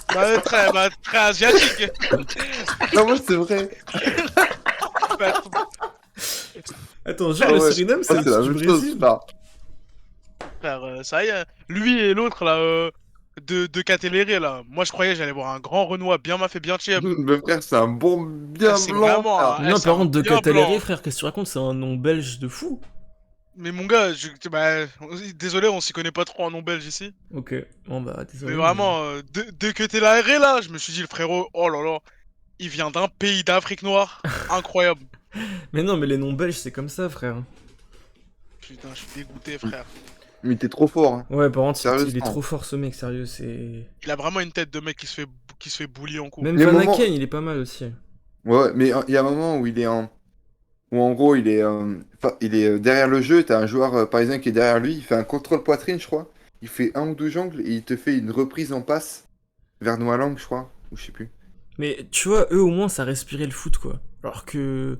[SPEAKER 6] Frère, très asiatique.
[SPEAKER 1] Non, moi, c'est vrai.
[SPEAKER 6] Bah,
[SPEAKER 4] Attends, genre,
[SPEAKER 1] Ah
[SPEAKER 4] le
[SPEAKER 1] ouais.
[SPEAKER 4] Suriname, c'est
[SPEAKER 1] Ouais, c'est la
[SPEAKER 4] au-dessus du
[SPEAKER 1] même chose,
[SPEAKER 4] Brésil.
[SPEAKER 1] frère.
[SPEAKER 6] frère, ça y est. Lui et l'autre, là, de Catelere, là. Moi, je croyais que j'allais voir un grand Renoir bien maffé, bien chier.
[SPEAKER 1] Mais frère, c'est un bon bien
[SPEAKER 6] C'est
[SPEAKER 1] blanc,
[SPEAKER 6] vraiment
[SPEAKER 1] frère.
[SPEAKER 6] un-
[SPEAKER 4] Non,
[SPEAKER 6] c'est
[SPEAKER 4] par
[SPEAKER 6] un
[SPEAKER 4] contre, de
[SPEAKER 6] bien
[SPEAKER 4] Catalere,
[SPEAKER 6] blanc.
[SPEAKER 4] frère, qu'est-ce que tu racontes? C'est un nom belge de fou.
[SPEAKER 6] Mais mon gars, désolé, on s'y connaît pas trop en nom belge ici.
[SPEAKER 4] Ok, bon bah,
[SPEAKER 6] Mais
[SPEAKER 4] désolé.
[SPEAKER 6] vraiment, dès que t'es là, là, je me suis dit, le frérot, oh là là, il vient d'un pays d'Afrique noire. Incroyable.
[SPEAKER 4] Mais non, mais les noms belges, c'est comme ça, frère.
[SPEAKER 6] Putain, je suis dégoûté, frère.
[SPEAKER 1] Mais t'es trop fort, hein.
[SPEAKER 4] Ouais, par contre, il est
[SPEAKER 1] Sérieusement.
[SPEAKER 4] trop fort, ce mec, sérieux, c'est...
[SPEAKER 6] Il a vraiment une tête de mec qui se fait bully en cours.
[SPEAKER 4] Même
[SPEAKER 1] Les
[SPEAKER 4] Van
[SPEAKER 1] moments-
[SPEAKER 4] Aken, il est pas mal aussi.
[SPEAKER 1] Ouais, mais il y a un moment où il est en. Où en gros, il est derrière le jeu. T'as un joueur parisien qui est derrière lui. Il fait un contrôle poitrine, je crois. Il fait un ou deux jongles et il te fait une reprise en passe vers Noah Lang, je crois. Ou je sais plus.
[SPEAKER 4] Mais tu vois, eux, au moins, ça respirait le foot, quoi. Alors que...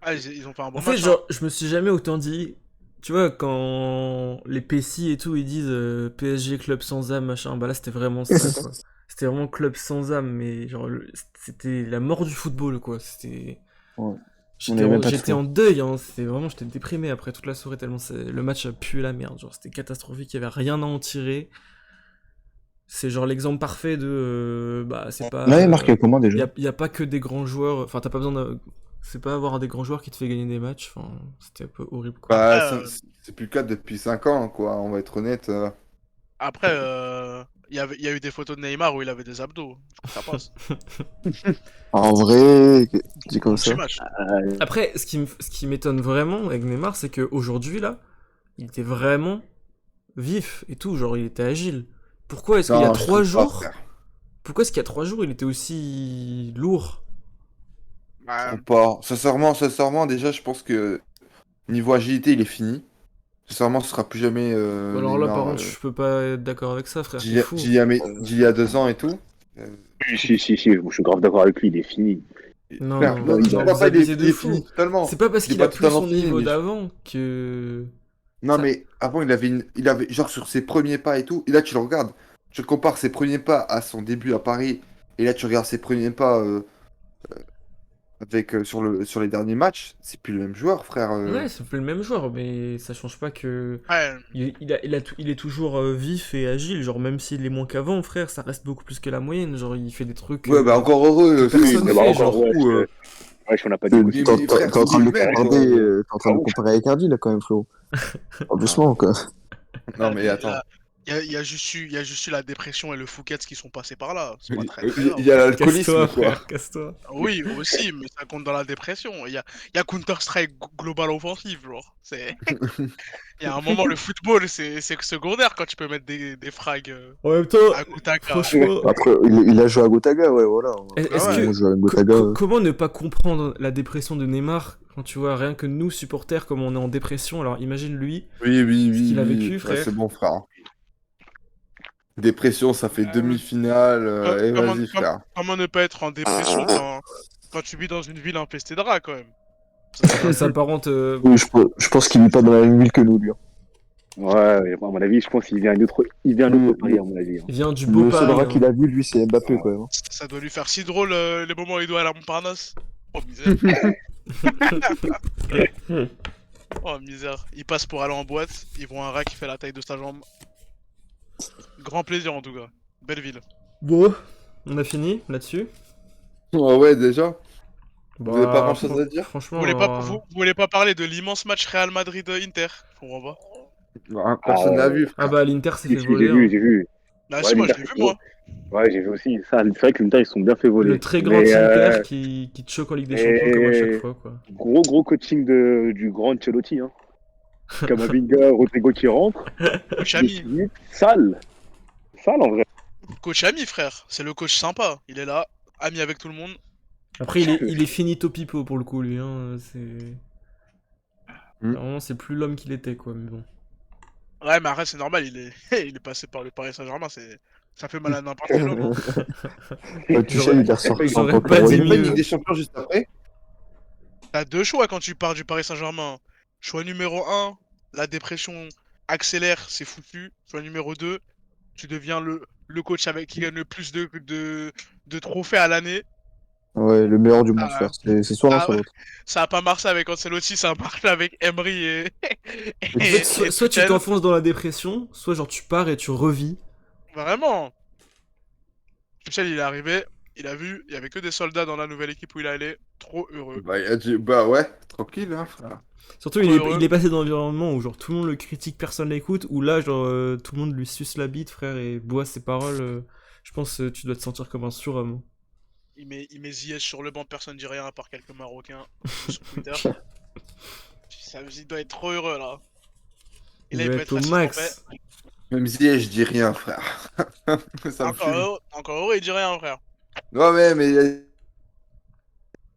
[SPEAKER 6] Ah, ils ont fait un bon
[SPEAKER 4] En fait,
[SPEAKER 6] match.
[SPEAKER 4] genre, je me suis jamais autant dit... Tu vois, quand les PC et tout, ils disent PSG club sans âme, machin, bah là, c'était vraiment ça, quoi. C'était vraiment club sans âme, mais genre, c'était la mort du football, quoi. C'était...
[SPEAKER 2] Ouais. On avait même pas de
[SPEAKER 4] J'étais
[SPEAKER 2] fou.
[SPEAKER 4] en deuil, hein. C'était vraiment, j'étais déprimé après toute la soirée, tellement le match a pué la merde. Genre, c'était catastrophique, il y avait rien à en tirer. C'est genre l'exemple parfait de... bah, c'est pas...
[SPEAKER 2] Là, il marqué comment
[SPEAKER 4] Il
[SPEAKER 2] déjà?
[SPEAKER 4] y a pas que des grands joueurs. Enfin, t'as pas besoin de. C'est pas avoir des grands joueurs qui te fait gagner des matchs. Enfin, c'était un peu horrible, quoi.
[SPEAKER 1] Bah,
[SPEAKER 6] Après,
[SPEAKER 1] c'est plus le cas depuis 5 ans, quoi. On va être honnête.
[SPEAKER 6] Après, il y a eu des photos de Neymar où il avait des abdos. Ça passe.
[SPEAKER 2] En vrai, dit comme
[SPEAKER 6] Petit
[SPEAKER 2] ça.
[SPEAKER 6] match.
[SPEAKER 4] Après, ce qui m'étonne vraiment avec Neymar, c'est qu'aujourd'hui, là, il était vraiment vif et tout. Genre, il était agile. Pourquoi est-ce qu'il y a
[SPEAKER 1] Non, je
[SPEAKER 4] 3
[SPEAKER 1] trouve pas,
[SPEAKER 4] jours.
[SPEAKER 1] frère.
[SPEAKER 4] Pourquoi est-ce qu'il y a 3 jours, il était aussi lourd?
[SPEAKER 1] Je
[SPEAKER 6] Bah,
[SPEAKER 1] trouve pas. Sincèrement, déjà, je pense que niveau agilité, il est fini. Sincèrement, ce sera plus jamais
[SPEAKER 4] Alors là,
[SPEAKER 1] Neymar,
[SPEAKER 4] par contre, je peux pas être d'accord avec ça, frère. T'es fou.
[SPEAKER 1] d'il y a 2 ans et tout.
[SPEAKER 3] Si, je suis grave d'accord avec lui, il est fini.
[SPEAKER 4] Non,
[SPEAKER 1] Frère,
[SPEAKER 4] non,
[SPEAKER 1] je
[SPEAKER 4] vous
[SPEAKER 1] crois pas,
[SPEAKER 4] abusez de
[SPEAKER 1] il est
[SPEAKER 4] fou.
[SPEAKER 1] fini totalement.
[SPEAKER 4] C'est pas parce
[SPEAKER 1] Il est
[SPEAKER 4] qu'il a
[SPEAKER 1] pas
[SPEAKER 4] plus
[SPEAKER 1] totalement
[SPEAKER 4] son
[SPEAKER 1] fini,
[SPEAKER 4] niveau
[SPEAKER 1] mais
[SPEAKER 4] d'avant que...
[SPEAKER 1] Non,
[SPEAKER 4] Ça-
[SPEAKER 1] mais avant, il avait, genre, sur ses premiers pas et tout. Et là, tu le regardes. Tu compares ses premiers pas à son début à Paris. Et là, tu regardes ses premiers pas sur les derniers matchs. C'est plus le même joueur, frère.
[SPEAKER 4] Ouais, c'est plus le même joueur, mais ça change pas que...
[SPEAKER 6] ouais.
[SPEAKER 4] Il est toujours vif et agile, genre même s'il est moins qu'avant, frère, ça reste beaucoup plus que la moyenne, genre il fait des trucs...
[SPEAKER 1] Ouais, bah, encore heureux.
[SPEAKER 4] personne
[SPEAKER 1] c'est-
[SPEAKER 4] ne
[SPEAKER 1] bah,
[SPEAKER 4] fait,
[SPEAKER 1] encore
[SPEAKER 4] genre.
[SPEAKER 1] fou,
[SPEAKER 3] Ouais, on n'a pas
[SPEAKER 2] T'es
[SPEAKER 3] dit.
[SPEAKER 1] Mais
[SPEAKER 2] t'es
[SPEAKER 1] frère,
[SPEAKER 2] en train de le
[SPEAKER 1] c'est
[SPEAKER 2] comparer,
[SPEAKER 1] merde,
[SPEAKER 2] t'es en train de le comparer avec Hardy là quand même, frérot. En doucement, quoi.
[SPEAKER 1] Non, mais attends.
[SPEAKER 6] Il y a juste eu la dépression et le Fouquet qui sont passés par là. C'est pas très très
[SPEAKER 1] Il
[SPEAKER 6] grave.
[SPEAKER 1] y a l'alcoolisme,
[SPEAKER 4] Casse-toi,
[SPEAKER 1] quoi.
[SPEAKER 4] frère, casse-toi.
[SPEAKER 6] Oui, aussi, mais ça compte dans la dépression. Il y a Counter-Strike Global Offensive, genre. Il y a un moment, le football, c'est secondaire quand tu peux mettre des frags
[SPEAKER 4] En même temps,
[SPEAKER 6] à Goutaka.
[SPEAKER 4] franchement,
[SPEAKER 2] Après, il a joué à Gotaga, ouais, voilà.
[SPEAKER 4] est-ce
[SPEAKER 6] ouais.
[SPEAKER 2] On joue à
[SPEAKER 4] que
[SPEAKER 2] Gotaga.
[SPEAKER 4] comment ne pas comprendre la dépression de Neymar quand tu vois rien que nous supporters comme on est en dépression, alors imagine lui.
[SPEAKER 1] Oui, oui,
[SPEAKER 4] Ce
[SPEAKER 1] oui.
[SPEAKER 4] qu'il a
[SPEAKER 1] oui.
[SPEAKER 4] vécu,
[SPEAKER 1] Ouais,
[SPEAKER 4] frère.
[SPEAKER 1] c'est bon, frère. Dépression, ça fait demi-finale. Et vas-y, frère.
[SPEAKER 6] Comment ne pas être en dépression quand tu vis dans une ville infestée de rats, quand même?
[SPEAKER 4] Ça s'apparente.
[SPEAKER 2] Oui, je pense qu'il vit pas dans la même ville que nous, lui.
[SPEAKER 3] Ouais, à mon avis, je pense qu'il vient d'un autre pays, à mon avis.
[SPEAKER 4] Il vient du beau
[SPEAKER 2] Le seul
[SPEAKER 4] Paris.
[SPEAKER 2] rat
[SPEAKER 4] hein.
[SPEAKER 2] qu'il a vu, lui, c'est Mbappé, quand même.
[SPEAKER 6] Ça doit lui faire si drôle les moments où il doit aller à Montparnasse. Oh misère. Oh misère. Il passe pour aller en boîte, ils voient un rat qui fait la taille de sa jambe. Grand plaisir en tout cas. Belle ville.
[SPEAKER 4] Bon, on a fini là-dessus.
[SPEAKER 1] Ouais, déjà. Vous avez pas
[SPEAKER 4] Bah,
[SPEAKER 1] grand-chose à dire?
[SPEAKER 4] Franchement,
[SPEAKER 6] Vous voulez pas parler de l'immense match Real Madrid-Inter? Je comprends pas.
[SPEAKER 1] Bah, personne n'a vu,
[SPEAKER 4] ah
[SPEAKER 1] frère.
[SPEAKER 4] bah l'Inter s'est
[SPEAKER 3] Si,
[SPEAKER 4] fait
[SPEAKER 3] si,
[SPEAKER 4] voler.
[SPEAKER 3] j'ai vu,
[SPEAKER 4] hein.
[SPEAKER 3] j'ai vu.
[SPEAKER 6] Bah
[SPEAKER 3] Ouais,
[SPEAKER 6] si, moi je
[SPEAKER 3] l'Inter,
[SPEAKER 6] l'ai vu
[SPEAKER 3] c'est
[SPEAKER 6] moi.
[SPEAKER 3] Ouais, j'ai vu aussi. Ça, c'est vrai que l'Inter, ils sont bien fait voler.
[SPEAKER 4] Le très grand
[SPEAKER 3] Mais,
[SPEAKER 4] Inter qui te choque en Ligue des Champions comme à chaque fois quoi.
[SPEAKER 3] gros coaching du grand Ancelotti, hein. Kamavinga, Rodrigo qui rentre.
[SPEAKER 6] Coach ami.
[SPEAKER 3] Sale. Sale, en vrai.
[SPEAKER 6] Coach ami, frère. C'est le coach sympa. Il est là, ami avec tout le monde.
[SPEAKER 4] Après il est finito pipo pour le coup lui hein. C'est.
[SPEAKER 1] Hmm.
[SPEAKER 4] Vraiment c'est plus l'homme qu'il était quoi mais bon.
[SPEAKER 6] Ouais, mais arrête, c'est normal, il est passé par le Paris Saint-Germain, ça fait mal à n'importe quel homme. Hein.
[SPEAKER 2] Tu sais, il est ressorti
[SPEAKER 4] ils
[SPEAKER 2] en
[SPEAKER 4] auraient
[SPEAKER 2] tant
[SPEAKER 4] pas
[SPEAKER 2] que
[SPEAKER 4] dit
[SPEAKER 1] Il y a pas une
[SPEAKER 4] mieux.
[SPEAKER 1] Ligue des Champions juste après?
[SPEAKER 6] T'as deux choix quand tu pars du Paris Saint-Germain. Choix numéro 1, la dépression accélère, c'est foutu. Choix numéro 2, tu deviens le coach qui gagne le plus de trophées à l'année.
[SPEAKER 2] Ouais, le meilleur du monde,
[SPEAKER 6] Ah,
[SPEAKER 2] frère. C'est soit l'un,
[SPEAKER 6] ah
[SPEAKER 2] soit
[SPEAKER 6] ouais.
[SPEAKER 2] l'autre.
[SPEAKER 6] Ça a pas marché avec Ancelotti, ça a marché avec Emery et.
[SPEAKER 4] En fait, soit tu
[SPEAKER 6] Tuchel.
[SPEAKER 4] t'enfonces dans la dépression, soit genre tu pars et tu revis.
[SPEAKER 6] Vraiment. Tuchel, il est arrivé, il a vu, il y avait que des soldats dans la nouvelle équipe où il allait. Trop heureux.
[SPEAKER 1] Bah, bah ouais, tranquille, hein, frère.
[SPEAKER 4] Surtout
[SPEAKER 6] Trop heureux.
[SPEAKER 4] il est passé dans l'environnement où genre tout le monde le critique, personne l'écoute, où là genre tout le monde lui suce la bite frère et boit ses paroles. Je pense que tu dois te sentir comme un surhomme.
[SPEAKER 6] Il met Ziyech sur le banc, personne dit rien à part quelques Marocains sur Twitter. Il doit être trop heureux là. Et
[SPEAKER 4] Il
[SPEAKER 6] là,
[SPEAKER 4] doit
[SPEAKER 6] peut
[SPEAKER 4] être au
[SPEAKER 6] assis
[SPEAKER 4] max.
[SPEAKER 1] Même si je dis rien, frère. Ça me fume.
[SPEAKER 6] Encore heureux, il dit rien, frère.
[SPEAKER 1] Ouais, mais.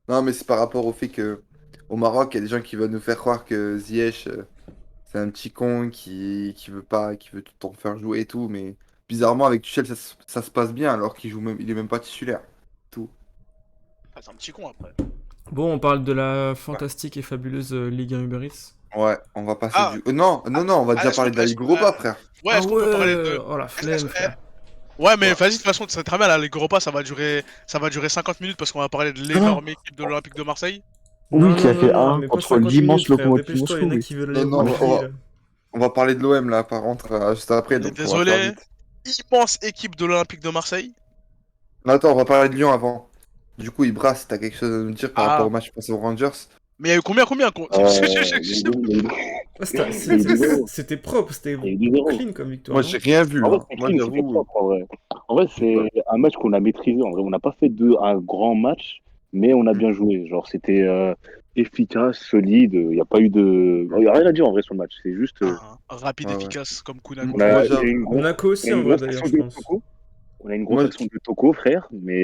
[SPEAKER 1] Non, mais c'est par rapport au fait que au Maroc, il y a des gens qui veulent nous faire croire que Ziyech, c'est un petit con qui veut pas, qui veut tout le temps faire jouer et tout, mais bizarrement avec Tuchel, ça se passe bien alors qu'il joue même, il est même pas titulaire. Tout.
[SPEAKER 6] Ah, c'est un petit con après.
[SPEAKER 4] Bon, on parle de la fantastique et fabuleuse Ligue 1 Uber Eats.
[SPEAKER 1] Ouais, on va passer
[SPEAKER 6] Ah.
[SPEAKER 1] non, on va déjà
[SPEAKER 6] est-ce
[SPEAKER 1] parler
[SPEAKER 6] qu'on
[SPEAKER 1] de la
[SPEAKER 6] peut-
[SPEAKER 1] Ligue Europa, frère.
[SPEAKER 6] Ouais,
[SPEAKER 4] Ah
[SPEAKER 6] est-ce qu'on peut parler de.
[SPEAKER 4] oh la flemme frère.
[SPEAKER 6] Ouais, mais vas-y, de toute façon, c'est très bien, la Ligue Europa, ça va durer 50 minutes parce qu'on va parler de l'énorme équipe de l'Olympique de Marseille.
[SPEAKER 2] Oui, qui a fait un
[SPEAKER 4] mais pas
[SPEAKER 2] contre
[SPEAKER 4] 50
[SPEAKER 2] l'immense
[SPEAKER 4] minutes, frère.
[SPEAKER 2] Lokomotiv
[SPEAKER 4] Dépêche-toi, il y en a
[SPEAKER 2] Moscou.
[SPEAKER 4] qui veulent
[SPEAKER 1] Non,
[SPEAKER 4] aller
[SPEAKER 1] non,
[SPEAKER 4] au Marseille, là.
[SPEAKER 1] On va parler de l'OM là, par contre, juste après,
[SPEAKER 6] On est
[SPEAKER 1] donc on va faire
[SPEAKER 6] désolé.
[SPEAKER 1] vite.
[SPEAKER 6] Immense équipe de l'Olympique de Marseille.
[SPEAKER 1] Non, attends, on va parler de Lyon avant. Du coup, Ibra, si t'as quelque chose à nous dire par
[SPEAKER 6] Ah.
[SPEAKER 1] rapport au match face aux Rangers.
[SPEAKER 6] Mais il y a eu combien
[SPEAKER 4] Ah, c'était propre, c'était
[SPEAKER 3] Il y a eu 2-0.
[SPEAKER 4] clean comme victoire.
[SPEAKER 1] Moi,
[SPEAKER 4] non
[SPEAKER 1] j'ai rien vu.
[SPEAKER 3] En vrai,
[SPEAKER 1] Hein.
[SPEAKER 3] c'était
[SPEAKER 1] Moi,
[SPEAKER 3] clean, c'était
[SPEAKER 1] j'avoue.
[SPEAKER 3] propre, en vrai. En vrai, c'est un match qu'on a maîtrisé. En vrai, on n'a pas fait un grand match, mais on a bien joué. Genre, c'était efficace, solide. Il n'y a pas eu de. Il n'y a rien à dire en vrai sur le match. C'est juste.
[SPEAKER 6] Rapide,
[SPEAKER 1] Ouais, ouais.
[SPEAKER 6] efficace, comme Kunako.
[SPEAKER 3] On a
[SPEAKER 1] Moi, j'avoue.
[SPEAKER 3] une grosse,
[SPEAKER 4] Monaco aussi,
[SPEAKER 3] on a
[SPEAKER 4] en
[SPEAKER 3] une
[SPEAKER 4] vrai,
[SPEAKER 3] grosse
[SPEAKER 4] d'ailleurs,
[SPEAKER 3] action
[SPEAKER 4] je
[SPEAKER 3] de
[SPEAKER 4] pense.
[SPEAKER 3] Toko. On a une grosse
[SPEAKER 1] Moi,
[SPEAKER 3] action de Toko, frère. Mais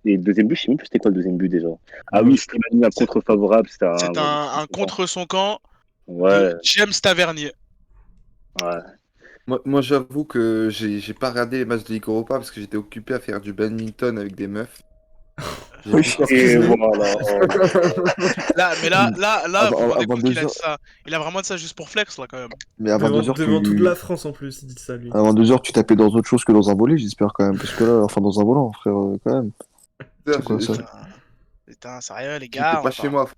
[SPEAKER 3] et le deuxième but, je sais même plus c'était quoi le deuxième but déjà. Ah oui, Slimani, un contre favorable. C'était
[SPEAKER 6] C'est un contre son camp
[SPEAKER 3] Ouais,
[SPEAKER 6] de James Tavernier.
[SPEAKER 3] ouais.
[SPEAKER 1] moi, j'avoue que j'ai pas regardé les matchs de Ligue Europa parce que j'étais occupé à faire du badminton avec des meufs. J'ai
[SPEAKER 2] Oui,
[SPEAKER 1] beaucoup-
[SPEAKER 3] Et
[SPEAKER 4] Excuse-moi.
[SPEAKER 3] voilà.
[SPEAKER 6] Là,
[SPEAKER 2] Avant-
[SPEAKER 6] vous vous rendez
[SPEAKER 2] avant
[SPEAKER 6] compte qu'il a
[SPEAKER 2] 2
[SPEAKER 6] dit ça. Il a vraiment dit ça juste pour flex, là, quand même.
[SPEAKER 2] Mais avant
[SPEAKER 4] Devant,
[SPEAKER 2] 2 heures,
[SPEAKER 4] devant toute
[SPEAKER 2] tu...
[SPEAKER 4] la France en plus, il dit ça lui.
[SPEAKER 2] Avant 2 heures, tu tapais dans autre chose que dans un volet, j'espère quand même. Parce que là, enfin, dans un volant, frère, quand même. C'est quoi ça?
[SPEAKER 6] Putain, sérieux, les
[SPEAKER 1] J'étais
[SPEAKER 6] gars.
[SPEAKER 1] pas chez moi.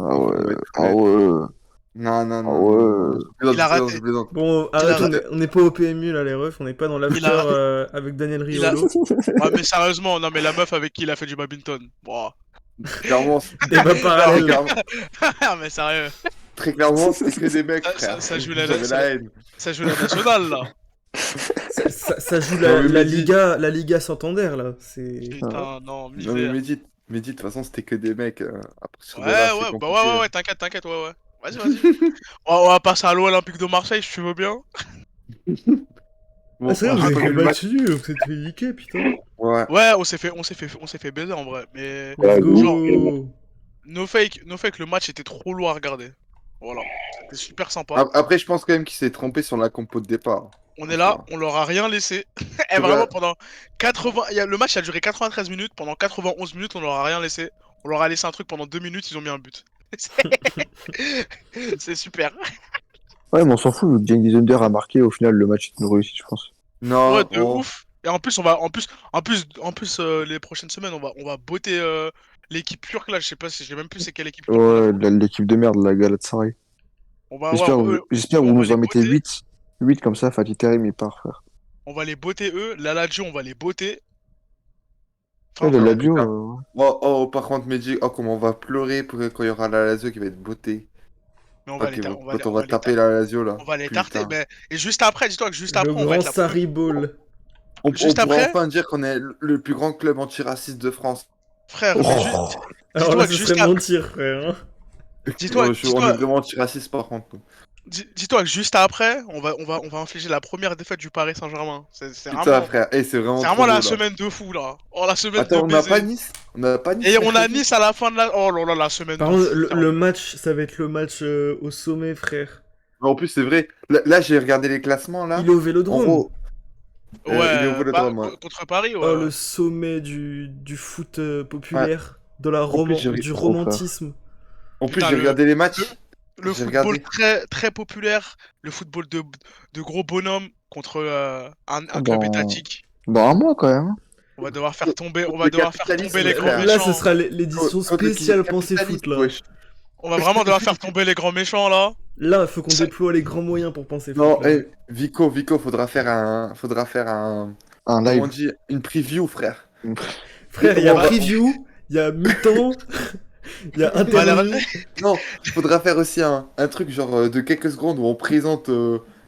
[SPEAKER 2] Ah ouais, ah
[SPEAKER 1] honnête.
[SPEAKER 2] ouais.
[SPEAKER 1] Non, non,
[SPEAKER 2] Ah
[SPEAKER 1] non.
[SPEAKER 2] ouais.
[SPEAKER 1] non. Je
[SPEAKER 6] Il a raté.
[SPEAKER 1] je plaisante.
[SPEAKER 4] Bon,
[SPEAKER 6] Il a
[SPEAKER 4] arrête,
[SPEAKER 6] raté.
[SPEAKER 4] on n'est pas au PMU là, les refs, on n'est pas dans l'after avec Daniel
[SPEAKER 6] Il a-
[SPEAKER 4] Riolo.
[SPEAKER 6] Ouais, mais sérieusement, non, mais la meuf avec qui il a fait du badminton. Bon.
[SPEAKER 1] Clairement,
[SPEAKER 4] Débat parallèle.
[SPEAKER 1] clairement,
[SPEAKER 6] Mais sérieux.
[SPEAKER 1] Très clairement, c'était que des mecs,
[SPEAKER 6] Ça-
[SPEAKER 1] frère.
[SPEAKER 6] ça joue la-
[SPEAKER 1] J'avais
[SPEAKER 6] ça-
[SPEAKER 1] la haine.
[SPEAKER 6] Ça joue la nationale, là.
[SPEAKER 4] Ça joue
[SPEAKER 1] Non, mais Mehdi-
[SPEAKER 4] la Liga Santander, là. C'est...
[SPEAKER 6] Putain, non,
[SPEAKER 1] Non, mais
[SPEAKER 6] misère.
[SPEAKER 1] Mehdi, de toute façon, c'était que des mecs. À partir
[SPEAKER 6] Ouais,
[SPEAKER 1] de là, c'est
[SPEAKER 6] ouais, bah
[SPEAKER 1] compliqué.
[SPEAKER 6] ouais, t'inquiète, ouais. Vas-y, vas-y. On va passer à l'Olympique de Marseille, si tu veux bien.
[SPEAKER 1] Bon,
[SPEAKER 4] Ah, c'est vrai,
[SPEAKER 1] on
[SPEAKER 4] vous
[SPEAKER 1] a
[SPEAKER 4] avez
[SPEAKER 1] pas
[SPEAKER 4] fait
[SPEAKER 1] vu
[SPEAKER 4] le
[SPEAKER 1] le
[SPEAKER 4] match nul, vous êtes fait niquer, putain.
[SPEAKER 1] Ouais.
[SPEAKER 6] Ouais, on s'est fait baiser en vrai. Mais
[SPEAKER 4] Let's
[SPEAKER 3] Ouais,
[SPEAKER 4] go.
[SPEAKER 6] no fake, le match était trop lourd à regarder. Voilà, c'était super sympa.
[SPEAKER 1] Après, je pense quand même qu'il s'est trompé sur la compo de départ.
[SPEAKER 6] On est là, on leur a rien laissé. Et vraiment, pendant 80. Le match a duré 93 minutes. Pendant 91 minutes, on leur a rien laissé. On leur a laissé un truc pendant 2 minutes, ils ont mis un but. C'est super.
[SPEAKER 2] Ouais, mais on s'en fout, vu que Cengiz Under a marqué, au final, le match est une réussite, je pense.
[SPEAKER 1] Non,
[SPEAKER 6] Ouais, de
[SPEAKER 1] oh.
[SPEAKER 6] ouf. Et en plus, en plus, les prochaines semaines, on va botter l'équipe turque là. Je sais pas si j'ai même plus c'est quelle équipe turque.
[SPEAKER 2] Ouais, l'équipe de merde, la Galatasaray.
[SPEAKER 6] On va,
[SPEAKER 2] J'espère
[SPEAKER 6] ouais,
[SPEAKER 2] j'espère que
[SPEAKER 6] on
[SPEAKER 2] vous
[SPEAKER 6] va
[SPEAKER 2] nous
[SPEAKER 6] les
[SPEAKER 2] en mettez
[SPEAKER 6] botter.
[SPEAKER 2] 8. 8 comme ça, Fatih Terim, il part, frère.
[SPEAKER 6] On va les botter eux. La Lazio, on va les botter.
[SPEAKER 2] Ouais,
[SPEAKER 6] Enfin,
[SPEAKER 2] le
[SPEAKER 6] voilà.
[SPEAKER 2] Lazio,
[SPEAKER 1] Par contre, Mehdi, quand on va pleurer quand il y aura la Lazio qui va être beauté.
[SPEAKER 6] Mais on va les,
[SPEAKER 1] Quand on va taper la Lazio, là.
[SPEAKER 6] on va les tarter.
[SPEAKER 1] Putain.
[SPEAKER 6] Et juste après, dis-toi que juste
[SPEAKER 4] Le
[SPEAKER 6] après, on va
[SPEAKER 4] grand
[SPEAKER 6] être la
[SPEAKER 4] Sarri Ball.
[SPEAKER 1] On
[SPEAKER 6] juste
[SPEAKER 1] pourra
[SPEAKER 6] après-
[SPEAKER 1] enfin dire qu'on est le plus grand club antiraciste de France.
[SPEAKER 6] frère.
[SPEAKER 2] Oh.
[SPEAKER 6] Mais
[SPEAKER 4] Alors
[SPEAKER 6] dis-toi
[SPEAKER 4] là,
[SPEAKER 6] que
[SPEAKER 4] ce
[SPEAKER 6] juste
[SPEAKER 4] serait mentir, frère. Hein.
[SPEAKER 6] dis-toi,
[SPEAKER 1] On est
[SPEAKER 6] dis-toi,
[SPEAKER 1] vraiment antiraciste par contre. nous.
[SPEAKER 6] dis-toi que juste après, on va infliger la première défaite du Paris Saint-Germain. C'est
[SPEAKER 1] Putain,
[SPEAKER 6] vraiment,
[SPEAKER 1] frère, c'est vraiment
[SPEAKER 6] c'est
[SPEAKER 1] trop
[SPEAKER 6] vraiment la
[SPEAKER 1] beau, là.
[SPEAKER 6] semaine de fou là. Oh, la semaine
[SPEAKER 1] Attends,
[SPEAKER 6] de
[SPEAKER 1] on n'a pas
[SPEAKER 6] baiser.
[SPEAKER 1] Nice? On n'a pas Nice
[SPEAKER 6] Et on a
[SPEAKER 1] mercredi
[SPEAKER 6] Nice à la fin de la. Oh là là, la semaine
[SPEAKER 4] Par
[SPEAKER 6] de
[SPEAKER 4] contre,
[SPEAKER 6] fou.
[SPEAKER 4] le match, ça va être le match au sommet, frère.
[SPEAKER 1] En plus, c'est vrai. Là, j'ai regardé les classements, là.
[SPEAKER 4] Il est au
[SPEAKER 1] En
[SPEAKER 4] Vélodrome.
[SPEAKER 1] gros,
[SPEAKER 6] Ouais,
[SPEAKER 1] il est au Vélodrome, ouais.
[SPEAKER 6] contre Paris, ouais.
[SPEAKER 4] Oh,
[SPEAKER 6] ouais.
[SPEAKER 4] le sommet du foot populaire, de la
[SPEAKER 1] En plus, j'ai
[SPEAKER 4] du
[SPEAKER 2] trop, frère.
[SPEAKER 4] romantisme.
[SPEAKER 1] En plus,
[SPEAKER 6] Putain,
[SPEAKER 1] j'ai regardé les matchs.
[SPEAKER 6] Le
[SPEAKER 1] J'ai
[SPEAKER 6] football
[SPEAKER 1] regardé.
[SPEAKER 6] très, très populaire, le football de gros bonhommes contre un club
[SPEAKER 2] Dans...
[SPEAKER 6] étatique.
[SPEAKER 2] dans un mois, quand même.
[SPEAKER 6] On va devoir faire tomber, on
[SPEAKER 1] Le
[SPEAKER 6] va devoir faire
[SPEAKER 1] capitalisme,
[SPEAKER 6] tomber les grands
[SPEAKER 1] frère.
[SPEAKER 4] Là, ce
[SPEAKER 6] méchants.
[SPEAKER 4] sera l'édition
[SPEAKER 1] Contre le
[SPEAKER 4] spéciale pensée
[SPEAKER 1] capitalisme,
[SPEAKER 4] foot, là.
[SPEAKER 1] wesh.
[SPEAKER 6] On va vraiment devoir faire tomber les grands méchants là.
[SPEAKER 4] Là, il faut qu'on
[SPEAKER 6] Ça-
[SPEAKER 4] déploie les grands moyens pour penser
[SPEAKER 1] Non,
[SPEAKER 4] foot. Là.
[SPEAKER 1] Vico, faudra faire un,
[SPEAKER 2] Un
[SPEAKER 1] comment
[SPEAKER 2] live.
[SPEAKER 1] on dit, une preview, frère.
[SPEAKER 4] Frère, il y a
[SPEAKER 1] on va-
[SPEAKER 4] preview, il y a mi-temps, il y a interlude.
[SPEAKER 1] Non, faudra faire aussi un truc genre de quelques secondes où on présente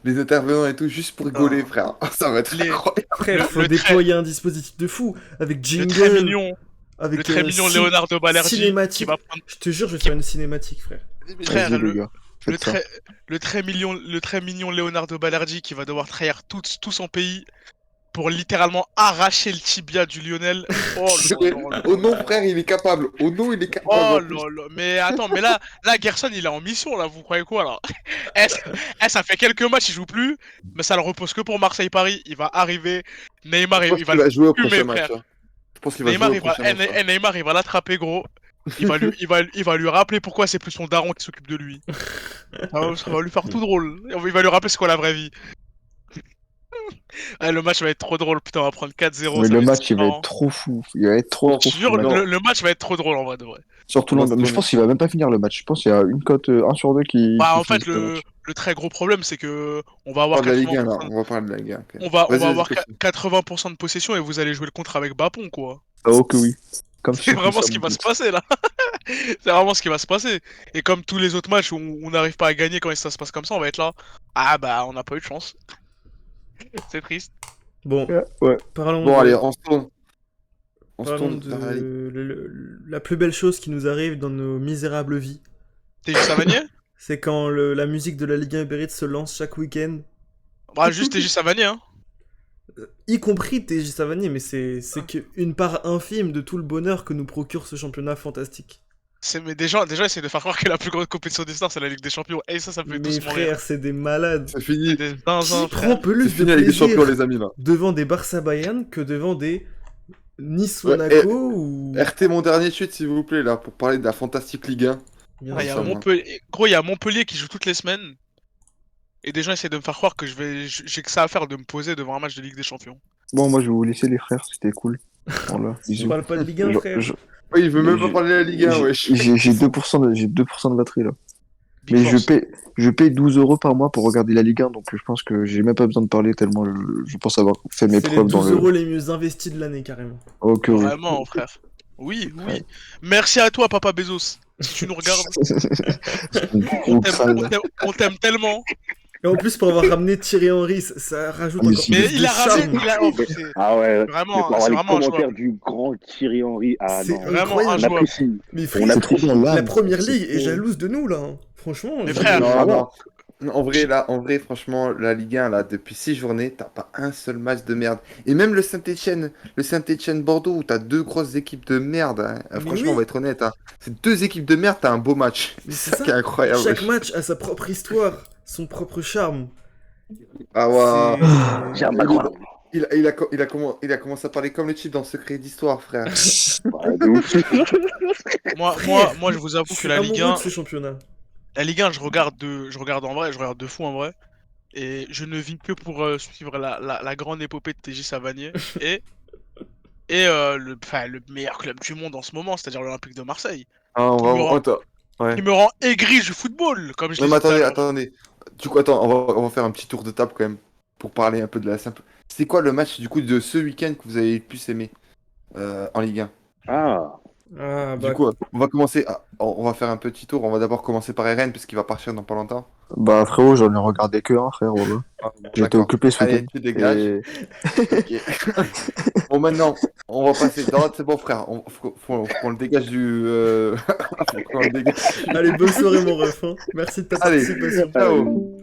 [SPEAKER 1] les intervenants et tout, juste pour rigoler,
[SPEAKER 6] Ah.
[SPEAKER 1] frère. Ça va être
[SPEAKER 6] Les-
[SPEAKER 1] incroyable.
[SPEAKER 4] Frère,
[SPEAKER 6] Le-
[SPEAKER 4] faut
[SPEAKER 6] le
[SPEAKER 4] déployer un dispositif de fou avec
[SPEAKER 6] Le très
[SPEAKER 4] jingle,
[SPEAKER 6] mignon,
[SPEAKER 4] avec
[SPEAKER 6] le très mignon Leonardo Balerdi qui
[SPEAKER 4] cinématique.
[SPEAKER 6] va prendre
[SPEAKER 4] Je te jure, je vais faire une cinématique, frère.
[SPEAKER 6] frère,
[SPEAKER 2] Vas-y, les
[SPEAKER 6] le,
[SPEAKER 2] gars.
[SPEAKER 6] le
[SPEAKER 2] Faites ça.
[SPEAKER 6] très, le très mignon Leonardo Balerdi qui va devoir trahir tout son pays pour littéralement arracher le tibia du Lionel. Oh là là là.
[SPEAKER 1] Oh non, frère, il est capable. Oh non, il est capable.
[SPEAKER 6] Oh
[SPEAKER 1] en plus.
[SPEAKER 6] là là, mais attends, mais là, Gerson il est en mission là, vous croyez quoi là? Ça fait quelques matchs, il joue plus, mais ça le repose que pour Marseille-Paris. Il va arriver, Neymar,
[SPEAKER 1] Je pense
[SPEAKER 6] il va
[SPEAKER 1] qu'il va jouer au
[SPEAKER 6] fumer,
[SPEAKER 1] prochain
[SPEAKER 6] frère.
[SPEAKER 1] match. Hein. Je pense qu'il va
[SPEAKER 6] Neymar,
[SPEAKER 1] jouer au prochain match. hein.
[SPEAKER 6] Neymar, il va l'attraper, gros. Il va lui rappeler pourquoi c'est plus son daron qui s'occupe de lui. Ça va lui faire tout drôle. Il va lui rappeler c'est quoi la vraie vie. Ah, le match va être trop drôle, putain, on va prendre 4-0.
[SPEAKER 2] Mais
[SPEAKER 6] ça
[SPEAKER 2] le
[SPEAKER 6] va être
[SPEAKER 2] match, il va
[SPEAKER 6] marrant.
[SPEAKER 2] être trop fou. Il va être trop, trop
[SPEAKER 6] Je te jure,
[SPEAKER 2] fou.
[SPEAKER 1] Non.
[SPEAKER 6] le match va être trop drôle en vrai de vrai.
[SPEAKER 2] Surtout
[SPEAKER 1] Non,
[SPEAKER 2] mais je
[SPEAKER 1] c'est
[SPEAKER 2] pense qu'il va même pas finir le match. Je pense qu'il y a une cote 1 sur 2 qui.
[SPEAKER 6] Bah,
[SPEAKER 2] qui
[SPEAKER 6] en fait,
[SPEAKER 2] finit le match.
[SPEAKER 6] le très gros problème, c'est que on va
[SPEAKER 1] On
[SPEAKER 6] avoir
[SPEAKER 1] parle de la Ligue 1 là.
[SPEAKER 6] 80%,
[SPEAKER 1] On va parler de la Ligue 1. ok.
[SPEAKER 6] on va
[SPEAKER 1] Vas-y,
[SPEAKER 6] avoir
[SPEAKER 1] continue.
[SPEAKER 6] 80% de possession et vous allez jouer le contre avec Bapon, quoi.
[SPEAKER 2] Ah, oh que oui. Comme
[SPEAKER 6] C'est
[SPEAKER 2] sur
[SPEAKER 6] vraiment
[SPEAKER 2] ça,
[SPEAKER 6] ce qui
[SPEAKER 2] mon
[SPEAKER 6] va se
[SPEAKER 2] pote.
[SPEAKER 6] passer là. C'est vraiment ce qui va se passer. Et comme tous les autres matchs où on n'arrive pas à gagner quand ça se passe comme ça, on va être là. Ah bah, on n'a pas eu de chance. C'est triste.
[SPEAKER 4] Bon,
[SPEAKER 2] Ouais.
[SPEAKER 4] parlons
[SPEAKER 1] Bon,
[SPEAKER 4] de,
[SPEAKER 1] allez, on se tourne. On se
[SPEAKER 4] parlons
[SPEAKER 1] tourne vers la Ligue.
[SPEAKER 4] de la plus belle chose qui nous arrive dans nos misérables vies.
[SPEAKER 6] T'es juste Savanier?
[SPEAKER 4] C'est quand la musique de la Ligue 1 Uber Eats se lance chaque week-end.
[SPEAKER 6] Bah, juste t'es juste Savanier, hein.
[SPEAKER 4] Y compris TJ Savanier, mais c'est qu'une part infime de tout le bonheur que nous procure ce championnat fantastique.
[SPEAKER 6] Mais déjà, essayer de faire croire que la plus grande compétition des stars, c'est la Ligue des Champions. Et ça me fait
[SPEAKER 4] Mes
[SPEAKER 6] doucement rire.
[SPEAKER 4] frères, c'est des malades.
[SPEAKER 1] C'est fini.
[SPEAKER 6] Des
[SPEAKER 4] Qui
[SPEAKER 6] zinzins,
[SPEAKER 4] prend
[SPEAKER 6] frère.
[SPEAKER 4] plus
[SPEAKER 1] C'est
[SPEAKER 4] de
[SPEAKER 1] fini avec les champions,
[SPEAKER 4] plaisir
[SPEAKER 1] les amis là.
[SPEAKER 4] devant des Barça Bayern que devant des Nice
[SPEAKER 1] Ouais,
[SPEAKER 4] Monaco ou...
[SPEAKER 1] RT mon dernier chute, s'il vous plaît, là, pour parler de la fantastique Ligue 1.
[SPEAKER 4] Bien
[SPEAKER 6] Ah, il y a
[SPEAKER 4] sûr.
[SPEAKER 1] moi.
[SPEAKER 6] Montpellier... Gros, il y a Montpellier qui joue toutes les semaines. Et des gens essaient de me faire croire que j'ai que ça à faire de me poser devant un match de Ligue des Champions.
[SPEAKER 2] Bon, moi, je vais vous laisser, les frères. C'était cool. Voilà.
[SPEAKER 4] On
[SPEAKER 2] Bisous.
[SPEAKER 4] parle pas de Ligue 1,
[SPEAKER 2] Je-
[SPEAKER 4] frère.
[SPEAKER 2] je-
[SPEAKER 1] Oui, il veut même
[SPEAKER 2] J'ai-
[SPEAKER 1] pas parler de la Ligue 1,
[SPEAKER 2] j'ai-
[SPEAKER 1] wesh.
[SPEAKER 2] J'ai 2% de batterie là.
[SPEAKER 6] Big
[SPEAKER 2] Mais
[SPEAKER 6] Force.
[SPEAKER 2] je paye 12 € par mois pour regarder la Ligue 1, donc je pense que j'ai même pas besoin de parler tellement je pense avoir fait mes
[SPEAKER 4] C'est les
[SPEAKER 2] preuves dans
[SPEAKER 4] 12
[SPEAKER 2] le.
[SPEAKER 4] euros les mieux investis de l'année, carrément.
[SPEAKER 2] Oh que oui.
[SPEAKER 6] Vraiment, frère. Oui, oui. Merci à toi, Papa Bezos. Si tu nous regardes, on t'aime tellement.
[SPEAKER 4] Et en plus, pour avoir ramené Thierry Henry, ça rajoute encore
[SPEAKER 6] Mais
[SPEAKER 4] plus
[SPEAKER 6] il
[SPEAKER 4] de
[SPEAKER 6] a rasé.
[SPEAKER 4] charme.
[SPEAKER 3] Ah ouais, mais
[SPEAKER 6] Vraiment,
[SPEAKER 3] pour avoir
[SPEAKER 6] c'est
[SPEAKER 3] les
[SPEAKER 6] vraiment un joueur.
[SPEAKER 3] commentaires du grand Thierry Henry, ah
[SPEAKER 4] C'est
[SPEAKER 3] non,
[SPEAKER 6] Vraiment un
[SPEAKER 3] on
[SPEAKER 4] incroyable.
[SPEAKER 6] joueur.
[SPEAKER 3] apprécie.
[SPEAKER 4] Mais
[SPEAKER 3] On
[SPEAKER 4] frère,
[SPEAKER 2] C'est trop
[SPEAKER 3] apprécie.
[SPEAKER 2] dans
[SPEAKER 4] la
[SPEAKER 2] l'âme.
[SPEAKER 4] première
[SPEAKER 2] C'est
[SPEAKER 4] ligue est
[SPEAKER 2] trop-
[SPEAKER 4] jalouse de nous là, hein. Franchement,
[SPEAKER 6] Mais
[SPEAKER 4] je-
[SPEAKER 6] frère,
[SPEAKER 1] Non,
[SPEAKER 3] vraiment.
[SPEAKER 1] non. En vrai, franchement, la Ligue 1, là, depuis 6 journées, t'as pas un seul match de merde. Et même le Saint-Etienne Bordeaux, où t'as deux grosses équipes de merde, hein.
[SPEAKER 4] Mais
[SPEAKER 1] Franchement, on
[SPEAKER 4] oui.
[SPEAKER 1] va être honnête, hein. C'est deux équipes de merde, t'as un beau match.
[SPEAKER 4] Mais
[SPEAKER 1] C'est
[SPEAKER 4] c'est
[SPEAKER 1] ça qui est
[SPEAKER 4] ça.
[SPEAKER 1] incroyable.
[SPEAKER 4] Chaque match a sa propre histoire, son propre charme.
[SPEAKER 1] Ah ouais.
[SPEAKER 3] J'ai un
[SPEAKER 1] Il,
[SPEAKER 3] background.
[SPEAKER 1] il a commencé à parler comme le type dans Secret d'Histoire, frère.
[SPEAKER 3] Ouais, de ouf.
[SPEAKER 6] moi, je vous avoue
[SPEAKER 4] Je
[SPEAKER 6] que
[SPEAKER 4] suis
[SPEAKER 6] la Ligue
[SPEAKER 4] amoureux
[SPEAKER 6] 1,
[SPEAKER 4] de ce championnat.
[SPEAKER 6] je regarde en vrai, je regarde de fou en vrai. Et je ne vis que pour suivre la grande épopée de TJ Savanier et le meilleur club du monde en ce moment, c'est-à-dire l'Olympique de Marseille.
[SPEAKER 1] Ah,
[SPEAKER 6] Qui me rend,
[SPEAKER 1] attends. Ouais.
[SPEAKER 6] qui me rend aigri du football, comme je
[SPEAKER 1] Non, mais
[SPEAKER 6] disais tout à
[SPEAKER 1] attendez,
[SPEAKER 6] l'heure.
[SPEAKER 1] attendez. Du coup, attends, on va faire un petit tour de table quand même. Pour parler un peu de la simple. C'est quoi le match, du coup, de ce week-end que vous avez le plus aimé en Ligue 1?
[SPEAKER 3] Ah,
[SPEAKER 4] Ah
[SPEAKER 1] Du
[SPEAKER 4] bah,
[SPEAKER 1] coup, on va commencer. On va faire un petit tour. On va d'abord commencer par Eren, parce qu'il va partir dans pas longtemps.
[SPEAKER 2] Bah frérot, j'en ai regardé que un, frère, voilà.
[SPEAKER 1] Ah, bon,
[SPEAKER 2] J'étais
[SPEAKER 1] d'accord.
[SPEAKER 2] occupé ce
[SPEAKER 1] Allez,
[SPEAKER 2] week-end.
[SPEAKER 1] tu dégages.
[SPEAKER 2] Et...
[SPEAKER 1] Ok. Bon, maintenant, on va passer. Non, c'est bon, frère. Faut qu'on le dégage du. Faut qu'on le dégage.
[SPEAKER 4] allez, bonne soirée mon ref, hein. Merci de ta
[SPEAKER 1] Allez,
[SPEAKER 4] participation.
[SPEAKER 1] ciao.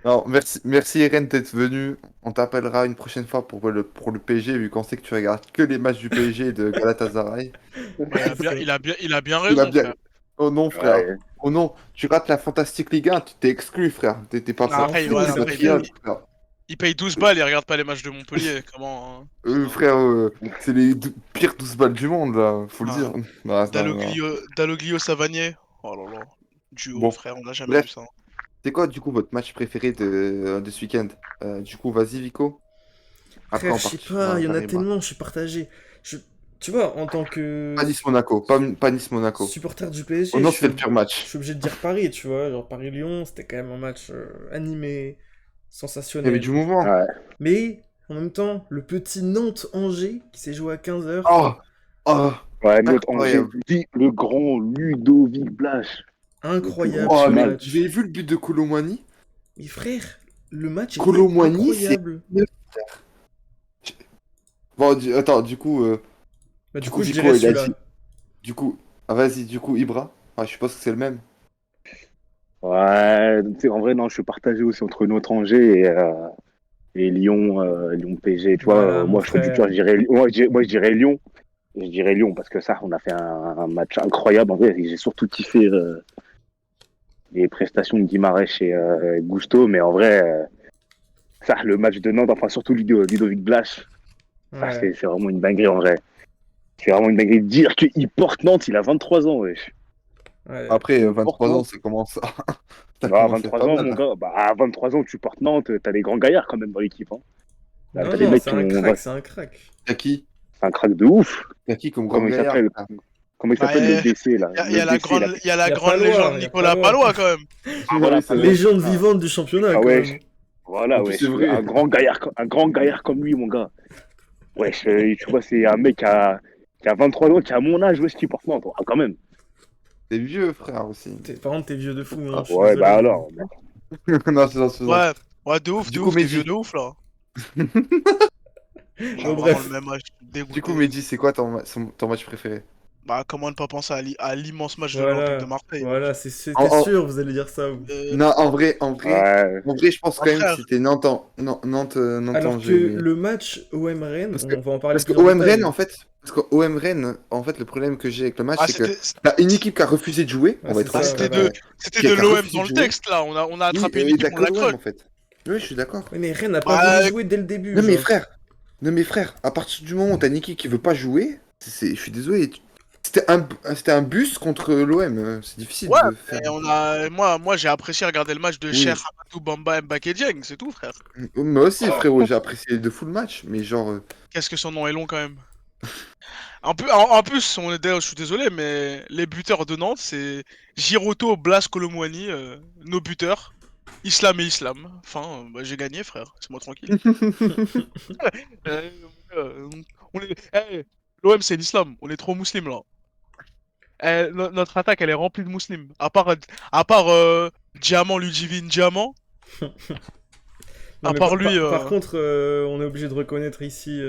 [SPEAKER 1] Non, merci Eren d'être venu. On t'appellera une prochaine fois pour le PSG, vu qu'on sait que tu regardes que les matchs du PSG et de Galatasaray.
[SPEAKER 6] Bah, il a bien
[SPEAKER 1] Il a
[SPEAKER 6] raison,
[SPEAKER 1] bien.
[SPEAKER 6] frère.
[SPEAKER 1] Oh non, frère.
[SPEAKER 3] ouais.
[SPEAKER 1] Oh non, tu rates la Fantastique Ligue 1, tu t'es exclu, frère. T'es pas
[SPEAKER 6] Non, après,
[SPEAKER 1] parti
[SPEAKER 6] ouais,
[SPEAKER 1] du
[SPEAKER 6] après,
[SPEAKER 1] trial, frère.
[SPEAKER 6] il paye 12 balles et il regarde pas les matchs de Montpellier. Comment hein.
[SPEAKER 1] Frère, c'est les pires 12 balles du monde, là, faut le
[SPEAKER 6] Ah.
[SPEAKER 1] dire. Non, non.
[SPEAKER 6] Dalloglio Savanier. Oh là là. Duo,
[SPEAKER 1] Bon,
[SPEAKER 6] frère, on n'a jamais
[SPEAKER 1] bref.
[SPEAKER 6] vu ça.
[SPEAKER 1] C'est quoi, du coup, votre match préféré de ce week-end? Du coup, vas-y, Vico. Après,
[SPEAKER 4] Frère,
[SPEAKER 1] on
[SPEAKER 4] je sais
[SPEAKER 1] partira
[SPEAKER 4] pas, il y en a
[SPEAKER 1] vers Emma.
[SPEAKER 4] tellement, je suis partagé. Tu vois, en tant que
[SPEAKER 1] Pas Nice-Monaco, pas Nice-Monaco.
[SPEAKER 4] supporter du PSG,
[SPEAKER 1] Oh non,
[SPEAKER 4] je
[SPEAKER 1] c'était
[SPEAKER 4] suis,
[SPEAKER 1] le pire
[SPEAKER 4] je
[SPEAKER 1] match.
[SPEAKER 4] suis obligé de dire Paris, tu vois. Genre Paris-Lyon, c'était quand même un match animé,
[SPEAKER 1] Il y avait
[SPEAKER 4] sensationnel.
[SPEAKER 1] du mouvement.
[SPEAKER 3] Ouais.
[SPEAKER 4] Mais, en même temps, le petit Nantes-Angers, qui s'est joué à 15h,
[SPEAKER 1] Oh, oh,
[SPEAKER 3] Ouais, notre Angers,
[SPEAKER 1] incroyable.
[SPEAKER 3] le grand Ludovic Blas.
[SPEAKER 4] incroyable
[SPEAKER 1] Oh,
[SPEAKER 4] ce
[SPEAKER 1] mais
[SPEAKER 4] match.
[SPEAKER 1] vous avez vu le but de Colomwani?
[SPEAKER 4] Mais frère, le match était
[SPEAKER 1] Colomwani, c'est.
[SPEAKER 4] incroyable.
[SPEAKER 1] Bon, attends, du coup,
[SPEAKER 4] Bah,
[SPEAKER 1] du coup,
[SPEAKER 4] je
[SPEAKER 1] Vico,
[SPEAKER 4] dirais
[SPEAKER 1] il a
[SPEAKER 4] celui-là.
[SPEAKER 1] dit. Du coup, vas-y, du coup, Ibra. Ah, je suppose que c'est le même.
[SPEAKER 3] Ouais, tu sais, en vrai, non, je suis partagé aussi entre notre Angers et Lyon, Lyon PSG. Tu vois,
[SPEAKER 4] Voilà, mon
[SPEAKER 3] moi, je suis du
[SPEAKER 4] frère.
[SPEAKER 3] cœur, je dirais Lyon. Je dirais Lyon parce que ça, on a fait un match incroyable. En vrai, j'ai surtout kiffé les prestations de Guimarães et Gusto, mais en vrai, ça, le match de Nantes, enfin surtout Ludovic Blas, ça,
[SPEAKER 4] Ouais.
[SPEAKER 3] c'est vraiment une dinguerie en vrai. C'est vraiment une dinguerie de dire qu'il porte Nantes, il a 23 ans, wesh.
[SPEAKER 4] Ouais.
[SPEAKER 1] Après, 23 ans,
[SPEAKER 3] Pourquoi
[SPEAKER 1] ça commence à. Ça
[SPEAKER 3] Bah, à
[SPEAKER 1] commence à être
[SPEAKER 3] 23
[SPEAKER 1] pas
[SPEAKER 3] ans,
[SPEAKER 1] mal,
[SPEAKER 3] mon
[SPEAKER 1] là.
[SPEAKER 3] gars, bah, à 23 ans, tu portes Nantes, t'as des grands gaillards quand même dans l'équipe. Hein. Là,
[SPEAKER 4] Non,
[SPEAKER 3] t'as des
[SPEAKER 4] non,
[SPEAKER 3] mecs
[SPEAKER 4] c'est
[SPEAKER 3] qui
[SPEAKER 4] un
[SPEAKER 3] ont.
[SPEAKER 4] crack, c'est un crack.
[SPEAKER 1] T'as qui?
[SPEAKER 3] C'est un crack de ouf.
[SPEAKER 1] T'as qui comme grand
[SPEAKER 3] Comment il
[SPEAKER 1] gaillard,
[SPEAKER 3] s'appelle
[SPEAKER 1] frère?
[SPEAKER 3] Comment il
[SPEAKER 6] Bah,
[SPEAKER 3] s'appelle le DC là
[SPEAKER 6] il y a
[SPEAKER 3] Le
[SPEAKER 6] la
[SPEAKER 3] DC là.
[SPEAKER 6] grande, il y a la
[SPEAKER 4] Y a
[SPEAKER 6] grande
[SPEAKER 4] Palois,
[SPEAKER 6] légende
[SPEAKER 4] y a
[SPEAKER 6] Nicolas
[SPEAKER 4] Palois.
[SPEAKER 6] Palois quand même.
[SPEAKER 3] Ah, voilà,
[SPEAKER 1] Ouais, c'est
[SPEAKER 3] Palois.
[SPEAKER 1] vrai.
[SPEAKER 4] Légende
[SPEAKER 3] Ah.
[SPEAKER 4] vivante du championnat,
[SPEAKER 3] Ah
[SPEAKER 4] quand
[SPEAKER 3] ouais.
[SPEAKER 4] même.
[SPEAKER 3] Voilà,
[SPEAKER 1] En plus,
[SPEAKER 3] wesh.
[SPEAKER 1] c'est vrai.
[SPEAKER 3] Un grand gaillard comme lui, mon gars. Wesh, tu vois, c'est un mec qui a 23 ans, qui a mon âge, wesh, qui porte Nantes. Ah, quand même.
[SPEAKER 1] T'es vieux, frère, aussi.
[SPEAKER 4] Par contre, t'es vieux de fou, hein,
[SPEAKER 1] Ah,
[SPEAKER 4] je suis
[SPEAKER 3] Ouais,
[SPEAKER 4] désolé.
[SPEAKER 3] bah alors.
[SPEAKER 1] Non, c'est ça.
[SPEAKER 6] Ouais, ouais, de ouf,
[SPEAKER 1] Du
[SPEAKER 6] de
[SPEAKER 1] coup,
[SPEAKER 6] ouf, t'es
[SPEAKER 1] Mehdi.
[SPEAKER 6] vieux de ouf là. J'ai
[SPEAKER 4] Bon,
[SPEAKER 6] vraiment
[SPEAKER 4] bref.
[SPEAKER 6] le même âge,
[SPEAKER 1] Du coup,
[SPEAKER 6] dégoûté.
[SPEAKER 1] Mehdi, c'est quoi ton match préféré?
[SPEAKER 6] Bah, comment ne pas penser à l'immense match de l'Olympique de
[SPEAKER 4] Voilà,
[SPEAKER 6] Marseille.
[SPEAKER 4] voilà,
[SPEAKER 1] En,
[SPEAKER 4] c'était
[SPEAKER 1] en-
[SPEAKER 4] sûr, vous allez dire ça, vous.
[SPEAKER 1] Non,
[SPEAKER 3] Ouais.
[SPEAKER 1] en vrai, je pense
[SPEAKER 6] Ah,
[SPEAKER 1] quand même que
[SPEAKER 6] frère,
[SPEAKER 1] c'était Nantes,
[SPEAKER 4] Alors que
[SPEAKER 1] Angers, mais...
[SPEAKER 4] le match OM-Rennes,
[SPEAKER 1] Parce que,
[SPEAKER 4] on va en parler
[SPEAKER 1] parce que
[SPEAKER 4] plus en
[SPEAKER 1] OM Rennes,
[SPEAKER 4] détail.
[SPEAKER 1] en fait, le problème que j'ai avec le match,
[SPEAKER 6] ah,
[SPEAKER 1] c'est que t'as une équipe qui a refusé de jouer,
[SPEAKER 4] Ouais,
[SPEAKER 1] on va
[SPEAKER 4] c'est
[SPEAKER 1] être
[SPEAKER 4] ça,
[SPEAKER 1] honnête,
[SPEAKER 6] c'était
[SPEAKER 4] voilà.
[SPEAKER 1] qui a
[SPEAKER 6] de l'OM
[SPEAKER 1] refusé
[SPEAKER 6] dans
[SPEAKER 1] de
[SPEAKER 6] le
[SPEAKER 1] jouer.
[SPEAKER 6] texte là. On a
[SPEAKER 1] Oui,
[SPEAKER 6] attrapé une
[SPEAKER 1] et
[SPEAKER 6] équipe,
[SPEAKER 1] t'as
[SPEAKER 6] on
[SPEAKER 1] que
[SPEAKER 6] l'a
[SPEAKER 1] l'OM,
[SPEAKER 6] croque.
[SPEAKER 1] en fait. Oui, je suis d'accord.
[SPEAKER 4] Ouais, mais Rennes n'a pas
[SPEAKER 6] Bah,
[SPEAKER 4] voulu jouer dès le début,
[SPEAKER 1] Non, mais
[SPEAKER 4] genre.
[SPEAKER 1] frère, à partir du moment où t'as une équipe qui veut pas jouer, je suis désolé, c'était un bus contre l'OM, c'est difficile
[SPEAKER 6] ouais,
[SPEAKER 1] de faire...
[SPEAKER 6] mais moi j'ai apprécié regarder le match de Cher
[SPEAKER 1] Oui,
[SPEAKER 6] Hamatou Bamba Mbaké Dieng, c'est tout, frère.
[SPEAKER 1] moi aussi, frérot, j'ai apprécié de fou le match, mais genre...
[SPEAKER 6] Qu'est-ce que son nom est long quand même. En plus, je suis désolé, mais les buteurs de Nantes, c'est Giroto, Blas, Colomwani, nos buteurs. Islam et Islam. Enfin, bah, j'ai gagné, frère. C'est moi tranquille. Euh, on est... l'OM, c'est l'islam. On est trop musulmans, là. Notre attaque, elle est remplie de musulmans. À part Diamant, Ludivine Diamant.
[SPEAKER 4] Non,
[SPEAKER 6] À
[SPEAKER 4] mais
[SPEAKER 6] part lui...
[SPEAKER 4] par contre, on est obligé de reconnaître ici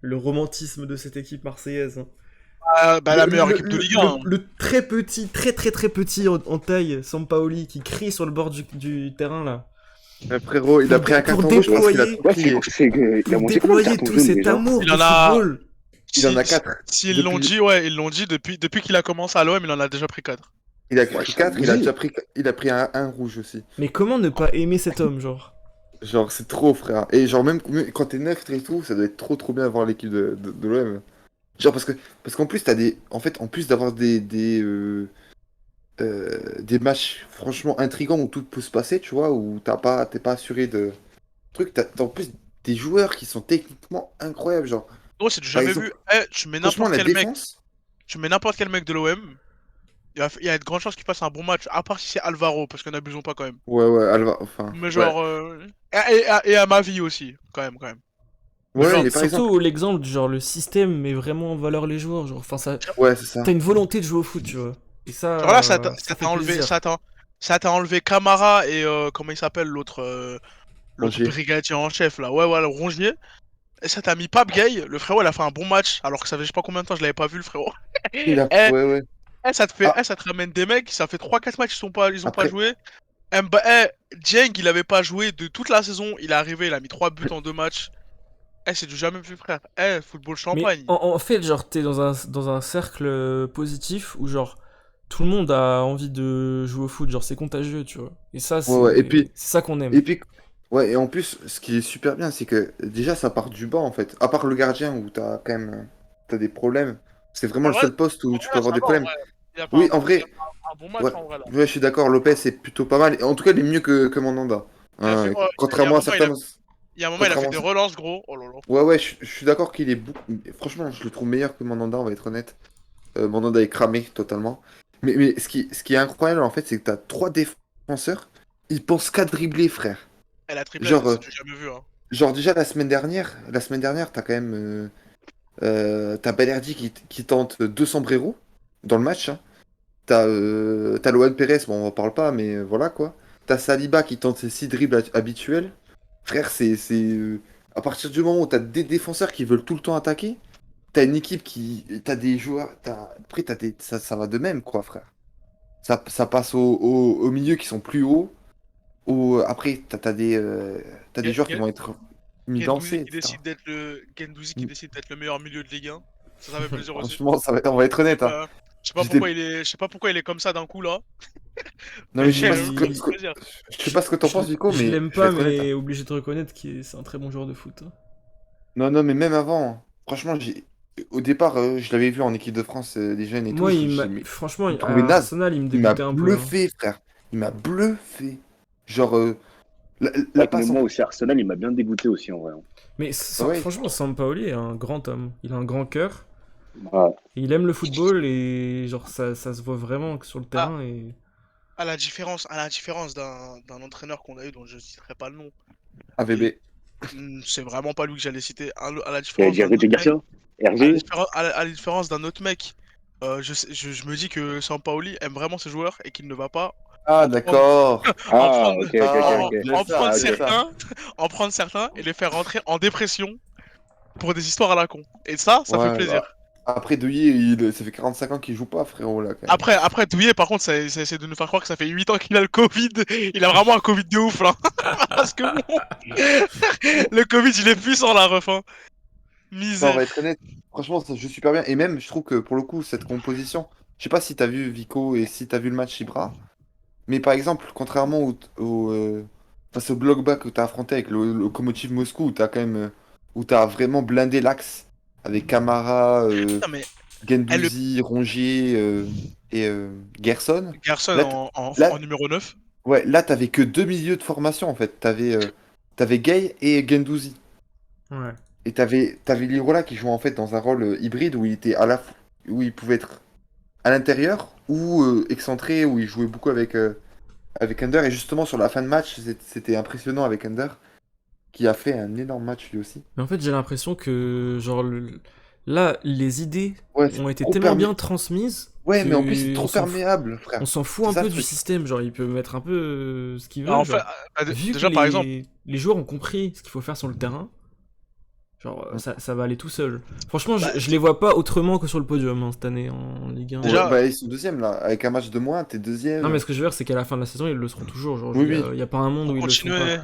[SPEAKER 4] le romantisme de cette équipe marseillaise, hein.
[SPEAKER 6] bah, la meilleure équipe de Ligue 1.
[SPEAKER 4] Le très petit, très petit en taille, Sampaoli, qui crie sur le bord du terrain, là.
[SPEAKER 1] Frérot, il a pris un
[SPEAKER 4] Pour
[SPEAKER 1] carton rouge parce qu'il a
[SPEAKER 4] déployer-
[SPEAKER 1] trop
[SPEAKER 3] Ouais,
[SPEAKER 1] crié.
[SPEAKER 3] il a
[SPEAKER 4] Pour
[SPEAKER 3] mangé combien de
[SPEAKER 4] déployer
[SPEAKER 3] cartons
[SPEAKER 4] tout
[SPEAKER 3] jaunes
[SPEAKER 4] cet
[SPEAKER 3] déjà?
[SPEAKER 4] amour
[SPEAKER 6] Il
[SPEAKER 4] du
[SPEAKER 6] en a...
[SPEAKER 4] football.
[SPEAKER 1] Il en a 4.
[SPEAKER 6] S'ils l'ont dit, ouais, ils l'ont dit depuis qu'il a commencé à l'OM, il en a déjà pris 4.
[SPEAKER 1] Il a
[SPEAKER 3] Ouais,
[SPEAKER 1] pris
[SPEAKER 3] c'est
[SPEAKER 1] 4, il a
[SPEAKER 3] abusé.
[SPEAKER 1] déjà pris, il a pris un rouge aussi.
[SPEAKER 4] Mais comment ne pas aimer cet homme, genre?
[SPEAKER 1] Genre, c'est trop, frère. Et genre, même quand t'es neutre et tout, ça doit être trop bien voir l'équipe de l'OM. Genre, parce qu'en plus, t'as des. En fait, en plus d'avoir des matchs franchement intrigants où tout peut se passer, tu vois, où t'es pas assuré de trucs, t'as en plus des joueurs qui sont techniquement incroyables. Genre,
[SPEAKER 6] Gros, c'est du
[SPEAKER 1] par
[SPEAKER 6] jamais vu.
[SPEAKER 1] exemple,
[SPEAKER 6] Tu mets
[SPEAKER 1] franchement,
[SPEAKER 6] n'importe
[SPEAKER 1] la
[SPEAKER 6] quel mec.
[SPEAKER 1] défense.
[SPEAKER 6] Tu mets n'importe quel mec de l'OM. Il y a de grandes chances qu'il fasse un bon match. À part si c'est Alvaro, parce que n'abusons pas quand même.
[SPEAKER 1] Ouais, Alva, enfin,
[SPEAKER 6] Mais
[SPEAKER 1] ouais.
[SPEAKER 6] genre. Et à ma vie aussi, quand même. Mais
[SPEAKER 1] Ouais,
[SPEAKER 6] genre,
[SPEAKER 1] mais par exemple,
[SPEAKER 4] Surtout l'exemple du genre le système met vraiment en valeur les joueurs, genre, enfin, ça,
[SPEAKER 1] ouais, c'est ça.
[SPEAKER 4] t'as une volonté de jouer au foot, tu vois. Et
[SPEAKER 6] genre là,
[SPEAKER 4] ça fait plaisir.
[SPEAKER 6] ça t'a enlevé Camara et comment il s'appelle l'autre
[SPEAKER 1] Rongier.
[SPEAKER 6] brigadier en chef là. Ouais, le Rongier. Et ça t'a mis Pape Gay. Le frérot, il a fait un bon match. Alors que ça fait je sais pas combien de temps je l'avais pas vu, le frérot. Eh,
[SPEAKER 1] Ouais. Ah,
[SPEAKER 6] ça te ramène des mecs. Ça fait 3-4 matchs, ils ont pas
[SPEAKER 1] après,
[SPEAKER 6] joué. Dieng, il avait pas joué de toute la saison. Il est arrivé, il a mis 3 buts en 2 matchs. C'est du jamais vu, frère. Football
[SPEAKER 4] Mais
[SPEAKER 6] champagne.
[SPEAKER 4] en fait, genre, t'es dans un cercle positif où, genre, tout le monde a envie de jouer au foot, genre, c'est contagieux, tu vois. Et ça,
[SPEAKER 1] ouais.
[SPEAKER 4] c'est ça qu'on aime.
[SPEAKER 1] Et puis, ouais, et en plus, ce qui est super bien, c'est que déjà, ça part du banc, en fait. À part le gardien, où t'as quand même t'as des problèmes. C'est vraiment
[SPEAKER 6] En
[SPEAKER 1] le
[SPEAKER 6] vrai,
[SPEAKER 1] seul poste où tu peux
[SPEAKER 6] ça
[SPEAKER 1] avoir des
[SPEAKER 6] va, en
[SPEAKER 1] problèmes.
[SPEAKER 6] vrai.
[SPEAKER 1] Oui, en
[SPEAKER 6] Il a
[SPEAKER 1] vrai,
[SPEAKER 6] fait un bon
[SPEAKER 1] ouais,
[SPEAKER 6] match, en vrai, là.
[SPEAKER 1] ouais, je suis d'accord, Lopez est plutôt pas mal. En tout cas, il est mieux que Mandanda.
[SPEAKER 6] Il a fait, il y a un
[SPEAKER 1] Contrairement à
[SPEAKER 6] moment,
[SPEAKER 1] certains.
[SPEAKER 6] il y a un moment, il a fait
[SPEAKER 1] Contrairement à
[SPEAKER 6] des
[SPEAKER 1] cer-
[SPEAKER 6] relances, gros. Oh là là.
[SPEAKER 1] Ouais, je suis d'accord qu'il est beaucoup. Franchement, je le trouve meilleur que Mandanda, on va être honnête. Mandanda est cramé totalement. Mais ce qui est incroyable, en fait, c'est que t'as trois défenseurs, ils pensent qu'à dribbler, frère.
[SPEAKER 6] La triplette,
[SPEAKER 1] Genre,
[SPEAKER 6] c'est du jamais vu, hein.
[SPEAKER 1] Genre déjà la semaine dernière, t'as quand même t'as Balerdi qui tente deux sombreros dans le match, hein. T'as Lohan Pérez, bon on en parle pas, mais voilà quoi. T'as Saliba qui tente ses six dribbles habituels. Frère, à partir du moment où t'as des défenseurs qui veulent tout le temps attaquer, t'as une équipe qui. T'as des joueurs. Après ça va de même quoi frère. Ça passe au milieu qui sont plus hauts. Après, t'as des
[SPEAKER 6] Gen-
[SPEAKER 1] joueurs qui
[SPEAKER 6] Gen-
[SPEAKER 1] vont être mis dansés, etc.
[SPEAKER 6] Gendouzi qui décide d'être le meilleur milieu de Ligue 1. Ça fait plaisir aussi.
[SPEAKER 1] Franchement, on va être honnête, hein.
[SPEAKER 6] Euh,
[SPEAKER 1] J'étais...
[SPEAKER 6] je sais pas pourquoi il est comme ça d'un coup, là.
[SPEAKER 1] Non,
[SPEAKER 6] Mais
[SPEAKER 1] mais je sais pas
[SPEAKER 6] ça fait plaisir.
[SPEAKER 1] je sais pas ce que t'en penses, Vico,
[SPEAKER 4] Je
[SPEAKER 1] mais
[SPEAKER 4] l'aime
[SPEAKER 1] je vais
[SPEAKER 4] pas,
[SPEAKER 1] être honnête, hein.
[SPEAKER 4] mais obligé de reconnaître que c'est un très bon joueur de foot, hein.
[SPEAKER 1] Non, mais même avant, hein. Franchement, au départ, je l'avais vu en équipe de France, des jeunes et tout.
[SPEAKER 4] Moi,
[SPEAKER 1] Mais
[SPEAKER 4] franchement,
[SPEAKER 1] je le trouvais
[SPEAKER 4] à
[SPEAKER 1] naze.
[SPEAKER 4] Arsenal, il me
[SPEAKER 1] Il m'a
[SPEAKER 4] dégoûtait un peu, hein.
[SPEAKER 1] bluffé, frère. Il m'a bluffé. Genre, la
[SPEAKER 3] Ouais, mais
[SPEAKER 1] passe en...
[SPEAKER 3] moi aussi, Arsenal, il m'a bien dégoûté aussi, en vrai, hein.
[SPEAKER 4] Mais
[SPEAKER 1] Ah ouais,
[SPEAKER 4] franchement, Sampaoli est un grand homme. Il a un grand cœur.
[SPEAKER 3] Ouais.
[SPEAKER 4] Et il aime le football et genre ça se voit vraiment sur le
[SPEAKER 6] Ah,
[SPEAKER 4] terrain et
[SPEAKER 6] à la différence d'un entraîneur qu'on a eu, dont je citerai pas le nom. Et
[SPEAKER 1] AVB.
[SPEAKER 6] c'est vraiment pas lui que j'allais citer. À la
[SPEAKER 3] J'allais
[SPEAKER 6] différence
[SPEAKER 3] dire
[SPEAKER 6] d'un autre
[SPEAKER 3] Rudy
[SPEAKER 6] mec.
[SPEAKER 3] Garcia, Hergé.
[SPEAKER 6] À la différence d'un autre mec. Je me dis que Sampaoli aime vraiment ses joueurs et qu'il ne va pas
[SPEAKER 1] Ah,
[SPEAKER 6] en prendre,
[SPEAKER 1] d'accord.
[SPEAKER 6] en
[SPEAKER 3] Ah,
[SPEAKER 6] prendre,
[SPEAKER 1] Ah,
[SPEAKER 3] ok.
[SPEAKER 1] bien ça,
[SPEAKER 3] Ah,
[SPEAKER 1] bien
[SPEAKER 3] ok.
[SPEAKER 1] ça.
[SPEAKER 6] en prendre certains et les faire rentrer en dépression pour des histoires à la con. Et ça fait
[SPEAKER 1] Ouais,
[SPEAKER 6] plaisir.
[SPEAKER 1] bah. Après, Douillet, ça fait 45 ans qu'il joue pas, frérot, là, quand même.
[SPEAKER 6] Après Douillet, par contre, c'est de nous faire croire que ça fait 8 ans qu'il a le Covid. Il a vraiment un Covid de ouf, là. Parce que bon, le Covid, il est puissant, la ref, hein.
[SPEAKER 1] Non, on
[SPEAKER 6] Misère.
[SPEAKER 1] va être honnête. Franchement, ça joue super bien. Et même, je trouve que pour le coup, cette composition, je sais pas si t'as vu Vico et si t'as vu le match Ibra, mais par exemple, contrairement face au bloc-bas que t'as affronté avec le Lokomotiv Moscou, où t'as quand même, où t'as vraiment blindé l'axe avec Camara,
[SPEAKER 6] Non, mais le
[SPEAKER 1] Guendouzi, Rongier et Gerson.
[SPEAKER 6] garçon
[SPEAKER 1] Là,
[SPEAKER 6] en
[SPEAKER 1] là,
[SPEAKER 6] numéro 9.
[SPEAKER 1] ouais, là, t'avais que deux milieux de formation en fait. T'avais Gay et Guendouzi.
[SPEAKER 4] ouais.
[SPEAKER 1] Et t'avais Lirola qui jouait en fait dans un rôle hybride où il était où il pouvait être à l'intérieur ou excentré, où il jouait beaucoup avec avec Under. Et justement, sur la fin de match, c'était impressionnant avec Under, qui a fait un énorme match lui aussi.
[SPEAKER 4] Mais en fait, j'ai l'impression que, genre, là, les idées
[SPEAKER 1] Ouais, c'est
[SPEAKER 4] ont été
[SPEAKER 1] trop
[SPEAKER 4] tellement
[SPEAKER 1] permis.
[SPEAKER 4] bien transmises
[SPEAKER 1] Ouais, mais en plus, c'est
[SPEAKER 4] que
[SPEAKER 1] trop perméable,
[SPEAKER 4] on
[SPEAKER 1] frère.
[SPEAKER 4] s'en fout
[SPEAKER 1] C'est
[SPEAKER 4] un
[SPEAKER 1] ça le
[SPEAKER 4] peu du
[SPEAKER 1] truc.
[SPEAKER 4] système. Genre, il peut mettre un peu ce qu'il
[SPEAKER 6] Bah,
[SPEAKER 4] veut.
[SPEAKER 6] en fait,
[SPEAKER 4] Genre, vu que
[SPEAKER 6] déjà, par exemple,
[SPEAKER 4] les joueurs ont compris ce qu'il faut faire sur le terrain, genre,
[SPEAKER 1] Mm.
[SPEAKER 4] ça va aller tout seul. Franchement,
[SPEAKER 6] bah,
[SPEAKER 4] je les vois pas autrement que sur le podium hein, cette année en Ligue 1.
[SPEAKER 1] Ouais,
[SPEAKER 6] déjà,
[SPEAKER 1] bah, ils sont deuxième là. Avec un match de moins, t'es
[SPEAKER 4] Non, mais
[SPEAKER 1] deuxième.
[SPEAKER 4] ce que je veux dire, c'est qu'à la fin de la saison, ils le seront toujours. Genre,
[SPEAKER 1] Oui,
[SPEAKER 4] il
[SPEAKER 1] oui.
[SPEAKER 4] y a pas un monde
[SPEAKER 6] pour
[SPEAKER 4] où ils le seront pas,
[SPEAKER 6] continuer,
[SPEAKER 4] quoi.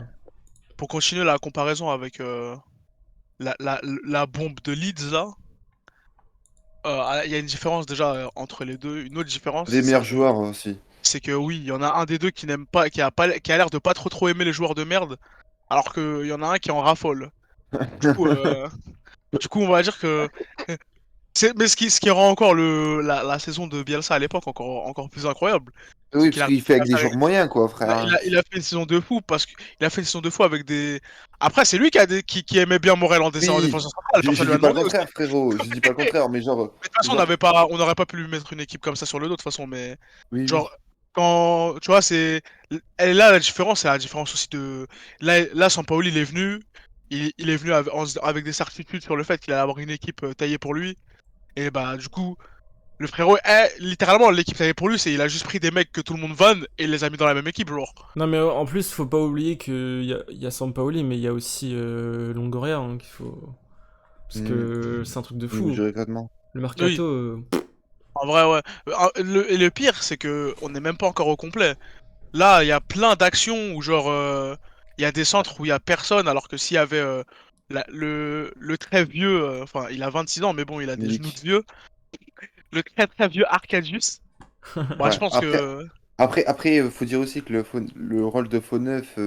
[SPEAKER 6] pour continuer la comparaison avec la bombe de Leeds, là, il y a une différence déjà entre les deux. Une autre différence,
[SPEAKER 1] Des meilleurs joueurs aussi.
[SPEAKER 6] c'est que oui, il y en a un des deux qui n'aime pas, qui a l'air de pas trop aimer les joueurs de merde, alors qu'il y en a un qui en raffole. Du coup, euh, du coup, on va dire que mais ce qui rend encore la saison de Bielsa à l'époque encore plus incroyable, c'est
[SPEAKER 1] Oui,
[SPEAKER 6] qu'il
[SPEAKER 1] parce
[SPEAKER 6] a
[SPEAKER 1] qu'il fait
[SPEAKER 6] réussi
[SPEAKER 1] avec
[SPEAKER 6] à
[SPEAKER 1] des
[SPEAKER 6] faire
[SPEAKER 1] joueurs moyens, quoi,
[SPEAKER 6] il a, il
[SPEAKER 1] frère.
[SPEAKER 6] a- il a fait une saison de fou parce qu'il a fait une saison de fou avec des. Après, c'est lui qui aimait bien Morel en
[SPEAKER 1] Oui,
[SPEAKER 6] défenseur central.
[SPEAKER 1] je
[SPEAKER 6] Personne lui
[SPEAKER 1] dis
[SPEAKER 6] a
[SPEAKER 1] pas le
[SPEAKER 6] demandé aussi.
[SPEAKER 1] contraire, frérot. Je dis pas le contraire, mais
[SPEAKER 6] Mais de toute façon,
[SPEAKER 1] genre,
[SPEAKER 6] on n'aurait pas pu lui mettre une équipe comme ça sur le dos de toute façon. Mais
[SPEAKER 1] oui,
[SPEAKER 6] genre,
[SPEAKER 1] oui.
[SPEAKER 6] quand tu vois, et là, la différence, c'est la différence aussi de. Là, Sampaoli, il est venu. Il est venu avec des certitudes sur le fait qu'il allait avoir une équipe taillée pour lui. Et bah, du coup, le frérot, littéralement, l'équipe taillée pour lui, c'est il a juste pris des mecs que tout le monde vanne et il les a mis dans la même équipe, genre.
[SPEAKER 4] Non, mais en plus, faut pas oublier il y a Sampaoli, mais il y a aussi Longoria hein, qu'il faut. Parce
[SPEAKER 1] Hmm,
[SPEAKER 4] que c'est un truc de
[SPEAKER 1] niveau
[SPEAKER 4] fou.
[SPEAKER 1] du recrutement.
[SPEAKER 4] Le
[SPEAKER 6] Oui,
[SPEAKER 4] mercato,
[SPEAKER 6] en vrai, ouais. Et le pire, c'est que on n'est même pas encore au complet. Là, il y a plein d'actions où, genre, il y a des centres où il y a personne, alors que s'il y avait le très vieux, enfin, il a 26 ans, mais bon, il a des genoux de
[SPEAKER 1] Milik.
[SPEAKER 6] vieux. Le très très vieux Arcadius. Bah, je
[SPEAKER 1] Ouais.
[SPEAKER 6] pense que.
[SPEAKER 1] Après, faut dire aussi que le rôle de faux neuf,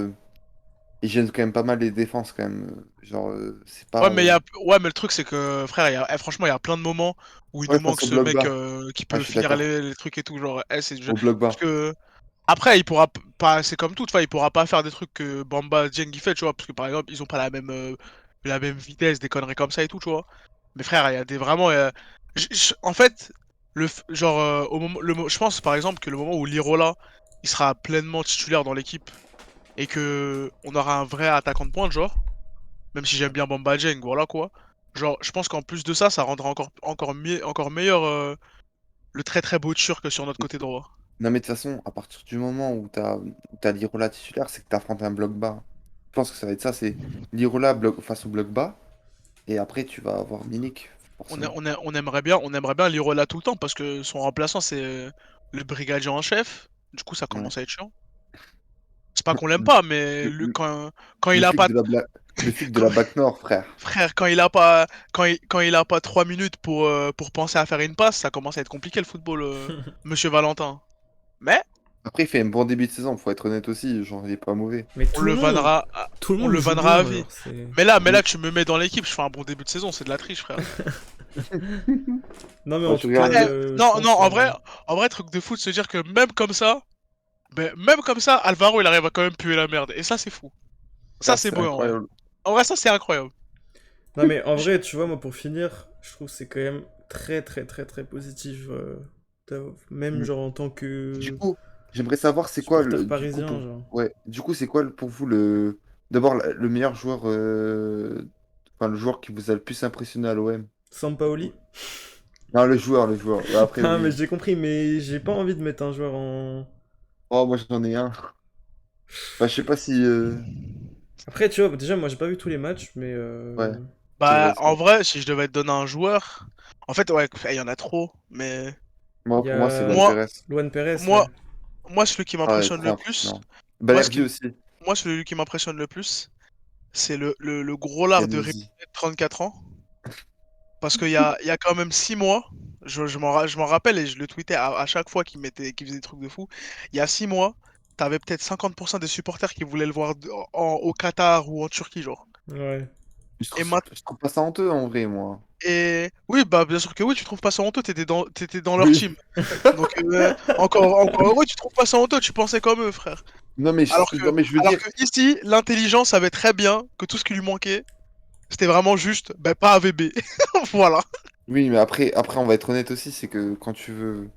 [SPEAKER 1] il gêne quand même pas mal les défenses, quand même. Genre, c'est
[SPEAKER 6] Ouais,
[SPEAKER 1] pas.
[SPEAKER 6] mais le truc, c'est que, frère, franchement, il y a plein de moments où il nous
[SPEAKER 1] Ouais,
[SPEAKER 6] manque
[SPEAKER 1] face au
[SPEAKER 6] ce
[SPEAKER 1] bloc
[SPEAKER 6] mec
[SPEAKER 1] bas.
[SPEAKER 6] qui
[SPEAKER 1] Ah,
[SPEAKER 6] peut
[SPEAKER 1] je suis
[SPEAKER 6] finir
[SPEAKER 1] d'accord.
[SPEAKER 6] les trucs et tout. Genre,
[SPEAKER 1] Au bloc
[SPEAKER 6] parce
[SPEAKER 1] bas.
[SPEAKER 6] que. Après, il pourra pas, c'est comme tout, tu vois, il pourra pas faire des trucs que Bamba Dieng il fait, tu vois, parce que par exemple, ils ont pas la même vitesse, des conneries comme ça et tout, tu vois. Mais frère, il y a des vraiment. En fait, genre, au moment, je pense par exemple que le moment où Lirola il sera pleinement titulaire dans l'équipe et que on aura un vrai attaquant de pointe, genre, même si j'aime bien Bamba Dieng, voilà quoi. Genre, je pense qu'en plus de ça, ça rendra encore meilleur le très très beau Turc sur notre côté droit.
[SPEAKER 1] Non, mais de toute façon, à partir du moment où t'as Lirola titulaire, c'est que t'affrontes un bloc bas. Je pense que ça va être ça, c'est Lirola face au bloc bas, et après tu vas avoir Milik, forcément.
[SPEAKER 6] On aimerait bien Lirola tout le temps parce que son remplaçant c'est le brigadier en chef. Du coup, ça
[SPEAKER 1] Ouais.
[SPEAKER 6] commence à être chiant. C'est pas qu'on l'aime pas, mais
[SPEAKER 1] Le, le-
[SPEAKER 6] quand il
[SPEAKER 1] le
[SPEAKER 6] a
[SPEAKER 1] flic
[SPEAKER 6] pas,
[SPEAKER 1] de le flic de
[SPEAKER 6] quand-
[SPEAKER 1] la BAC Nord, frère.
[SPEAKER 6] frère, quand il a pas 3 minutes pour penser à faire une passe, ça commence à être compliqué le football, Monsieur Valentin. Mais
[SPEAKER 1] Après, il fait un bon début de saison, faut être honnête aussi, genre, il est pas mauvais.
[SPEAKER 4] mais
[SPEAKER 6] on le vannera,
[SPEAKER 4] tout le
[SPEAKER 6] on
[SPEAKER 4] monde
[SPEAKER 6] le
[SPEAKER 4] joue
[SPEAKER 6] vannera à
[SPEAKER 4] bien.
[SPEAKER 6] vie.
[SPEAKER 4] Genre, c'est.
[SPEAKER 6] Mais là,
[SPEAKER 1] Oui.
[SPEAKER 6] tu me mets dans l'équipe, je fais un bon début de saison, c'est de la triche, frère.
[SPEAKER 4] Non, mais
[SPEAKER 1] Ouais,
[SPEAKER 4] en
[SPEAKER 1] tu
[SPEAKER 4] tout cas,
[SPEAKER 6] Ah,
[SPEAKER 1] regardes.
[SPEAKER 4] je
[SPEAKER 6] non, non,
[SPEAKER 4] pense.
[SPEAKER 6] en vrai, truc de foot, se dire que même comme ça, Alvaro, il arrive à quand même puer la merde. Et ça, c'est fou. Ça,
[SPEAKER 1] Ça,
[SPEAKER 6] c'est
[SPEAKER 1] c'est
[SPEAKER 6] beau, en vrai.
[SPEAKER 1] incroyable.
[SPEAKER 6] En vrai, ça, c'est incroyable.
[SPEAKER 4] Non, mais en
[SPEAKER 6] Je-
[SPEAKER 4] vrai, tu vois, moi, pour finir, je trouve que c'est quand même très, très, très, très positif. Même,
[SPEAKER 1] Mm.
[SPEAKER 4] genre, en tant
[SPEAKER 1] Du
[SPEAKER 4] que
[SPEAKER 1] coup, j'aimerais savoir c'est quoi
[SPEAKER 4] supporter
[SPEAKER 1] du coup
[SPEAKER 4] parisien, genre.
[SPEAKER 1] ouais, du coup, c'est quoi pour vous le d'abord le meilleur joueur enfin le joueur qui vous a le plus impressionné à l'OM?
[SPEAKER 4] Sampaoli.
[SPEAKER 1] Non, le joueur. Après
[SPEAKER 4] Ah, mais
[SPEAKER 1] oui.
[SPEAKER 4] j'ai compris, mais j'ai pas envie de mettre un joueur en.
[SPEAKER 1] Oh, moi j'en ai un. Enfin, je sais pas si
[SPEAKER 4] Après, tu vois, déjà, moi, j'ai pas vu tous les matchs, mais.
[SPEAKER 1] ouais, c'est vrai,
[SPEAKER 6] Bah,
[SPEAKER 1] c'est
[SPEAKER 6] en
[SPEAKER 1] vrai.
[SPEAKER 6] vrai, si je devais te donner un joueur. En fait, ouais, il y en a trop. Mais
[SPEAKER 1] Moi
[SPEAKER 4] Il y
[SPEAKER 1] pour moi c'est Luan
[SPEAKER 6] moi,
[SPEAKER 1] Pérez.
[SPEAKER 4] Luan Pérez,
[SPEAKER 6] moi,
[SPEAKER 4] ouais.
[SPEAKER 6] moi, celui qui
[SPEAKER 1] Ah, ouais,
[SPEAKER 6] m'impressionne
[SPEAKER 1] trop
[SPEAKER 6] le plus.
[SPEAKER 1] impressionnant.
[SPEAKER 6] Moi, ce qui,
[SPEAKER 1] Balerdi
[SPEAKER 6] m-
[SPEAKER 1] aussi.
[SPEAKER 6] moi, celui qui m'impressionne le plus, c'est le gros lard de Ribéry,
[SPEAKER 1] Gendouzi.
[SPEAKER 6] 34 ans. Parce qu'il y a quand même 6 mois, je m'en rappelle et je le tweetais à chaque fois qu'il faisait des trucs de fou. Il y a 6 mois, t'avais peut-être 50% des supporters qui voulaient le voir au Qatar ou en Turquie, genre.
[SPEAKER 4] Ouais.
[SPEAKER 6] Et, ma-
[SPEAKER 1] Je trouve pas ça honteux en vrai, moi.
[SPEAKER 6] et oui, bah bien sûr que oui, tu trouves pas ça honteux, t'étais dans leur
[SPEAKER 1] Oui.
[SPEAKER 6] team. Donc encore heureux, tu trouves pas ça honteux, tu pensais comme eux, frère.
[SPEAKER 1] Non mais
[SPEAKER 6] Alors que,
[SPEAKER 1] non mais je veux
[SPEAKER 6] alors
[SPEAKER 1] dire
[SPEAKER 6] que ici, l'intelligence savait très bien que tout ce qui lui manquait, c'était vraiment juste, bah pas AVB. Voilà.
[SPEAKER 1] oui, mais après on va être honnête aussi, c'est que quand tu veux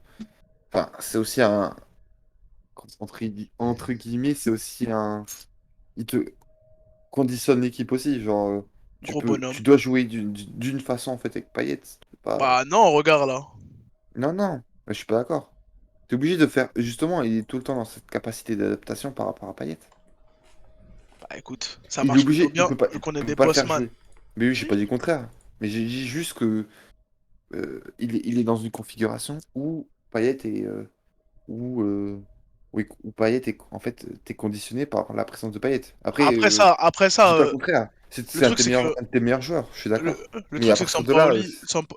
[SPEAKER 1] enfin, c'est aussi un entre guillemets, c'est aussi un. Il te conditionne l'équipe aussi. Genre,
[SPEAKER 6] Gros bonhomme.
[SPEAKER 1] tu dois jouer d'une façon en fait avec Payet.
[SPEAKER 6] Bah non, regarde là.
[SPEAKER 1] Non, non, je suis pas d'accord. T'es obligé de faire. Justement, il est tout le temps dans cette capacité d'adaptation par rapport à Payet.
[SPEAKER 6] Bah écoute, ça
[SPEAKER 1] Il est
[SPEAKER 6] marche plutôt
[SPEAKER 1] obligé,
[SPEAKER 6] bien vu qu'on est
[SPEAKER 1] il peut
[SPEAKER 6] des
[SPEAKER 1] pas le faire
[SPEAKER 6] bossman.
[SPEAKER 1] jouer. Mais oui, j'ai pas dit le contraire. Mais j'ai dit juste que il est dans une configuration où Payet est où, où Payet est en fait t'es conditionné par la présence de Payet. Après,
[SPEAKER 6] Après
[SPEAKER 1] je
[SPEAKER 6] ça,
[SPEAKER 1] dis pas le contraire.
[SPEAKER 6] le
[SPEAKER 1] C'est
[SPEAKER 6] truc c'est que
[SPEAKER 1] un de tes meilleurs joueurs, je suis
[SPEAKER 6] le,
[SPEAKER 1] d'accord.
[SPEAKER 6] le
[SPEAKER 1] Mais à
[SPEAKER 6] truc c'est que
[SPEAKER 1] partir de là,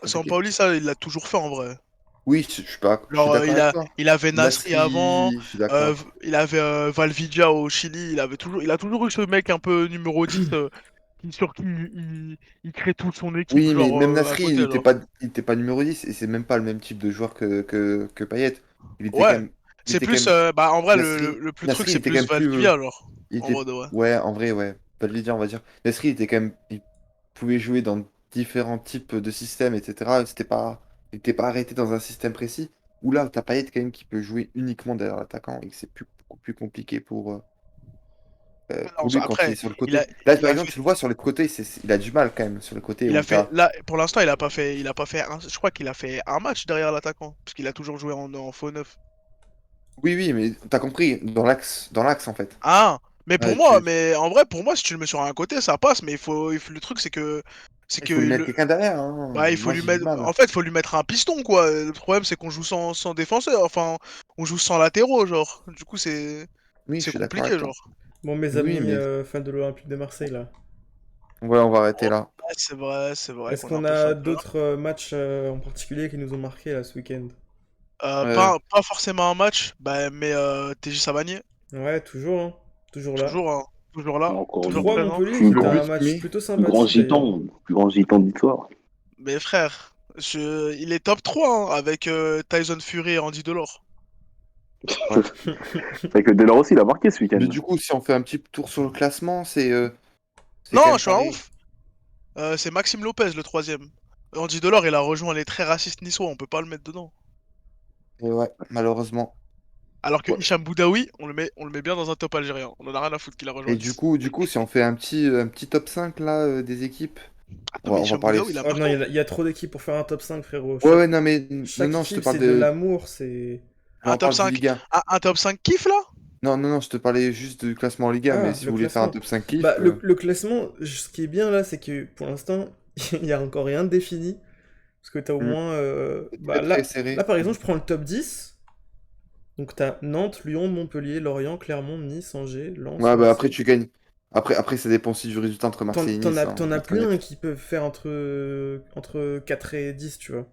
[SPEAKER 1] c'est compliqué.
[SPEAKER 6] Sampaoli, ça, il l'a toujours fait en vrai.
[SPEAKER 1] Oui, je suis
[SPEAKER 6] Genre,
[SPEAKER 1] d'accord avec toi.
[SPEAKER 6] il avait Nasri avant,
[SPEAKER 1] Nasri, je suis d'accord.
[SPEAKER 6] il avait Valvidia au Chili, il a toujours eu ce mec un peu numéro 10 sur qui il crée toute son équipe,
[SPEAKER 1] Oui, mais
[SPEAKER 6] genre
[SPEAKER 1] même
[SPEAKER 6] à
[SPEAKER 1] Nasri,
[SPEAKER 6] côté, genre.
[SPEAKER 1] il était pas numéro 10 et c'est même pas le même type de joueur que Payet.
[SPEAKER 6] Ouais,
[SPEAKER 1] Il
[SPEAKER 6] c'est
[SPEAKER 1] était quand
[SPEAKER 6] plus,
[SPEAKER 1] même.
[SPEAKER 6] bah en vrai,
[SPEAKER 1] Nasri,
[SPEAKER 6] le plus truc,
[SPEAKER 1] Nasri, il
[SPEAKER 6] c'est
[SPEAKER 1] était quand
[SPEAKER 6] plus
[SPEAKER 1] même plus.
[SPEAKER 6] Valdivia, genre.
[SPEAKER 1] Il
[SPEAKER 6] En
[SPEAKER 1] était.
[SPEAKER 6] mode, ouais.
[SPEAKER 1] Ouais, en vrai, ouais. Pas de le dire, on va dire. Nasri, il était quand même. Il pouvait jouer dans différents types de systèmes, etc. Il était pas arrêté dans un système précis. Ou là, t'as Payet quand même qui peut jouer uniquement derrière l'attaquant et que c'est beaucoup plus compliqué
[SPEAKER 6] Non,
[SPEAKER 1] pour lui quand il est
[SPEAKER 6] après,
[SPEAKER 1] sur le
[SPEAKER 6] il a,
[SPEAKER 1] côté. Là,
[SPEAKER 6] il
[SPEAKER 1] par
[SPEAKER 6] a
[SPEAKER 1] exemple,
[SPEAKER 6] fait,
[SPEAKER 1] tu le vois sur les côtés, il a du mal quand même sur le côté
[SPEAKER 6] il a
[SPEAKER 1] où
[SPEAKER 6] fait,
[SPEAKER 1] t'as.
[SPEAKER 6] là, pour l'instant, je crois qu'il a fait un match derrière l'attaquant, parce qu'il a toujours joué en faux neuf.
[SPEAKER 1] Oui, oui, mais t'as compris, dans l'axe en fait.
[SPEAKER 6] Ah, mais pour
[SPEAKER 1] Ouais,
[SPEAKER 6] moi, mais en vrai, pour moi, si tu le mets sur un côté, ça passe, mais le truc, c'est
[SPEAKER 1] il
[SPEAKER 6] que
[SPEAKER 1] faut lui mettre quelqu'un derrière, hein.
[SPEAKER 6] bah, il faut
[SPEAKER 1] Moi,
[SPEAKER 6] lui
[SPEAKER 1] j'ai du
[SPEAKER 6] mettre,
[SPEAKER 1] mal.
[SPEAKER 6] en fait, il faut lui mettre un piston, quoi. Le problème, c'est qu'on joue sans défenseur, enfin, on joue sans latéraux, genre. Du coup,
[SPEAKER 1] Oui, je
[SPEAKER 6] c'est
[SPEAKER 1] suis d'accord
[SPEAKER 6] compliqué,
[SPEAKER 1] avec toi.
[SPEAKER 6] genre.
[SPEAKER 4] Bon, mes
[SPEAKER 1] Oui,
[SPEAKER 4] amis
[SPEAKER 1] mais
[SPEAKER 4] fans de l'Olympique de Marseille, là.
[SPEAKER 1] ouais, on va arrêter là.
[SPEAKER 6] Ouais, c'est vrai
[SPEAKER 4] Est-ce
[SPEAKER 6] qu'on est un
[SPEAKER 4] qu'on
[SPEAKER 6] peu fan
[SPEAKER 4] a
[SPEAKER 6] de là.
[SPEAKER 4] d'autres matchs en particulier qui nous ont marqué là ce week-end?
[SPEAKER 1] Euh,
[SPEAKER 6] Pas forcément un match, bah, mais TJ Savanier,
[SPEAKER 4] Ouais, toujours, hein. Toujours là.
[SPEAKER 6] toujours, hein, toujours là,
[SPEAKER 3] Encore
[SPEAKER 6] toujours
[SPEAKER 4] 3
[SPEAKER 3] une
[SPEAKER 6] présent.
[SPEAKER 4] Montpellier qui
[SPEAKER 3] plus
[SPEAKER 4] était
[SPEAKER 3] grand,
[SPEAKER 4] un
[SPEAKER 1] but,
[SPEAKER 4] match
[SPEAKER 1] mais
[SPEAKER 4] plutôt sympathique d'ailleurs.
[SPEAKER 3] plus grand gitan de l'histoire.
[SPEAKER 6] Mais frère, il est top 3 hein, avec Tyson Fury et Andy Delors.
[SPEAKER 1] ouais.
[SPEAKER 3] C'est que Delors aussi, il a marqué ce week-end.
[SPEAKER 1] Mais du coup, si on fait un petit tour sur le classement, c'est quand
[SPEAKER 6] Non,
[SPEAKER 1] même
[SPEAKER 6] je suis un
[SPEAKER 1] pareil.
[SPEAKER 6] ouf. C'est Maxime Lopez le troisième. Andy Delors, il a rejoint les très racistes niçois, on peut pas le mettre dedans.
[SPEAKER 1] Et ouais, malheureusement.
[SPEAKER 6] Alors que
[SPEAKER 1] Ouais.
[SPEAKER 6] Hicham Boudaoui, on le met bien dans un top algérien. On en a rien à foutre qu'il a rejoint
[SPEAKER 1] Et
[SPEAKER 6] Nice.
[SPEAKER 1] du coup, si on fait un petit top 5 là des équipes,
[SPEAKER 6] Attends, mais
[SPEAKER 1] on va
[SPEAKER 6] Hicham
[SPEAKER 1] parler.
[SPEAKER 6] Boudaoui, il a
[SPEAKER 4] Oh non,
[SPEAKER 6] marqué.
[SPEAKER 4] il y a trop d'équipes pour faire un top 5, frérot.
[SPEAKER 1] Ouais, ouais, non, mais
[SPEAKER 4] Chaque
[SPEAKER 1] je te
[SPEAKER 4] équipe,
[SPEAKER 1] parle
[SPEAKER 4] c'est de
[SPEAKER 1] de.
[SPEAKER 4] l'amour, c'est.
[SPEAKER 6] Un
[SPEAKER 1] On
[SPEAKER 6] top
[SPEAKER 1] parle du
[SPEAKER 6] 5,
[SPEAKER 1] Ligue 1.
[SPEAKER 6] un top 5 kiff là?
[SPEAKER 1] Non, non, non, je te parlais juste du classement en Ligue 1, mais
[SPEAKER 4] Ah,
[SPEAKER 1] si
[SPEAKER 4] le
[SPEAKER 1] vous voulez faire un
[SPEAKER 4] classement.
[SPEAKER 1] top 5
[SPEAKER 4] Bah,
[SPEAKER 1] kiff,
[SPEAKER 4] le classement, ce qui est bien là, c'est que pour l'instant, il y a encore rien de défini. Parce que t'as au
[SPEAKER 1] hmm,
[SPEAKER 4] moins.
[SPEAKER 1] c'est
[SPEAKER 4] Bah,
[SPEAKER 1] très très serré.
[SPEAKER 4] là, par exemple, je prends le top 10. Donc t'as Nantes, Lyon, Montpellier, Lorient, Clermont, Nice, Angers, Lens,
[SPEAKER 1] Ouais, bah après
[SPEAKER 4] Marseille.
[SPEAKER 1] tu gagnes. Après, ça dépend aussi du résultat entre Marseille et Nice, hein, on
[SPEAKER 4] T'en
[SPEAKER 1] va
[SPEAKER 4] as
[SPEAKER 1] être
[SPEAKER 4] plus un
[SPEAKER 1] honnête.
[SPEAKER 4] qui peut faire entre 4 et 10, tu vois.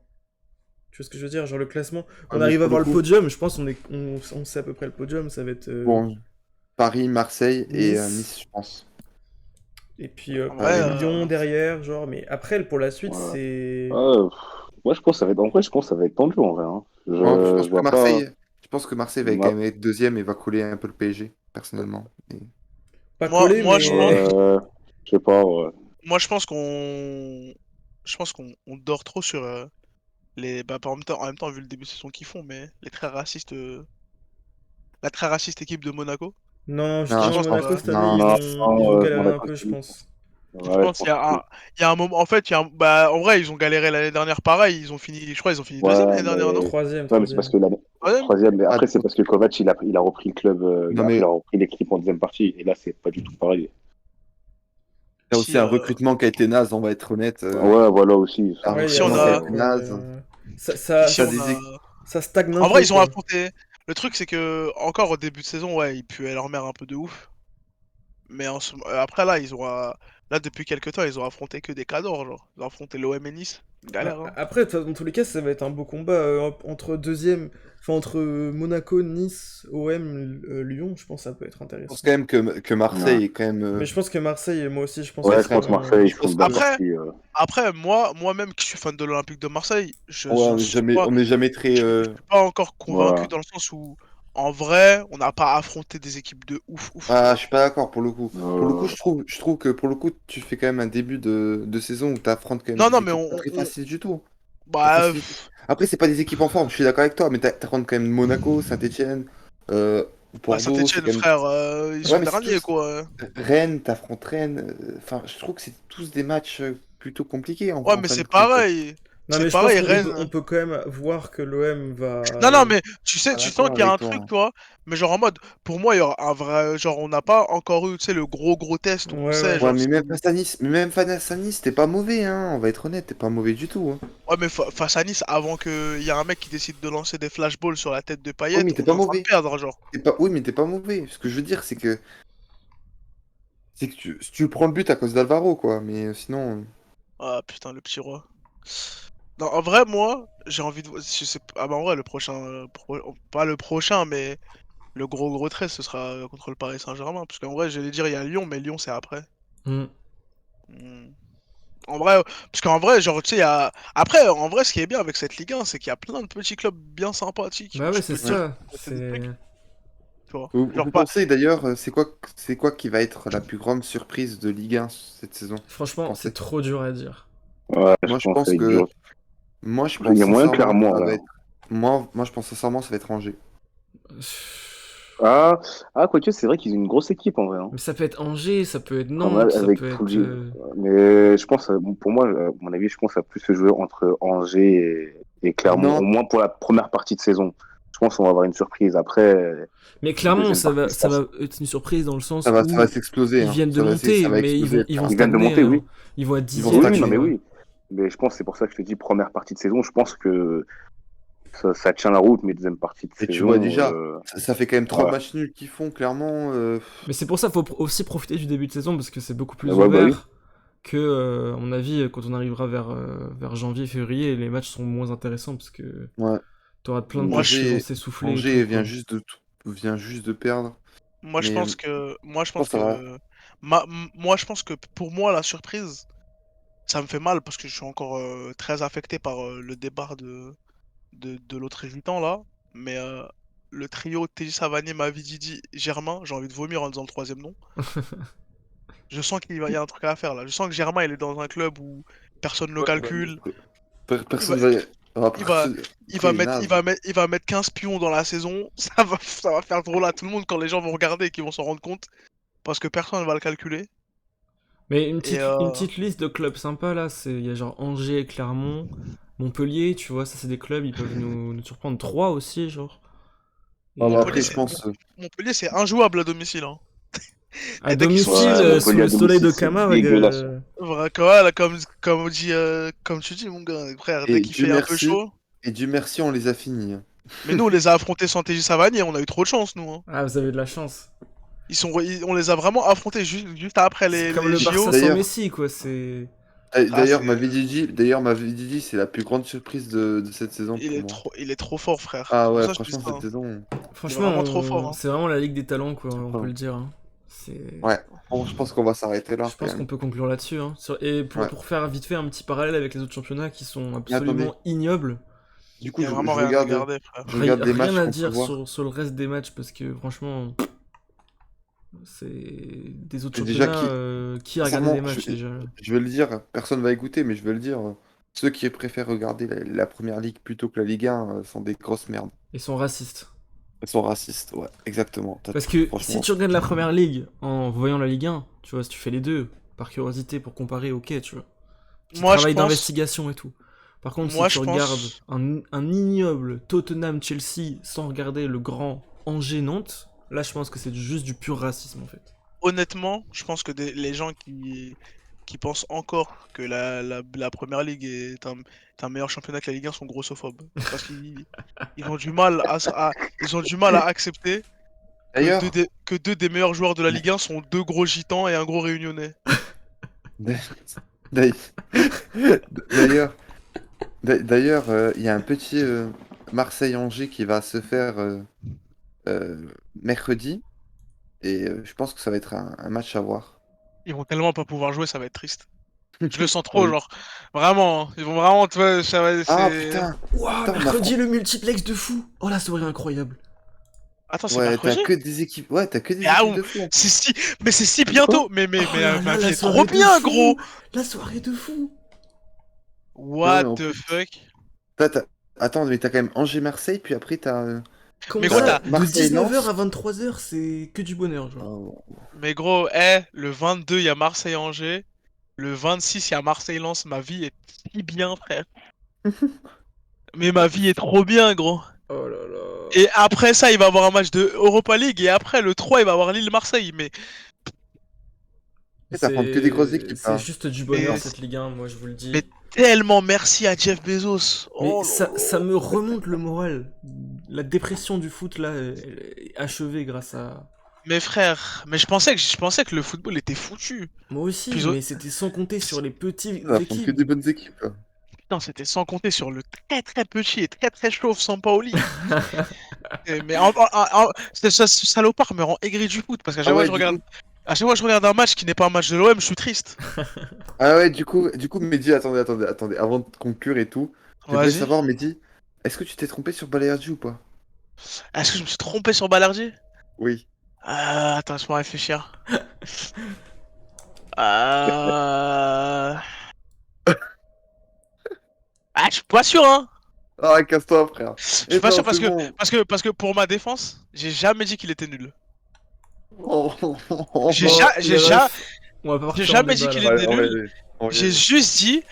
[SPEAKER 4] Tu vois ce que je veux dire? Genre le classement.
[SPEAKER 1] Ouais,
[SPEAKER 4] On
[SPEAKER 1] mais
[SPEAKER 4] arrive à
[SPEAKER 1] pour le
[SPEAKER 4] voir le
[SPEAKER 1] coup,
[SPEAKER 4] podium, je pense on sait à peu près le podium, ça va être
[SPEAKER 1] bon, Paris, Marseille et
[SPEAKER 4] Nice,
[SPEAKER 1] Nice, je pense.
[SPEAKER 4] et puis
[SPEAKER 6] En vrai,
[SPEAKER 1] Allez.
[SPEAKER 4] Lyon derrière, genre, mais après pour la suite
[SPEAKER 3] Ouais.
[SPEAKER 4] c'est.
[SPEAKER 3] Moi, je pense que ça va être, en vrai, je pense que ça va être tendu en vrai, hein.
[SPEAKER 1] Bon,
[SPEAKER 3] Je vois pas.
[SPEAKER 1] Je pense que Marseille va quand
[SPEAKER 3] Ma-
[SPEAKER 1] même être deuxième et va couler un peu le PSG, personnellement. Et-
[SPEAKER 4] Pas collé,
[SPEAKER 6] moi je pense,
[SPEAKER 4] mais.
[SPEAKER 3] Je sais pas, ouais.
[SPEAKER 6] moi je pense qu'on dort trop sur les, bah, en même temps, vu le début de saison qu'ils font, mais la très raciste équipe de Monaco.
[SPEAKER 4] Non,
[SPEAKER 6] Je
[SPEAKER 1] Non,
[SPEAKER 4] justement,
[SPEAKER 1] je
[SPEAKER 6] pense
[SPEAKER 1] pense.
[SPEAKER 4] Monaco
[SPEAKER 6] que,
[SPEAKER 4] cette année,
[SPEAKER 1] Non,
[SPEAKER 3] Non,
[SPEAKER 4] ils vont galérer un
[SPEAKER 3] Monaco,
[SPEAKER 4] peu, je pense.
[SPEAKER 6] je
[SPEAKER 3] ouais, je
[SPEAKER 6] pense
[SPEAKER 3] pense que.
[SPEAKER 6] il y a un moment, en fait, bah, en vrai, ils ont galéré l'année dernière, pareil, je crois, ils ont fini deuxième
[SPEAKER 3] Ouais,
[SPEAKER 6] l'année dernière, non?
[SPEAKER 3] mais.
[SPEAKER 4] Troisième,
[SPEAKER 3] Ouais, mais c'est parce
[SPEAKER 4] troisième.
[SPEAKER 3] que l'année.
[SPEAKER 6] Troisième?
[SPEAKER 3] Troisième, mais
[SPEAKER 1] Ah,
[SPEAKER 3] après, c'est parce que Kovac, il a repris le club.
[SPEAKER 1] non,
[SPEAKER 3] Après, il
[SPEAKER 1] mais
[SPEAKER 3] a repris l'équipe en deuxième partie. Et là, c'est pas du tout pareil.
[SPEAKER 1] il y a aussi
[SPEAKER 6] Si,
[SPEAKER 1] un recrutement qui a été naze, on va être honnête.
[SPEAKER 3] Ouais, voilà aussi.
[SPEAKER 1] Un
[SPEAKER 4] Ouais, il y
[SPEAKER 6] si
[SPEAKER 4] a
[SPEAKER 6] on
[SPEAKER 1] recrutement qui a
[SPEAKER 6] a,
[SPEAKER 4] ça,
[SPEAKER 1] été
[SPEAKER 4] quoi.
[SPEAKER 1] naze.
[SPEAKER 4] Ça,
[SPEAKER 6] si
[SPEAKER 1] T'as
[SPEAKER 6] on
[SPEAKER 1] des...
[SPEAKER 6] a,
[SPEAKER 4] ça stagne un
[SPEAKER 6] en vrai,
[SPEAKER 4] peu,
[SPEAKER 6] ils ont
[SPEAKER 4] quoi.
[SPEAKER 6] affronté, le truc, c'est que, encore au début de saison, ouais, ils puaient leur mère un peu de ouf. Mais après, là, là, depuis quelques temps, ils ont affronté que des cadors, genre. Ils ont affronté l'OM et Nice. Galère, hein.
[SPEAKER 4] Après, dans tous les cas, ça va être un beau combat entre deuxième, enfin entre Monaco, Nice, OM, Lyon. Je pense que ça peut être
[SPEAKER 1] Je pense
[SPEAKER 4] intéressant.
[SPEAKER 1] quand même que
[SPEAKER 3] Ouais,
[SPEAKER 1] Marseille est quand même.
[SPEAKER 4] Mais je pense que Marseille, moi aussi, je pense
[SPEAKER 3] ouais,
[SPEAKER 4] qu'ils
[SPEAKER 3] je pense que
[SPEAKER 4] seront.
[SPEAKER 3] Marseille, ils
[SPEAKER 1] Je
[SPEAKER 3] font
[SPEAKER 1] pense
[SPEAKER 3] une
[SPEAKER 1] que
[SPEAKER 3] belle
[SPEAKER 6] Après,
[SPEAKER 3] partie.
[SPEAKER 6] moi-même qui suis fan de l'Olympique de Marseille,
[SPEAKER 1] ouais, on n'est jamais très.
[SPEAKER 6] je suis pas encore convaincu
[SPEAKER 3] Voilà.
[SPEAKER 6] dans le sens où, en vrai, on n'a pas affronté des équipes de ouf, ouf, tu
[SPEAKER 1] Ah, je
[SPEAKER 6] vois.
[SPEAKER 1] suis pas d'accord pour le coup. Pour le coup,
[SPEAKER 3] Euh,
[SPEAKER 1] je trouve que pour le coup, tu fais quand même un début de saison où tu affrontes quand même
[SPEAKER 6] Non,
[SPEAKER 1] des
[SPEAKER 6] non, mais
[SPEAKER 1] équipes pas très faciles du tout. Pas
[SPEAKER 6] bah,
[SPEAKER 1] facile du tout. Après, c'est pas des équipes en forme, je suis d'accord avec toi, mais t'affrontes quand même Monaco, Saint-Etienne,
[SPEAKER 6] Bah,
[SPEAKER 1] Bordeaux, c'est
[SPEAKER 6] Saint-Etienne,
[SPEAKER 1] quand même.
[SPEAKER 6] frère, ils
[SPEAKER 1] Ouais,
[SPEAKER 6] sont
[SPEAKER 1] mais c'est
[SPEAKER 6] derniers,
[SPEAKER 1] tous.
[SPEAKER 6] quoi.
[SPEAKER 1] Rennes, t'affrontes Rennes. Enfin, je trouve que c'est tous des matchs plutôt compliqués
[SPEAKER 6] Ouais,
[SPEAKER 1] en
[SPEAKER 6] mais
[SPEAKER 1] fin de
[SPEAKER 6] c'est
[SPEAKER 1] compte.
[SPEAKER 6] pareil.
[SPEAKER 4] Non,
[SPEAKER 6] C'est
[SPEAKER 4] mais je pense
[SPEAKER 6] pareil,
[SPEAKER 4] qu'on
[SPEAKER 6] Rennes.
[SPEAKER 4] peut, on peut quand même voir que l'OM
[SPEAKER 6] Non,
[SPEAKER 4] va.
[SPEAKER 6] non, mais tu sais,
[SPEAKER 1] Pas
[SPEAKER 6] tu sens
[SPEAKER 1] d'accord
[SPEAKER 6] qu'il y a
[SPEAKER 1] avec
[SPEAKER 6] un
[SPEAKER 1] toi,
[SPEAKER 6] truc,
[SPEAKER 1] hein.
[SPEAKER 6] tu vois. Mais genre en mode, pour moi, il y aura un vrai. Genre, on n'a pas encore eu, tu sais, le gros test où on
[SPEAKER 4] Ouais,
[SPEAKER 6] sait,
[SPEAKER 4] ouais.
[SPEAKER 1] Ouais,
[SPEAKER 6] genre,
[SPEAKER 1] mais
[SPEAKER 6] si.
[SPEAKER 1] même face à Nice, t'es pas mauvais, hein. On va être honnête, t'es pas mauvais du tout, hein.
[SPEAKER 6] Ouais, mais face à Nice, avant qu'il y a un mec qui décide de lancer des flashballs sur la tête de
[SPEAKER 1] Oui,
[SPEAKER 6] Payet,
[SPEAKER 1] mais t'es
[SPEAKER 6] on est
[SPEAKER 1] pas
[SPEAKER 6] en train de
[SPEAKER 1] mauvais.
[SPEAKER 6] perdre, genre.
[SPEAKER 1] Oui, mais t'es pas mauvais. Ce que je veux dire, c'est que si tu prends le but à cause d'Alvaro, quoi. Mais sinon.
[SPEAKER 6] Ah putain, le petit roi. Non, en vrai, moi, j'ai envie de. Je sais pas. Ah bah en vrai, le prochain. Pas le prochain, mais le gros trait, ce sera contre le Paris Saint-Germain. Parce qu'en vrai, j'allais dire, il y a Lyon, mais Lyon, c'est après.
[SPEAKER 4] Hmm.
[SPEAKER 6] Hmm. En vrai, parce qu'en vrai, genre, tu sais, il y a. Après, en vrai, ce qui est bien avec cette Ligue 1, c'est qu'il y a plein de petits clubs bien sympathiques où
[SPEAKER 4] Bah ouais,
[SPEAKER 6] tu
[SPEAKER 4] c'est
[SPEAKER 6] peux te dire
[SPEAKER 4] ça.
[SPEAKER 6] que c'est des trucs,
[SPEAKER 4] C'est.
[SPEAKER 6] tu vois. Genre
[SPEAKER 1] Vous
[SPEAKER 6] pas.
[SPEAKER 1] pensez d'ailleurs, c'est quoi qui va être la plus grande surprise de Ligue 1 cette saison? Vous
[SPEAKER 4] Franchement, c'est
[SPEAKER 1] pensez?
[SPEAKER 4] trop dur à dire.
[SPEAKER 3] Ouais, je
[SPEAKER 1] Moi, je
[SPEAKER 3] pense que ça
[SPEAKER 1] pense
[SPEAKER 3] va être dur.
[SPEAKER 1] que, moi, je
[SPEAKER 3] Il
[SPEAKER 1] pense
[SPEAKER 3] y a moyen
[SPEAKER 1] sincèrement que
[SPEAKER 3] clairement
[SPEAKER 1] ça va
[SPEAKER 3] là.
[SPEAKER 1] être, je pense sincèrement, ça va être Angers.
[SPEAKER 3] Ah, quoique, c'est vrai qu'ils ont une grosse équipe en vrai, hein.
[SPEAKER 4] Mais ça peut être Angers, ça peut être
[SPEAKER 3] Pas mal
[SPEAKER 4] Nantes, ça
[SPEAKER 3] avec
[SPEAKER 4] peut être.
[SPEAKER 3] Fouzi. Mais je pense, bon, pour moi, à mon avis, je pense que ça va plus se jouer entre Angers et Clermont, au
[SPEAKER 1] Nantes,
[SPEAKER 3] moins pour la première partie de saison. Je pense qu'on va avoir une surprise. Après,
[SPEAKER 4] Mais clairement,
[SPEAKER 3] deuxième partie, je
[SPEAKER 4] ça
[SPEAKER 3] pense.
[SPEAKER 4] va être une surprise dans le
[SPEAKER 1] ça
[SPEAKER 4] sens
[SPEAKER 1] va, ça va
[SPEAKER 4] où
[SPEAKER 1] s'exploser,
[SPEAKER 4] ils
[SPEAKER 1] hein.
[SPEAKER 4] viennent de monter,
[SPEAKER 1] Ça va
[SPEAKER 4] mais
[SPEAKER 1] exploser,
[SPEAKER 4] ils vont
[SPEAKER 1] frère.
[SPEAKER 3] Ils viennent de
[SPEAKER 4] stagner,
[SPEAKER 3] monter,
[SPEAKER 4] hein.
[SPEAKER 3] oui.
[SPEAKER 4] Ils vont être
[SPEAKER 1] Ils vont
[SPEAKER 3] Oui,
[SPEAKER 4] dixième,
[SPEAKER 3] oui,
[SPEAKER 4] tu
[SPEAKER 3] non, mais
[SPEAKER 1] stagner.
[SPEAKER 4] vois.
[SPEAKER 3] oui. Mais je pense que c'est pour ça que je te dis première partie de saison. Je pense que ça tient la route, mais deuxième partie de
[SPEAKER 1] Et tu vois
[SPEAKER 3] saison,
[SPEAKER 1] déjà, ça fait quand même 3
[SPEAKER 3] ouais.
[SPEAKER 1] matchs nuls qu'ils font, clairement.
[SPEAKER 4] Mais c'est pour ça qu'il faut aussi profiter du début de saison parce que c'est beaucoup plus
[SPEAKER 3] Ouais, bah oui.
[SPEAKER 4] ouvert que, à mon avis, quand on arrivera vers janvier, février, les matchs sont moins intéressants parce que
[SPEAKER 1] Ouais.
[SPEAKER 4] t'auras plein de
[SPEAKER 6] Moi,
[SPEAKER 4] coachs
[SPEAKER 6] je,
[SPEAKER 4] qui vont
[SPEAKER 1] Angers,
[SPEAKER 4] s'essouffler et tout,
[SPEAKER 1] Angers
[SPEAKER 4] quoi.
[SPEAKER 1] vient juste de perdre.
[SPEAKER 6] moi, je
[SPEAKER 1] Mais
[SPEAKER 6] pense que. Moi, je
[SPEAKER 1] je pense
[SPEAKER 6] pense
[SPEAKER 1] que ça va.
[SPEAKER 6] que. Moi, je pense que pour moi, la surprise, ça me fait mal parce que je suis encore très affecté par le départ de l'autre résultant là. Mais le trio TJ Savanier, Mavididi, Germain, j'ai envie de vomir en disant le troisième nom. Je sens qu'il y a un truc à faire là. Je sens que Germain, il est dans un club où personne ne le
[SPEAKER 1] Ouais,
[SPEAKER 6] calcule. Il va,
[SPEAKER 1] Personne va.
[SPEAKER 6] il va,
[SPEAKER 1] Après, il est naze.
[SPEAKER 6] il va mettre 15 pions dans la saison. Ça va faire drôle à tout le monde quand les gens vont regarder et qu'ils vont s'en rendre compte. Parce que personne ne va le calculer.
[SPEAKER 4] Mais
[SPEAKER 6] Et
[SPEAKER 4] une petite liste de clubs sympas là, il y a genre Angers, Clermont, Montpellier, tu vois, ça c'est des clubs, ils peuvent nous surprendre. 3 aussi, genre.
[SPEAKER 1] Ah,
[SPEAKER 4] Et
[SPEAKER 1] bah, après, je pense.
[SPEAKER 6] Montpellier, c'est injouable à domicile, hein.
[SPEAKER 4] à
[SPEAKER 6] Et dès qu'ils sont sous
[SPEAKER 4] domicile,
[SPEAKER 3] Ouais,
[SPEAKER 6] sous.
[SPEAKER 4] sous
[SPEAKER 3] Montpellier à
[SPEAKER 4] le soleil de
[SPEAKER 3] domicile, c'est
[SPEAKER 4] Camargue.
[SPEAKER 3] dégueulasse, hein.
[SPEAKER 6] Voilà, voilà, comme tu dis, mon gars, frère, dès
[SPEAKER 1] Et
[SPEAKER 6] qu'il
[SPEAKER 1] Dieu
[SPEAKER 6] fait un peu
[SPEAKER 1] merci.
[SPEAKER 6] chaud.
[SPEAKER 1] Et Dieu merci, on les a finis, hein.
[SPEAKER 6] Mais nous, on les a affrontés sans TJ Savanier, on a eu trop de chance, nous, hein.
[SPEAKER 4] Ah, vous avez de la chance.
[SPEAKER 6] On les a vraiment affrontés juste après
[SPEAKER 4] C'est comme
[SPEAKER 6] les
[SPEAKER 4] le Barça
[SPEAKER 6] JO.
[SPEAKER 4] sans
[SPEAKER 1] D'ailleurs,
[SPEAKER 4] Messi, quoi. C'est.
[SPEAKER 6] Ah,
[SPEAKER 1] D'ailleurs, Mavidi, c'est la plus grande surprise de cette saison pour moi.
[SPEAKER 6] il est trop fort, frère.
[SPEAKER 1] Ah
[SPEAKER 6] C'est pour
[SPEAKER 1] ouais,
[SPEAKER 6] ça que je dis
[SPEAKER 1] franchement,
[SPEAKER 6] ça,
[SPEAKER 1] cette
[SPEAKER 6] hein.
[SPEAKER 1] saison.
[SPEAKER 6] Il est
[SPEAKER 4] Franchement,
[SPEAKER 6] vraiment trop fort, hein.
[SPEAKER 4] c'est vraiment la Ligue des talents, quoi, on peut
[SPEAKER 1] Enfin,
[SPEAKER 4] le dire, hein. C'est.
[SPEAKER 1] ouais, bon, je pense qu'on va s'arrêter là
[SPEAKER 4] Je
[SPEAKER 1] quand
[SPEAKER 4] pense qu'on
[SPEAKER 1] même.
[SPEAKER 4] peut conclure là-dessus, hein. Et
[SPEAKER 1] Ouais.
[SPEAKER 4] pour faire vite fait un petit parallèle avec les autres championnats qui sont
[SPEAKER 1] Mais attendez,
[SPEAKER 4] absolument ignobles,
[SPEAKER 1] du
[SPEAKER 6] Il
[SPEAKER 1] coup,
[SPEAKER 6] y a vraiment rien à garder, frère.
[SPEAKER 1] je regarde les
[SPEAKER 4] rien
[SPEAKER 1] matchs
[SPEAKER 4] à
[SPEAKER 1] qu'on peut
[SPEAKER 4] dire
[SPEAKER 1] voir.
[SPEAKER 4] sur le reste des matchs parce que franchement, c'est des autres
[SPEAKER 1] Et déjà,
[SPEAKER 4] championnats qui a regardé des
[SPEAKER 1] sincèrement,
[SPEAKER 4] matchs déjà.
[SPEAKER 1] je vais le dire, personne va écouter, mais je vais le dire. Ceux qui préfèrent regarder la première ligue plutôt que la Ligue 1 sont des grosses merdes.
[SPEAKER 4] Ils sont racistes.
[SPEAKER 1] Ils sont racistes, ouais, exactement.
[SPEAKER 4] Parce que si
[SPEAKER 1] Franchement,
[SPEAKER 4] tu regardes la première ligue en voyant la Ligue 1, tu vois, si tu fais les deux, par curiosité pour comparer, ok, tu vois. Petit
[SPEAKER 6] Moi, je
[SPEAKER 4] travail
[SPEAKER 6] pense,
[SPEAKER 4] d'investigation et tout. Par contre, si
[SPEAKER 6] moi,
[SPEAKER 4] tu
[SPEAKER 6] je
[SPEAKER 4] regardes
[SPEAKER 6] pense,
[SPEAKER 4] un ignoble Tottenham-Chelsea sans regarder le grand Angers-Nantes, là je pense que c'est juste du pur racisme en fait.
[SPEAKER 6] honnêtement, je pense que les gens qui pensent encore que la Première Ligue est un meilleur championnat que la Ligue 1 sont grossophobes. Parce ils ont du mal ils ont du mal à accepter
[SPEAKER 1] d'ailleurs,
[SPEAKER 6] que deux des meilleurs joueurs de la Ligue 1 sont deux gros gitans et un gros réunionnais.
[SPEAKER 1] d'ailleurs, d'ailleurs, il y a un petit Marseille-Angers qui va se faire mercredi, et je pense que ça va être un match à voir.
[SPEAKER 6] Ils vont tellement pas pouvoir jouer, ça va être triste. Je le sens trop,
[SPEAKER 1] Oui.
[SPEAKER 6] genre. Vraiment, hein. Ils vont vraiment, tu vois,
[SPEAKER 1] Ah
[SPEAKER 6] c'est.
[SPEAKER 1] putain,
[SPEAKER 4] Ouah,
[SPEAKER 1] putain, on
[SPEAKER 4] mercredi le multiplex de fou. Oh la soirée incroyable.
[SPEAKER 6] Attends, c'est
[SPEAKER 1] ouais,
[SPEAKER 6] mercredi?
[SPEAKER 1] t'as que
[SPEAKER 6] Mais
[SPEAKER 1] des
[SPEAKER 6] ah,
[SPEAKER 1] équipes de fou.
[SPEAKER 6] c'est si, mais c'est si
[SPEAKER 3] De quoi?
[SPEAKER 6] bientôt.
[SPEAKER 4] Oh là là,
[SPEAKER 6] Mais
[SPEAKER 4] la
[SPEAKER 6] il est trop
[SPEAKER 4] soirée de
[SPEAKER 6] bien, gros.
[SPEAKER 4] fou. La soirée de fou.
[SPEAKER 1] Non,
[SPEAKER 6] What
[SPEAKER 1] mais en
[SPEAKER 6] the
[SPEAKER 1] plus,
[SPEAKER 6] fuck?
[SPEAKER 1] attends, mais t'as quand même Angers-Marseille, puis après t'as
[SPEAKER 4] Comment
[SPEAKER 6] Mais gros,
[SPEAKER 4] ça,
[SPEAKER 6] t'as-
[SPEAKER 4] de
[SPEAKER 1] Marseille,
[SPEAKER 4] 19h à 23h, c'est que du bonheur, genre.
[SPEAKER 6] Mais gros, le 22, il y a Marseille-Angers. Le 26, il y a Marseille-Lens. Ma vie est si bien, frère. Mais ma vie est trop bien, gros.
[SPEAKER 4] Oh là là.
[SPEAKER 6] Et après ça, il va avoir un match de Europa League. Et après, le 3, il va avoir Lille-Marseille. Mais,
[SPEAKER 1] Ça prend que des grosses équipes,
[SPEAKER 4] C'est
[SPEAKER 1] hein.
[SPEAKER 4] juste du bonheur,
[SPEAKER 6] mais,
[SPEAKER 4] cette Ligue 1, moi je vous le dis.
[SPEAKER 6] mais tellement merci à Jeff Bezos.
[SPEAKER 4] Mais
[SPEAKER 6] Oh là
[SPEAKER 4] ça
[SPEAKER 6] là.
[SPEAKER 4] me remonte le moral. La dépression du foot, là, elle est achevée grâce à...
[SPEAKER 6] Mais frère, mais je pensais que le football était foutu.
[SPEAKER 4] Moi aussi,
[SPEAKER 6] Puis,
[SPEAKER 4] mais c'était sans compter sur les petites
[SPEAKER 1] Ça va prendre que
[SPEAKER 4] équipes.
[SPEAKER 1] des bonnes équipes, quoi.
[SPEAKER 6] putain, c'était sans compter sur le très très petit et très très chauve Sampaoli. Mais ce salopard me rend aigri du foot parce qu'à chaque
[SPEAKER 1] Ah
[SPEAKER 6] fois
[SPEAKER 1] ouais,
[SPEAKER 6] je regarde, à chaque fois je regarde un match qui n'est pas un match de l'OM, je suis triste.
[SPEAKER 1] Ah ouais, Mehdi, attendez, avant de conclure et tout, je voulais
[SPEAKER 6] Vas-y.
[SPEAKER 1] savoir, Mehdi, est-ce que tu t'es trompé sur Balayadji ou pas?
[SPEAKER 6] Est-ce que je me suis trompé sur Balerdi?
[SPEAKER 1] Oui.
[SPEAKER 6] Attends, laisse-moi réfléchir. Euh... je suis pas sûr, hein.
[SPEAKER 1] Ah, casse-toi, frère.
[SPEAKER 6] Je suis
[SPEAKER 1] Eh
[SPEAKER 6] pas
[SPEAKER 1] ben,
[SPEAKER 6] sûr
[SPEAKER 1] c'est bon.
[SPEAKER 6] parce que pour ma défense, j'ai jamais dit qu'il était nul.
[SPEAKER 1] Oh,
[SPEAKER 6] J'ai
[SPEAKER 4] Bon,
[SPEAKER 6] ja-
[SPEAKER 4] les
[SPEAKER 6] j'ai ja-
[SPEAKER 4] refs, on va pas
[SPEAKER 6] j'ai
[SPEAKER 4] partir en
[SPEAKER 6] jamais dit
[SPEAKER 4] débat,
[SPEAKER 6] qu'il
[SPEAKER 4] là.
[SPEAKER 6] était nul.
[SPEAKER 1] on va y
[SPEAKER 6] J'ai
[SPEAKER 1] aller.
[SPEAKER 6] juste dit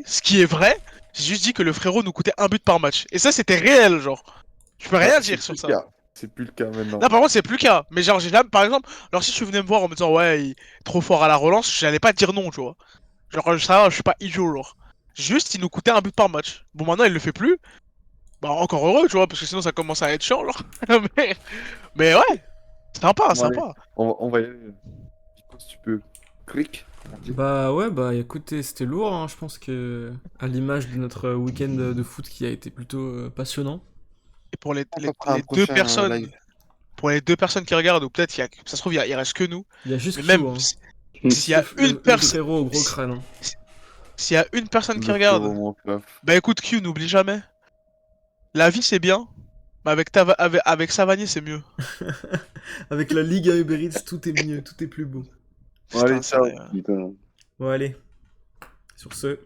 [SPEAKER 6] ce qui est vrai. J'ai juste dit que le frérot nous coûtait un but par match. Et ça, c'était réel, genre. Je peux rien
[SPEAKER 1] Ah,
[SPEAKER 6] dire
[SPEAKER 1] c'est
[SPEAKER 6] sur
[SPEAKER 1] plus
[SPEAKER 6] ça.
[SPEAKER 1] le cas. C'est plus le cas maintenant.
[SPEAKER 6] Là, par contre, c'est plus le cas. Mais genre, j'ai jamais, par exemple, alors si tu venais me voir en me disant, ouais, il est trop fort à la relance, j'allais pas te dire non, tu vois. Genre, ça va, je suis pas idiot, genre. Juste, il nous coûtait un but par match. Bon, maintenant, il le fait plus. Bah, encore heureux, tu vois, parce que sinon, ça commence à être chiant, genre. mais, mais ouais, sympa,
[SPEAKER 1] Bon, allez,
[SPEAKER 6] sympa.
[SPEAKER 1] on va y aller. Nico, si tu peux. Clic.
[SPEAKER 4] Bah ouais, bah écoutez, c'était lourd, hein. Je pense que à l'image de notre week-end de foot qui a été plutôt passionnant.
[SPEAKER 6] Et pour
[SPEAKER 1] On fera un
[SPEAKER 6] les deux
[SPEAKER 1] prochain
[SPEAKER 6] personnes,
[SPEAKER 1] live.
[SPEAKER 6] pour les deux personnes qui regardent, ou peut-être, ça se trouve, il reste que nous.
[SPEAKER 4] Il y a juste
[SPEAKER 6] Mais
[SPEAKER 4] Q,
[SPEAKER 6] même,
[SPEAKER 4] hein.
[SPEAKER 6] s'il y a
[SPEAKER 4] Juste
[SPEAKER 6] une
[SPEAKER 4] le
[SPEAKER 6] personne,
[SPEAKER 4] frérot au gros crâne, hein.
[SPEAKER 6] s'il y a une personne qui
[SPEAKER 1] Le frérot,
[SPEAKER 6] regarde,
[SPEAKER 1] mon frère.
[SPEAKER 6] bah écoute, Q, n'oublie jamais. La vie, c'est bien, mais avec Savanier, c'est mieux.
[SPEAKER 4] Avec la Ligue à Uber Eats, tout est mieux, tout est plus beau.
[SPEAKER 1] Bon, allez,
[SPEAKER 6] Putain,
[SPEAKER 1] ciao.
[SPEAKER 6] sérieux.
[SPEAKER 3] Putain.
[SPEAKER 4] Bon allez, sur ce...